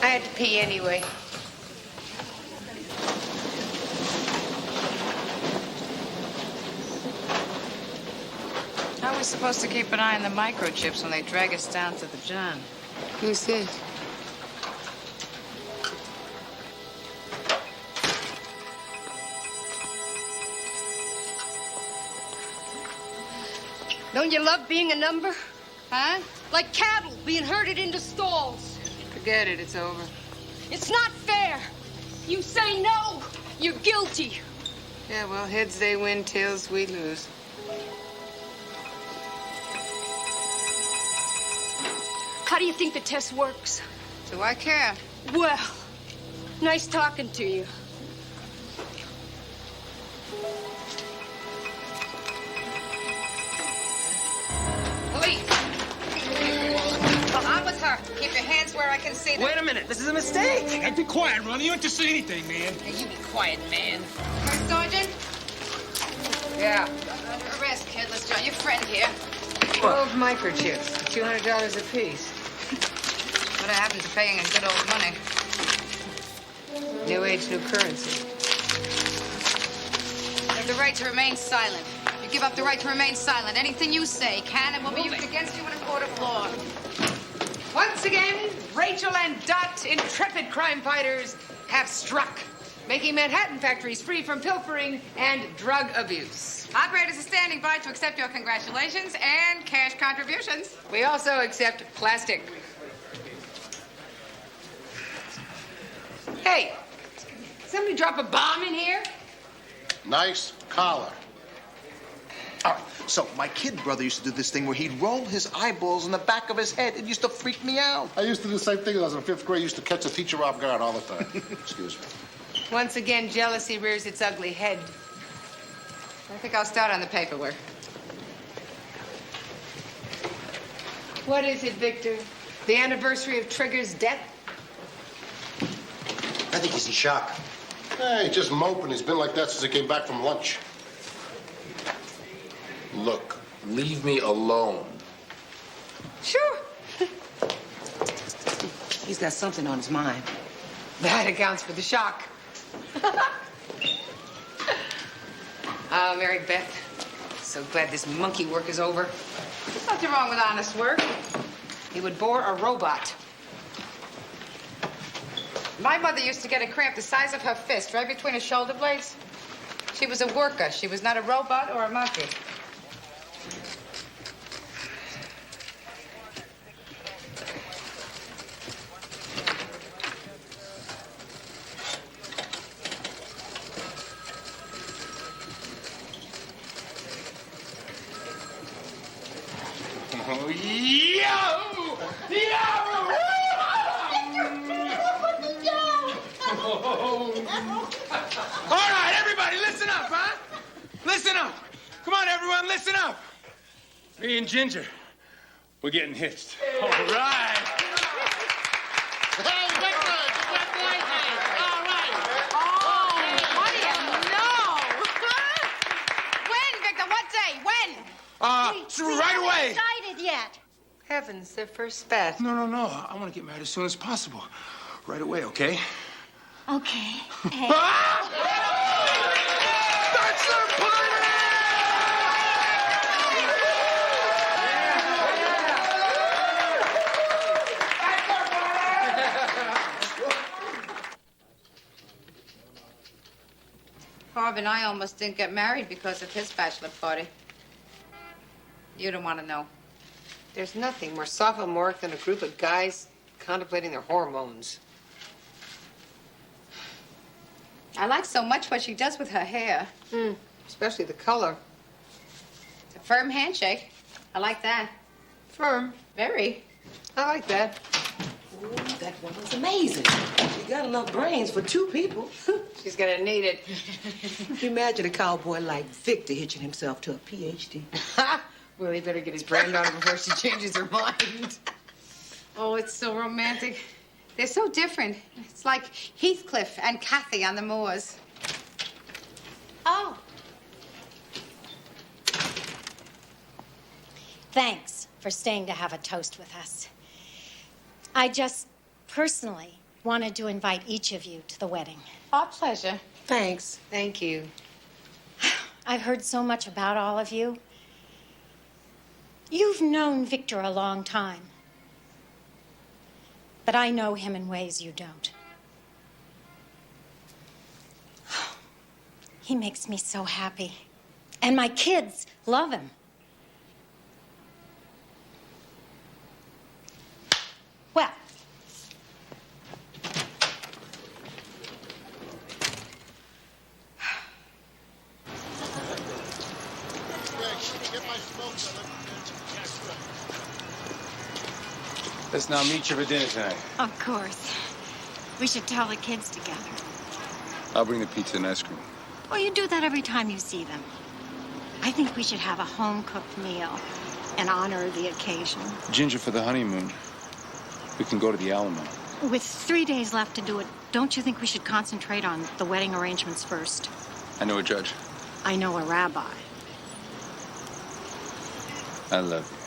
I had to pee anyway. How are we supposed to keep an eye on the microchips when they drag us down to the John? Who's this? Don't you love being a number? Huh? Like cattle being herded into stalls. Forget it, it's over. It's not fair. You say no, you're guilty. Yeah, well, heads they win, tails we lose. How do you think the test works? Do I care? Well, nice talking to you. Oi! On with her. Keep your hands where I can see them. Wait a minute, this is a mistake. Hey, be quiet, Ronnie. You don't have to say anything, man. Hey, you be quiet, man. First Sergeant? Yeah. Arrest, kid. Let's join your friend here. 12 microchips, $200 apiece. What happened to paying in good old money? New age, new currency. You have the right to remain silent. You give up the right to remain silent. Anything you say can and will be used against you in a court of law. Once again, Rachel and Dot, intrepid crime fighters, have struck, making Manhattan factories free from pilfering and drug abuse. Operators are standing by to accept your congratulations and cash contributions. We also accept plastic. Hey, somebody drop a bomb in here? Nice collar. All right, so my kid brother used to do this thing where he'd roll his eyeballs in the back of his head. It used to freak me out. I used to do the same thing when I was in 5th grade. I used to catch a teacher off guard all the time. Excuse me. Once again, jealousy rears its ugly head. I think I'll start on the paperwork. What is it, Victor? The anniversary of Trigger's death? I think he's in shock. Hey, just moping. He's been like that since he came back from lunch. Look, leave me alone. Sure. He's got something on his mind. That accounts for the shock. Oh, Mary Beth, so glad this monkey work is over. There's nothing wrong with honest work. He would bore a robot. My mother used to get a cramp the size of her fist right between her shoulder blades. She was a worker. She was not a robot or a monkey. Oh, yo! All right, everybody, listen up, huh? Listen up. Come on, everyone, listen up. Me and Ginger, we're getting hitched. All right. Hey, Victor, congratulations. All right. Oh, what do you know? When, Victor? What day? When? So right away. Decided yet? Heavens, their first spat. No. I want to get married as soon as possible. Right away, okay? Okay. Hey. That's the party! Harv and I almost didn't get married because of his bachelor party. You don't want to know. There's nothing more sophomoric than a group of guys contemplating their hormones. I like so much what she does with her hair. Especially the color. It's a firm handshake. I like that. Firm. Very. I like that. Ooh, that woman's amazing. She got enough brains for 2 people. She's gonna need it. Imagine a cowboy like Victor hitching himself to a PhD. Well, he better get his brand on her before she changes her mind. Oh, it's so romantic. They're so different. It's like Heathcliff and Kathy on the moors. Oh. Thanks for staying to have a toast with us. I just personally wanted to invite each of you to the wedding. Our pleasure. Thanks. Thank you. I've heard so much about all of you. You've known Victor a long time. But I know him in ways you don't. He makes me so happy. And my kids love him. Well, Let's now meet you for dinner tonight. of course. We should tell the kids together. I'll bring the pizza and ice cream. Well, you do that every time you see them. I think we should have a home-cooked meal in honor of the occasion. Ginger, for the honeymoon, we can go to the Alamo. With 3 days left to do it, don't you think we should concentrate on the wedding arrangements first? I know a judge. I know a rabbi. I love you.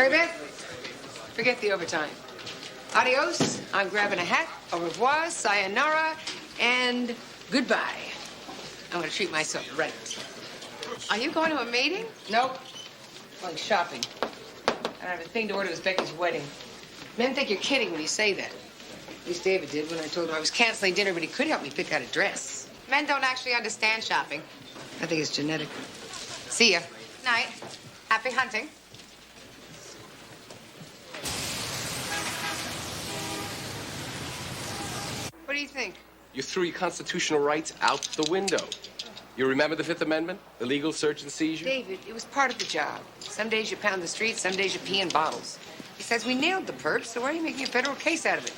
Mary Beth, forget the overtime. Adios. I'm grabbing a hat. Au revoir, sayonara, and goodbye. I'm going to treat myself right. Are you going to a meeting? Nope. Going shopping. I don't have a thing to order. It was Becky's wedding. Men think you're kidding when you say that. At least David did when I told him I was canceling dinner, but he could help me pick out a dress. Men don't actually understand shopping. I think it's genetic. See ya. Night. Happy hunting. What do you think? You threw your constitutional rights out the window. You remember the Fifth Amendment? The legal search and seizure? David, it was part of the job. Some days you pound the streets, some days you pee in bottles. He says we nailed the perps, so why are you making a federal case out of it?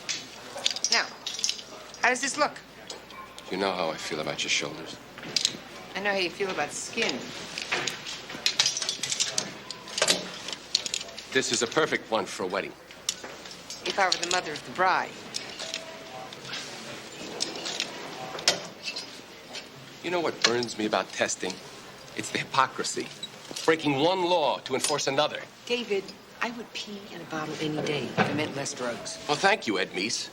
Now, how does this look? You know how I feel about your shoulders. I know how you feel about skin. This is a perfect one for a wedding. If I were the mother of the bride. You know what burns me about testing? It's the hypocrisy. Breaking one law to enforce another. David, I would pee in a bottle any day if it meant less drugs. Well, thank you, Ed Meese.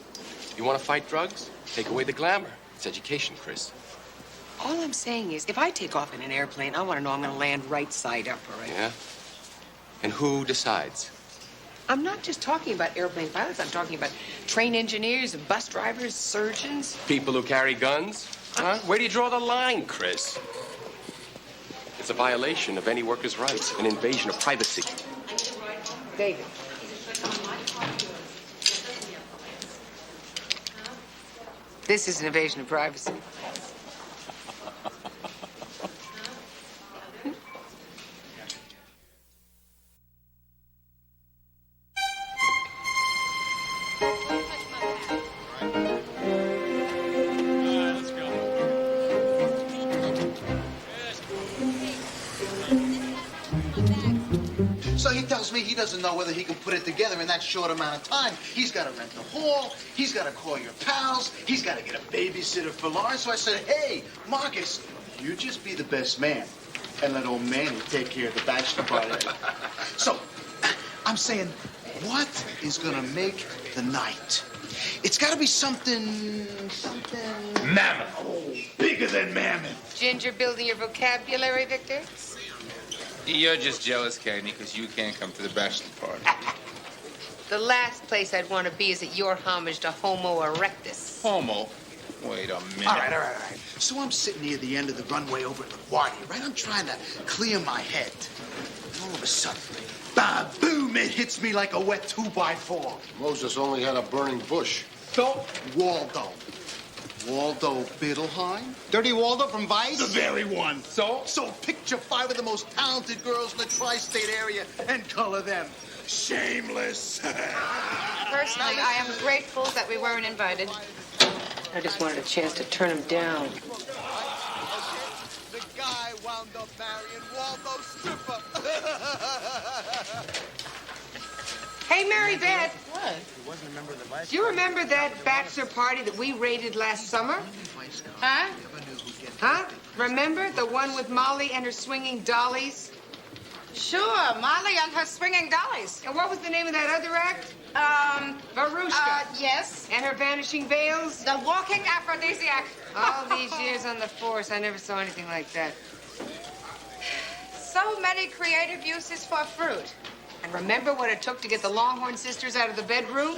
You want to fight drugs? Take away the glamour. It's education, Chris. All I'm saying is, if I take off in an airplane, I want to know I'm going to land right side up, all right? Yeah? And who decides? I'm not just talking about airplane pilots. I'm talking about train engineers, bus drivers, surgeons. People who carry guns? Huh? Where do you draw the line, Chris? It's a violation of any worker's rights, an invasion of privacy. David. This is an invasion of privacy. So he tells me he doesn't know whether he can put it together in that short amount of time. He's got to rent the hall. He's got to call your pals. He's got to get a babysitter for Lawrence. So I said, hey, Marcus, you just be the best man and let old Manny take care of the bachelor party. So I'm saying, what is going to make the night? It's got to be something... Mammoth. Oh, bigger than mammoth. Ginger building your vocabulary, Victor? You're just jealous, Cagney, because you can't come to the bachelor party. The last place I'd want to be is at your homage to Homo erectus. Homo? Wait a minute. All right. So I'm sitting near the end of the runway over at LaGuardia, right? I'm trying to clear my head. And all of a sudden, boom, it hits me like a wet 2x4. Moses only had a burning bush. So? Waldo Biddleheim? Dirty Waldo from Vice? The very one. So picture 5 of the most talented girls in the tri-state area and color them shameless. Personally, I am grateful that we weren't invited. I just wanted a chance to turn him down. The guy wound up marrying Waldo's stripper. Hey, Mary Beth. What? Do you remember that bachelor party that we raided last summer? Huh? Huh? Remember? The one with Molly and her swinging dollies? Sure, Molly and her swinging dollies. And what was the name of that other act? Varushka. Yes. And her vanishing veils? The walking aphrodisiac. All these years on the force, I never saw anything like that. So many creative uses for fruit. And remember what it took to get the Longhorn sisters out of the bedroom?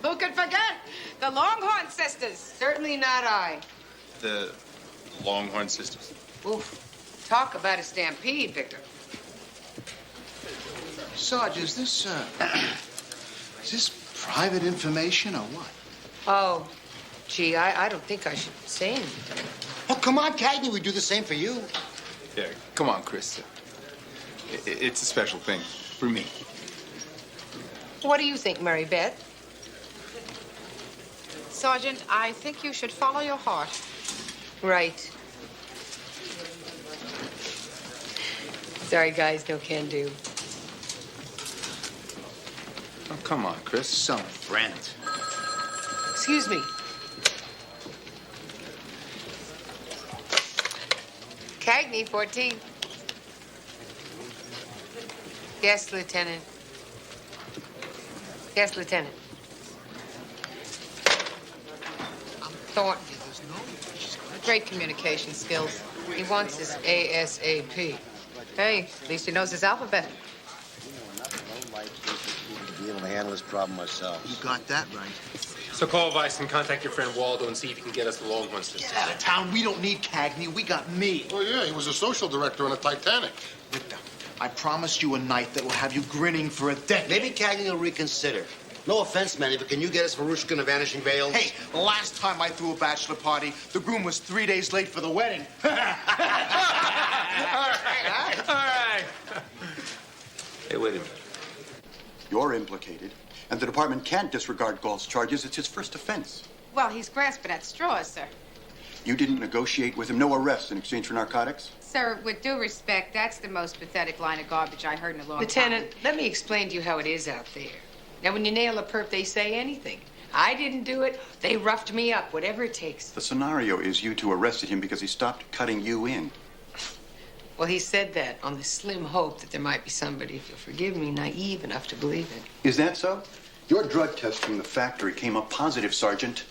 Who could forget? The Longhorn sisters. Certainly not I. The Longhorn sisters? Oof. Talk about a stampede, Victor. Sarge, is this private information or what? Oh, gee, I don't think I should say anything. Oh, come on, Cagney. We do the same for you. Yeah, come on, Chris. It's a special thing for me. What do you think, Mary Beth? Sergeant, I think you should follow your heart. Right. Sorry, guys, no can do. Oh, come on, Chris. Some friend. Excuse me. Cagney, 14. Yes, Lieutenant. Yes, Lieutenant. I'm Thornton. Great communication skills. He wants his ASAP. Hey, at least he knows his alphabet. Be able to handle this problem myself. You got that right. So call Vice and contact your friend Waldo and see if he can get us the Longhorn system. Get out of town. We don't need Cagney. We got me. Oh, yeah, he was a social director on a Titanic. Victor, I promised you a night that will have you grinning for a decade. Maybe Cagney will reconsider. No offense, Manny, but can you get us Marushka and the Vanishing Veils? Hey, last time I threw a bachelor party, the groom was 3 days late for the wedding. All right. Hey, wait a minute. You're implicated, and the department can't disregard Galt's charges. It's his first offense. Well, he's grasping at straws, sir. You didn't negotiate with him. No arrests in exchange for narcotics? Sir, with due respect, that's the most pathetic line of garbage I heard in a long time. Lieutenant, let me explain to you how it is out there. Now, when you nail a perp, they say anything. I didn't do it. They roughed me up, whatever it takes. The scenario is you two arrested him because he stopped cutting you in. Well, he said that on the slim hope that there might be somebody, if you'll forgive me, naive enough to believe it. Is that so? Your drug test from the factory came up positive, Sergeant.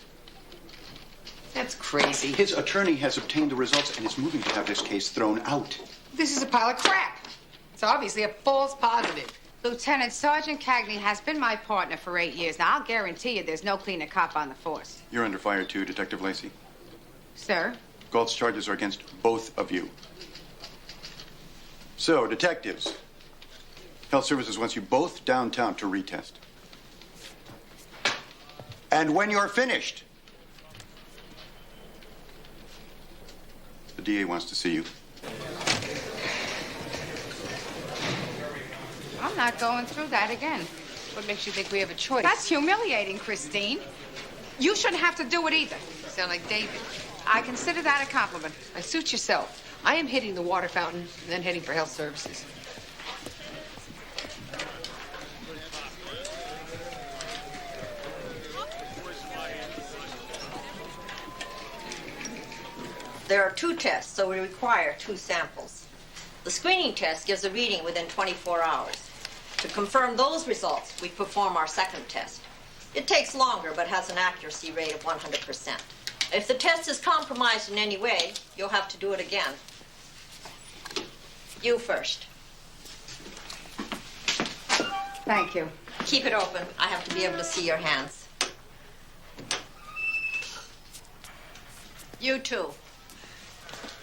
That's crazy. His attorney has obtained the results and is moving to have this case thrown out. This is a pile of crap. It's obviously a false positive. Lieutenant, Sergeant Cagney has been my partner for 8 years. Now, I'll guarantee you there's no cleaner cop on the force. You're under fire, too, Detective Lacey. Sir? Galt's charges are against both of you. So, detectives, Health Services wants you both downtown to retest. And when you're finished, the DA wants to see you. I'm not going through that again. What makes you think we have a choice? That's humiliating, Christine. You shouldn't have to do it either. You sound like David. I consider that a compliment. Now, suit yourself. I am hitting the water fountain and then heading for Health Services. There are 2 tests, so we require 2 samples. The screening test gives a reading within 24 hours. To confirm those results, we perform our second test. It takes longer, but has an accuracy rate of 100%. If the test is compromised in any way, you'll have to do it again. You first. Thank you. Keep it open. I have to be able to see your hands. You too.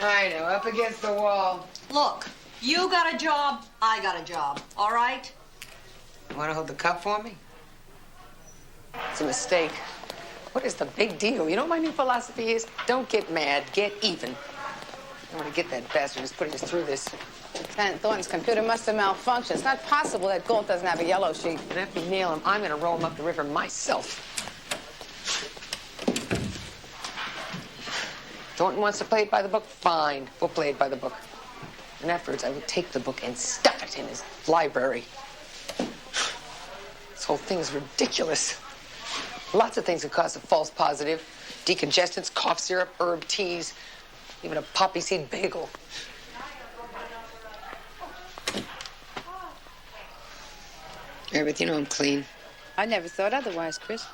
I know, up against the wall. Look, you got a job, I got a job, all right? You want to hold the cup for me? It's a mistake. What is the big deal? You know what my new philosophy is? Don't get mad, get even. I want to get that bastard who's putting us through this. Lieutenant Thornton's computer must have malfunctioned. It's not possible that Galt doesn't have a yellow sheet. And if we nail him, I'm going to roll him up the river myself. Thornton wants to play it by the book? Fine. We'll play it by the book. And afterwards, I will take the book and stuff it in his library. This whole thing is ridiculous. Lots of things could cause a false positive. Decongestants, cough syrup, herb teas, even a poppy seed bagel. Meredith, you know I'm clean. I never thought otherwise, Chris.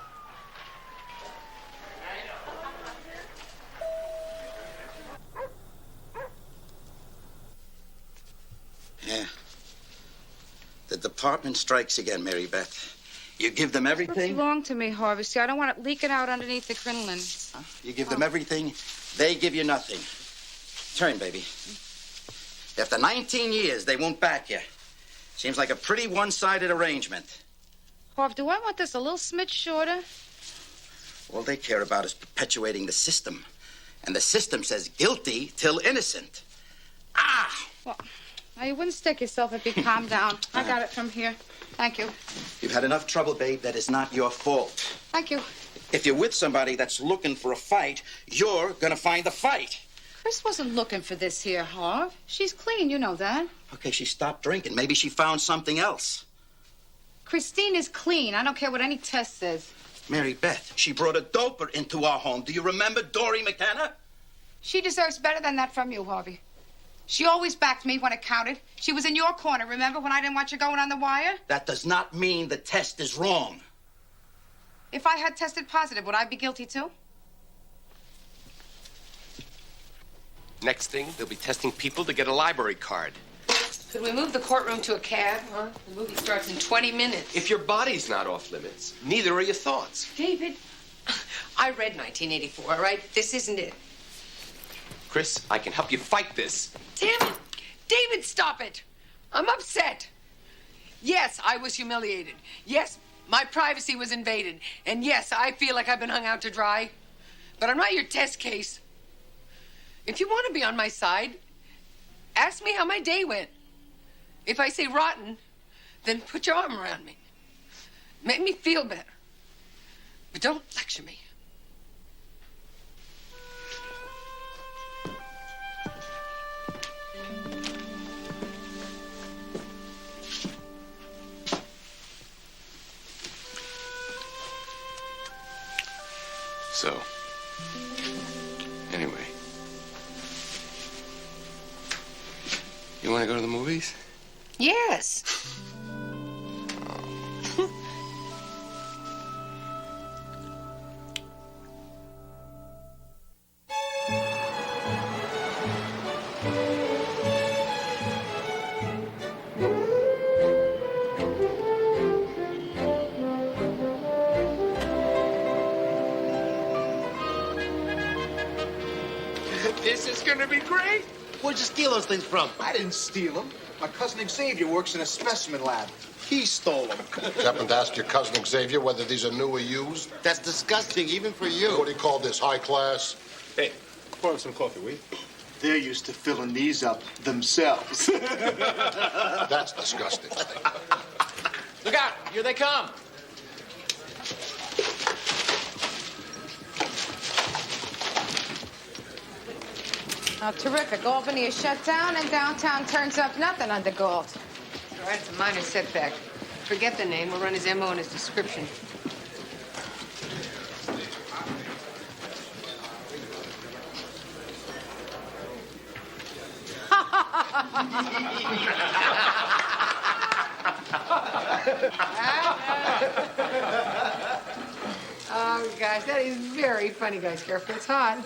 Yeah. The department strikes again, Mary Beth. You give them everything. It belongs to me, Harvey. See, I don't want it leaking out underneath the crinoline. You give them everything, they give you nothing. Turn, baby. After 19 years, they won't back you. Seems like a pretty one-sided arrangement. Harv, do I want this a little smidge shorter? All they care about is perpetuating the system. And the system says guilty till innocent. Well, now you wouldn't stick yourself if you calmed down. I got it from here. Thank you. You've had enough trouble, babe. That is not your fault. Thank you. If you're with somebody that's looking for a fight, you're gonna find the fight. Chris wasn't looking for this here, Harv. She's clean, you know that. Okay, she stopped drinking. Maybe she found something else. Christine is clean. I don't care what any test says. Mary Beth, she brought a doper into our home. Do you remember Dory McKenna? She deserves better than that from you, Harvey. She always backed me when it counted. She was in your corner, remember, when I didn't want you going on the wire? That does not mean the test is wrong. If I had tested positive, would I be guilty too? Next thing, they'll be testing people to get a library card. Could we move the courtroom to a cab, huh? The movie starts in 20 minutes. If your body's not off limits, neither are your thoughts. David, I read 1984, all right? This isn't it. Chris, I can help you fight this. Damn it! David, stop it! I'm upset. Yes, I was humiliated. Yes, my privacy was invaded. And yes, I feel like I've been hung out to dry. But I'm not your test case. If you want to be on my side, ask me how my day went. If I say rotten, then put your arm around me. Make me feel better. But don't lecture me. So, anyway. You want to go to the movies? Yes. This is gonna be great. Where'd you steal those things from? I didn't steal them. My cousin Xavier works in a specimen lab. He stole them. You happen to ask your cousin Xavier whether these are new or used? That's disgusting, even for you. What do you call this, high class? Hey, pour him some coffee, will you? They're used to filling these up themselves. That's disgusting. Look out! Here they come. Oh, terrific. Albany is shut down and downtown turns up nothing under Galt. All right, it's a minor setback. Forget the name. We'll run his MO and his description. Oh, gosh, that is very funny, guys. Careful, it's hot.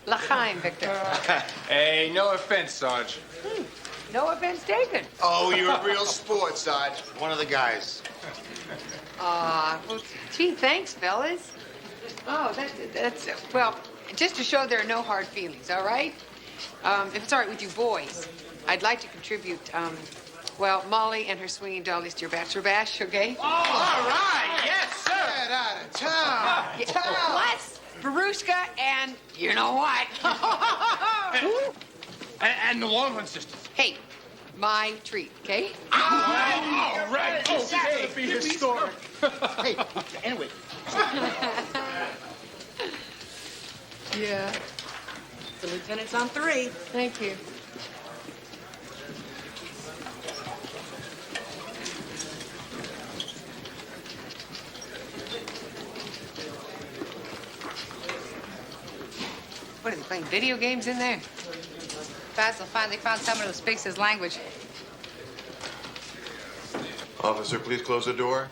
L'chaim, Victor. Hey, no offense, Sarge. No offense taken. Oh, you're a real sport, Sarge. One of the guys. Well, gee, thanks, fellas. Oh, that's well, just to show there are no hard feelings, all right? If it's all right with you boys, I'd like to contribute, well, Molly and her swinging dollies to your bachelor bash, okay? Oh, all right. Yes, sir. Get out of town. Plus, Barushka and you know what? and the Longhorn sisters. Hey, my treat, okay? All right. Oh, this is going to be historic. Hey, anyway. Yeah. The lieutenant's on 3. Thank you. What are they playing video games in there? Basil finally found someone who speaks his language. Officer, please close the door.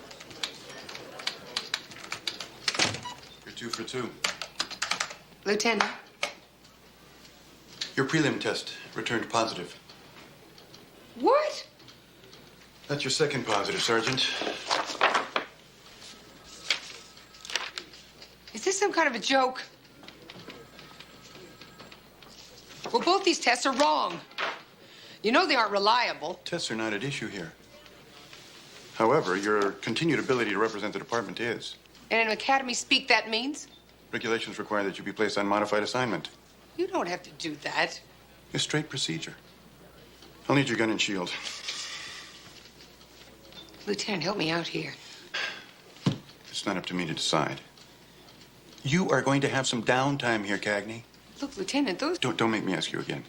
You're 2 for 2. Lieutenant. Your prelim test returned positive. What? That's your second positive, Sergeant. Is this some kind of a joke? Well, both these tests are wrong. You know they aren't reliable. Tests are not at issue here. However, your continued ability to represent the department is. And in academy speak, that means? Regulations require that you be placed on modified assignment. You don't have to do that. A straight procedure. I'll need your gun and shield. Lieutenant, help me out here. It's not up to me to decide. You are going to have some downtime here, Cagney. Look, Lieutenant, those... Don't make me ask you again.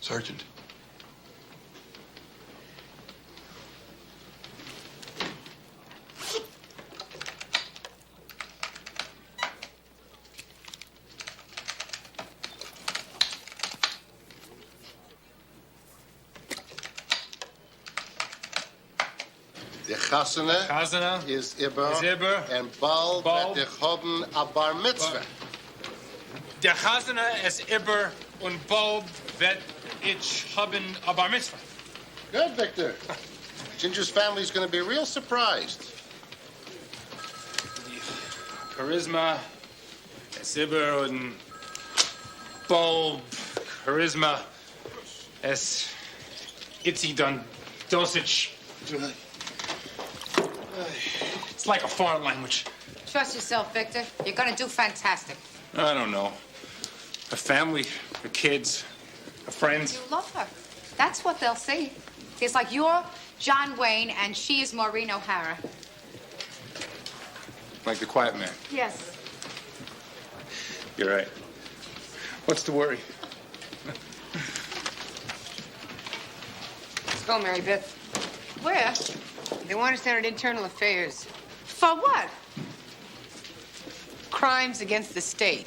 Sergeant. The chasana is Iber, and bald wird ich haben a bar mitzvah. Der Chasana is Iber und bald wird ich haben a bar mitzvah. Good, Victor. Ginger's family's going to be real surprised. Charisma, es Iber und bald Charisma, es Itzi done dosage. It's like a foreign language. Trust yourself, Victor. You're gonna do fantastic. I don't know. A family, a kids, a friends. You love her. That's what they'll see. It's like you're John Wayne and she is Maureen O'Hara. Like the quiet man. Yes. You're right. What's the worry? Let's go, Mary Beth. Where? They want us down at Internal Affairs. For what? Crimes against the state.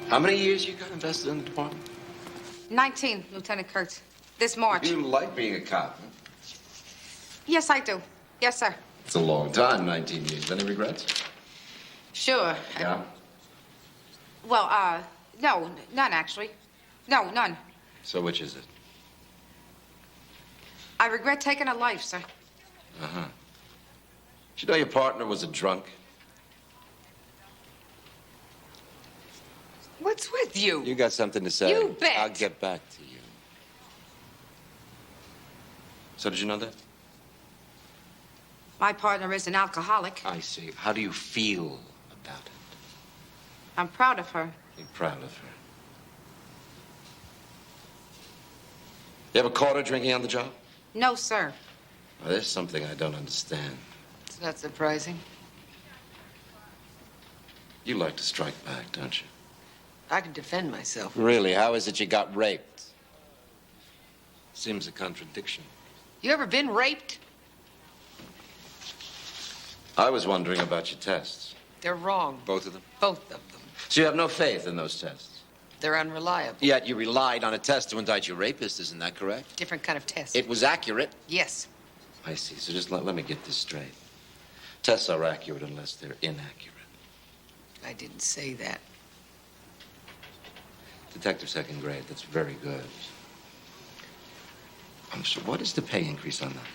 How many years you got invested in the department? 19, Lieutenant Kurtz. This March. You like being a cop, huh? Yes, I do. Yes, sir. It's a long time, 19 years. Any regrets? Sure. Yeah? Well, no, none, actually. No, none. So which is it? I regret taking a life, sir. Uh-huh. Did you know your partner was a drunk? What's with you? You got something to say? You bet. I'll get back to you. So did you know that? My partner is an alcoholic. I see. How do you feel about it? I'm proud of her. You're proud of her. You ever caught her drinking on the job? No, sir. Well, there's something I don't understand. It's not surprising. You like to strike back, don't you? I can defend myself. Really? How is it you got raped? Seems a contradiction. You ever been raped? I was wondering about your tests. They're wrong. Both of them? Both of them. So you have no faith in those tests? They're unreliable. Yet you relied on a test to indict your rapist, isn't that correct? Different kind of test. It was accurate? Yes. I see. So just let me get this straight. Tests are accurate unless they're inaccurate. I didn't say that. Detective second grade, that's very good. So what is the pay increase on that?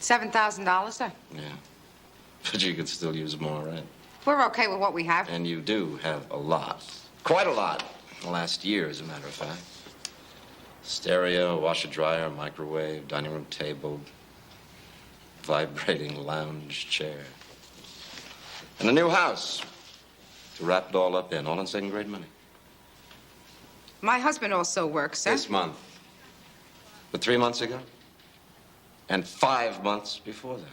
$7,000, sir. Yeah. But you could still use more, right? We're okay with what we have. And you do have a lot. Quite a lot. In the last year, as a matter of fact. Stereo, washer dryer, microwave, dining room table, vibrating lounge chair. And a new house to wrap it all up in, all in second grade money. My husband also works, sir. This month. But 3 months ago? And 5 months before that.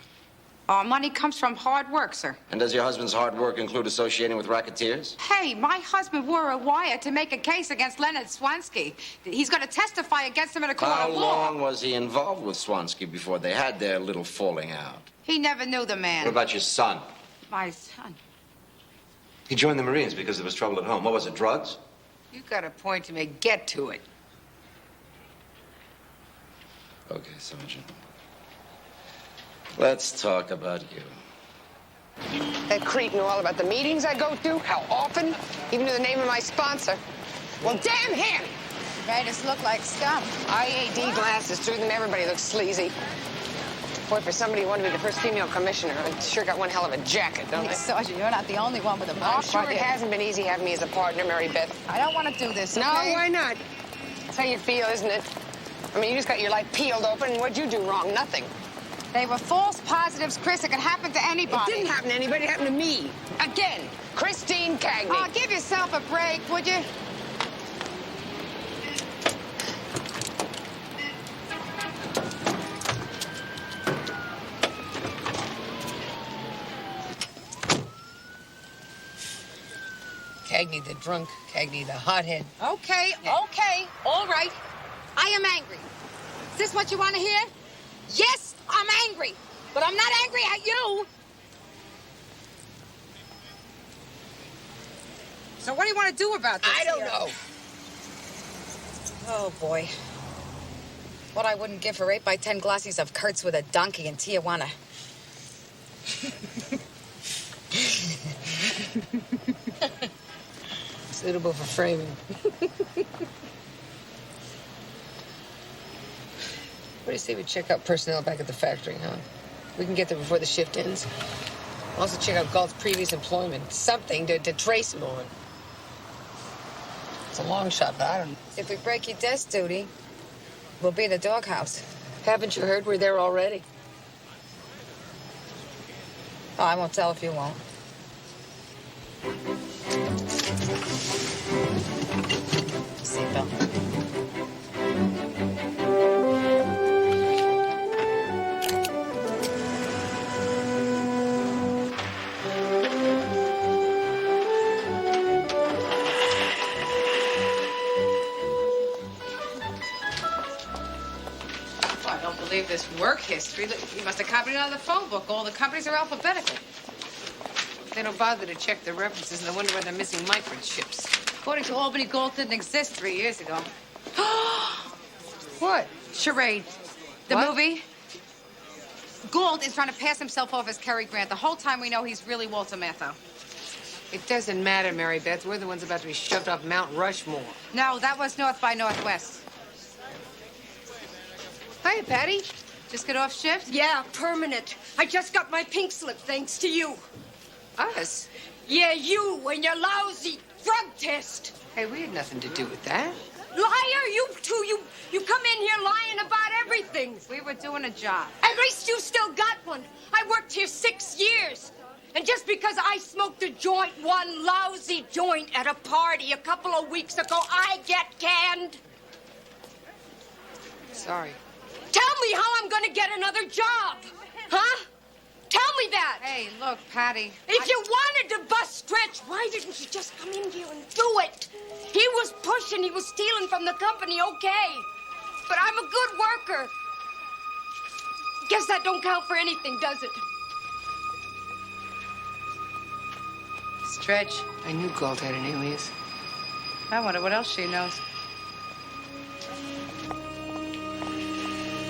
Our money comes from hard work, sir. And does your husband's hard work include associating with racketeers? Hey, my husband wore a wire to make a case against Leonard Swansky. He's going to testify against him in a court How of law. long was he involved with Swansky before they had their little falling out? He never knew the man. What about your son? My son. He joined the Marines because there was trouble at home. What was it, drugs? You got a point to make. Get to it. Okay, Sergeant. Let's talk about you. That creep knew all about the meetings I go to, how often, even knew the name of my sponsor. Well, damn him! You made us look like scum. IAD glasses, through them, everybody looks sleazy. Boy, for somebody who wanted to be the first female commissioner, I sure got one hell of a jacket, don't I? Sergeant, you're not the only one with a Oh, body. sure it hasn't been easy having me as a partner, Mary Beth. I don't want to do this, No, okay? why not? That's how you feel, isn't it? I mean, you just got your life peeled open, and what'd you do wrong? Nothing. They were false positives, Chris. It could happen to anybody. It didn't happen to anybody. It happened to me. Again. Christine Cagney. Oh, give yourself a break, would you? Cagney the drunk, Cagney the hothead. Okay, okay, all right. I am angry. Is this what you want to hear? Yes, I'm angry, but I'm not angry at you. So what do you want to do about this? I don't here? know. Oh, boy. What I wouldn't give for 8 by 10 glossies of Kurtz with a donkey in Tijuana. Suitable for framing. What do you say we check out personnel back at the factory, huh? We can get there before the shift ends. Also check out Galt's previous employment. Something to trace him on. It's a long shot, but I don't know. If we break your desk duty, we'll be in the doghouse. Haven't you heard we're there already? Oh, I won't tell if you won't. Seatbelt. I don't believe this work history. Look, you must have copied it out of the phone book. All the companies are alphabetical. They don't bother to check the references, and I wonder why they're missing microchips. According to Albany, Gold didn't exist 3 years ago. What? Charade. The movie. Gould is trying to pass himself off as Cary Grant. The whole time we know he's really Walter Matthau. It doesn't matter, Mary Beth. We're the ones about to be shoved off Mount Rushmore. No, that was North by Northwest. Hiya, Patty. Just get off shift? Yeah, permanent. I just got my pink slip thanks to you. Us? Yeah, you and your lousy drug test. Hey, we had nothing to do with that. Liar, you two, you come in here lying about everything. We were doing a job. At least you still got one. I worked here 6 years. And just because I smoked a joint, one lousy joint at a party a couple of weeks ago, I get canned. Sorry. Tell me how I'm gonna get another job. Huh? Tell me that. Hey, look, Patty. If you wanted to bust Stretch, why didn't you just come in here and do it? He was pushing, he was stealing from the company, okay. But I'm a good worker. Guess that don't count for anything, does it? Stretch. I knew Gold had an alias. I wonder what else she knows.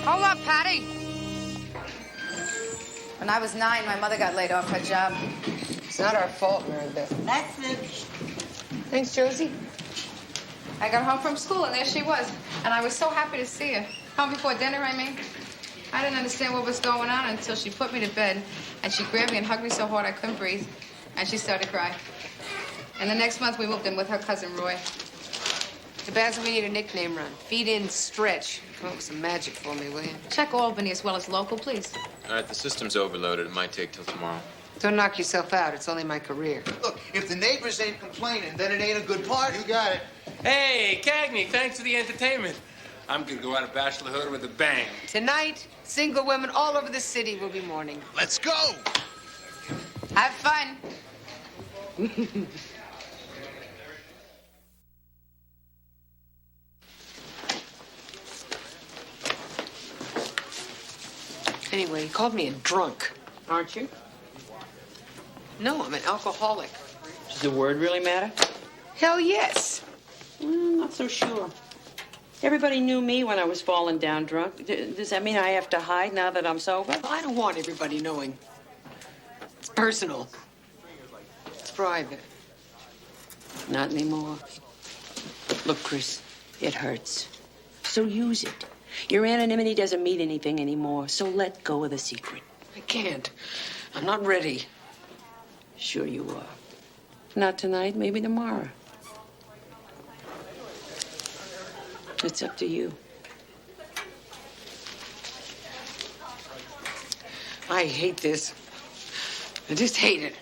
Hold up, Patty. When I was 9, my mother got laid off her job. It's not our fault, Mary Beth. That's it. Thanks, Josie. I got home from school, and there she was. And I was so happy to see her. Home before dinner, I mean. I didn't understand what was going on until she put me to bed, and she grabbed me and hugged me so hard I couldn't breathe. And she started crying. And the next month, we moved in with her cousin, Roy. Sebastian, we need a nickname run. Feed in Stretch. Come up with some magic for me, will you? Check Albany as well as local, please. All right, the system's overloaded. It might take till tomorrow. Don't knock yourself out. It's only my career. Look, if the neighbors ain't complaining, then it ain't a good party. You got it. Hey, Cagney, thanks for the entertainment. I'm gonna go out of bachelorhood with a bang. Tonight, single women all over the city will be mourning. Let's go. Have fun. Anyway, he called me a drunk. Aren't you? No, I'm an alcoholic. Does the word really matter? Hell yes. Not so sure. Everybody knew me when I was falling down drunk. Does that mean I have to hide now that I'm sober? I don't want everybody knowing. It's personal. It's private. Not anymore. Look, Chris, it hurts. So use it. Your anonymity doesn't mean anything anymore, so let go of the secret. I can't. I'm not ready. Sure you are. Not tonight, maybe tomorrow. It's up to you. I hate this. I just hate it.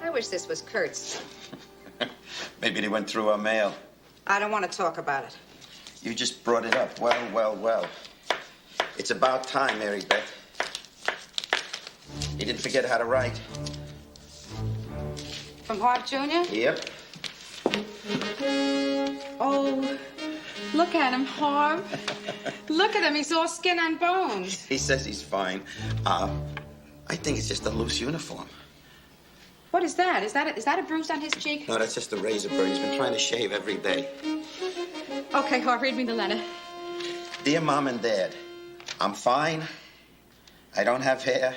I wish this was Kurt's. Maybe they went through our mail. I don't want to talk about it. You just brought it up. Well, well, well. It's about time, Mary Beth. You didn't forget how to write. From Harp Jr.? Yep. Oh, look at him, Harp. Look at him. He's all skin and bones. He says he's fine. I think it's just a loose uniform. What is that? Is that a bruise on his cheek? No, that's just a razor burn. He's been trying to shave every day. Okay, Harp, read me the letter. Dear Mom and Dad, I'm fine. I don't have hair,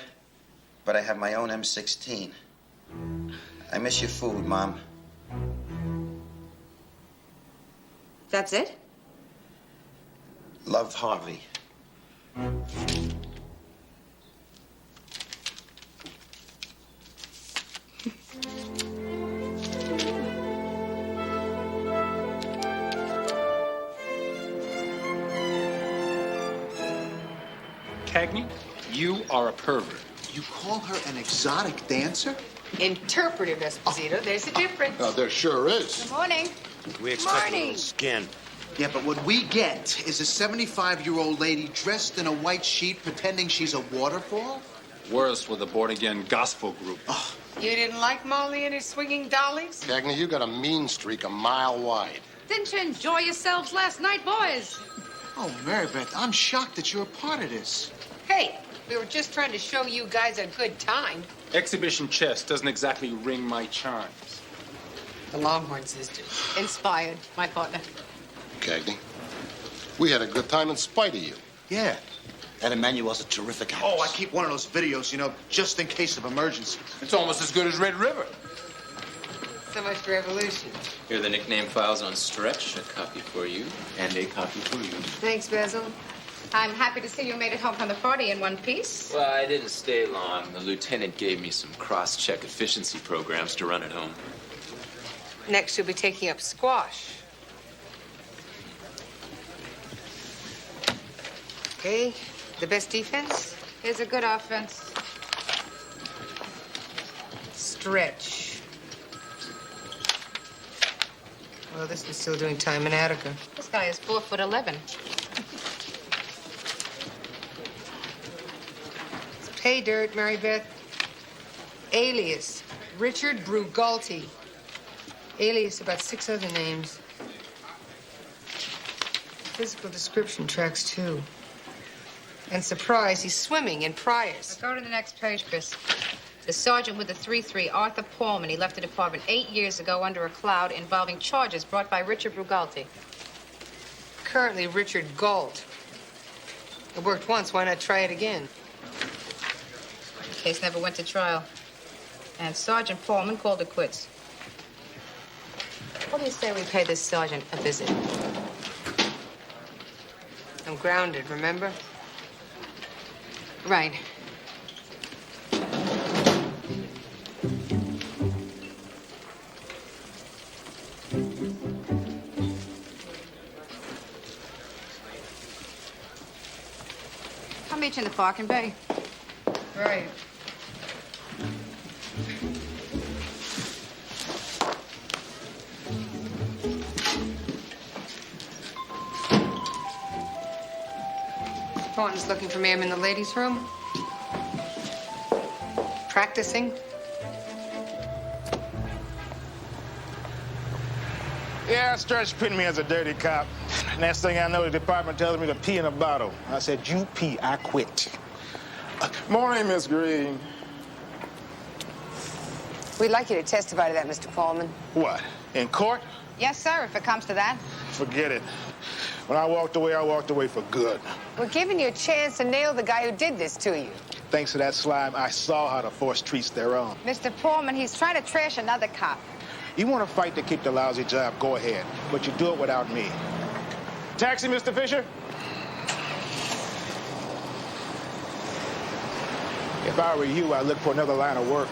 but I have my own M16. I miss your food, Mom. That's it? Love, Harvey. Cagney, you are a pervert. You call her an exotic dancer? Interpretive, Esposito. There's a difference. Oh, there sure is. Good morning. We expect a little skin. Yeah, but what we get is a 75-year-old lady dressed in a white sheet pretending she's a waterfall? Worse with a born-again gospel group. You didn't like Molly and his swinging dollies? Cagney, you got a mean streak a mile wide. Didn't you enjoy yourselves last night, boys? Oh, Mary Beth, I'm shocked that you're a part of this. Hey, we were just trying to show you guys a good time. Exhibition chess doesn't exactly ring my chimes. The Longhorn sisters. Inspired, my partner. Cagney, we had a good time in spite of you. Yeah. That Emmanuel's a terrific actress. Oh, I keep one of those videos, just in case of emergencies. It's almost as good as Red River. So much for evolution. Here are the nickname files on Stretch. A copy for you and a copy for you. Thanks, Basil. I'm happy to see you made it home from the party in one piece. Well, I didn't stay long. The lieutenant gave me some cross-check efficiency programs to run at home. Next, you'll be taking up squash. Okay, the best defense? Here's a good offense. Stretch. Well, this one's still doing time in Attica. This guy is 4'11". It's pay dirt, Mary Beth. Alias, Richard Brugalti. Alias, about 6 other names. Physical description tracks, too. And surprise, he's swimming in Priors. Go to the next page, Chris. The sergeant with the 3-3, Arthur Paulman, he left the department 8 years ago under a cloud involving charges brought by Richard Brugalti. Currently, Richard Galt. It worked once, why not try it again? The case never went to trial. And Sergeant Paulman called it quits. What do you say we pay this sergeant a visit? I'm grounded, remember? Right. I'll meet you in the parking bay. Right. Thornton's looking for me. I'm in the ladies' room. Practicing. Yeah, Stretch pinned me as a dirty cop. Next thing I know, the department tells me to pee in a bottle. I said, you pee, I quit. Morning, Miss Green. We'd like you to testify to that, Mr. Paulman. What, in court? Yes, sir, if it comes to that. Forget it. When I walked away for good. We're giving you a chance to nail the guy who did this to you. Thanks to that slime, I saw how the force treats their own. Mr. Paulman, he's trying to trash another cop. You want to fight to keep the lousy job, go ahead. But you do it without me. Taxi, Mr. Fisher? If I were you, I'd look for another line of work.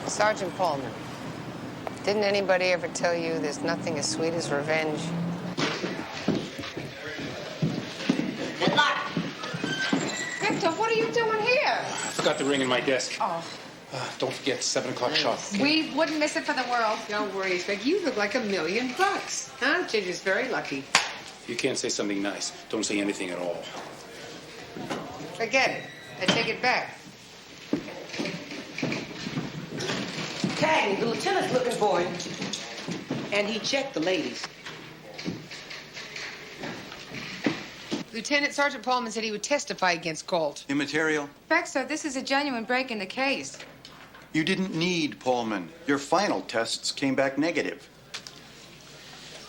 Sergeant Paulman, didn't anybody ever tell you there's nothing as sweet as revenge? What are you doing here? I forgot the ring in my desk. Oh. Don't forget, 7 o'clock sharp. Okay? We wouldn't miss it for the world. Don't worry, Spec. You look like $1,000,000. Huh? Ginger's very lucky. If you can't say something nice, don't say anything at all. Forget it. I take it back. Cagney, the lieutenant's looking for you. And he checked the ladies. Lieutenant Sergeant Paulman said he would testify against Galt. Immaterial? Baxter, this is a genuine break in the case. You didn't need Paulman. Your final tests came back negative.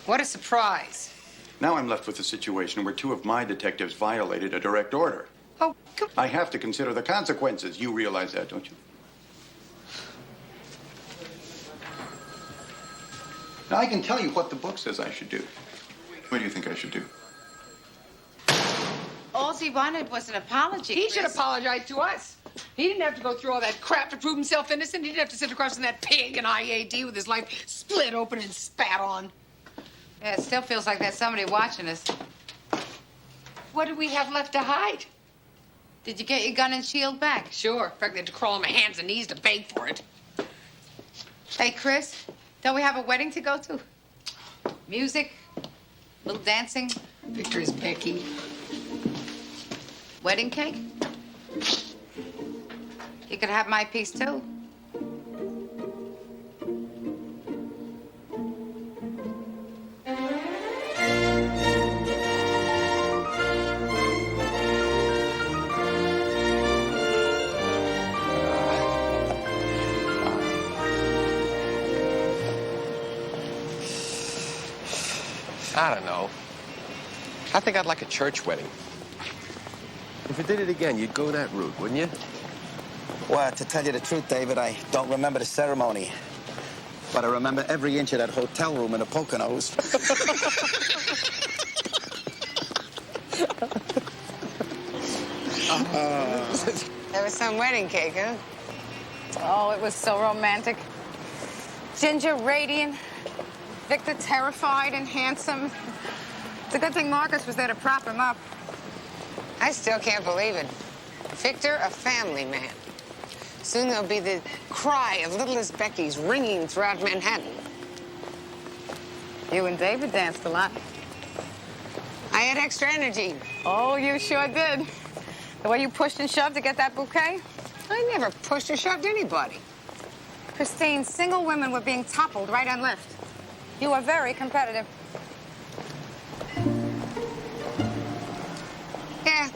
What a surprise. Now I'm left with a situation where 2 of my detectives violated a direct order. Oh, come I have to consider the consequences. You realize that, don't you? Now, I can tell you what the book says I should do. What do you think I should do? All he wanted was an apology. He should apologize to us. He didn't have to go through all that crap to prove himself innocent. He didn't have to sit across from that pig in IAD with his life split open and spat on. Yeah, it still feels like there's somebody watching us. What do we have left to hide? Did you get your gun and shield back? Sure. In fact, they had to crawl on my hands and knees to beg for it. Hey, Chris, don't we have a wedding to go to? Music? Little dancing? Victor's Becky. Wedding cake? You could have my piece, too. I don't know. I think I'd like a church wedding. If you did it again, you'd go that route, wouldn't you? Well, to tell you the truth, David, I don't remember the ceremony. But I remember every inch of that hotel room in the Poconos. There was some wedding cake, huh? Oh, it was so romantic. Ginger radiant, Victor terrified and handsome. It's a good thing Marcus was there to prop him up. I still can't believe it. Victor, a family man. Soon there'll be the cry of littlest Becky's ringing throughout Manhattan. You and David danced a lot. I had extra energy. Oh, you sure did. The way you pushed and shoved to get that bouquet. I never pushed or shoved anybody. Christine, single women were being toppled right and left. You were very competitive. Yeah.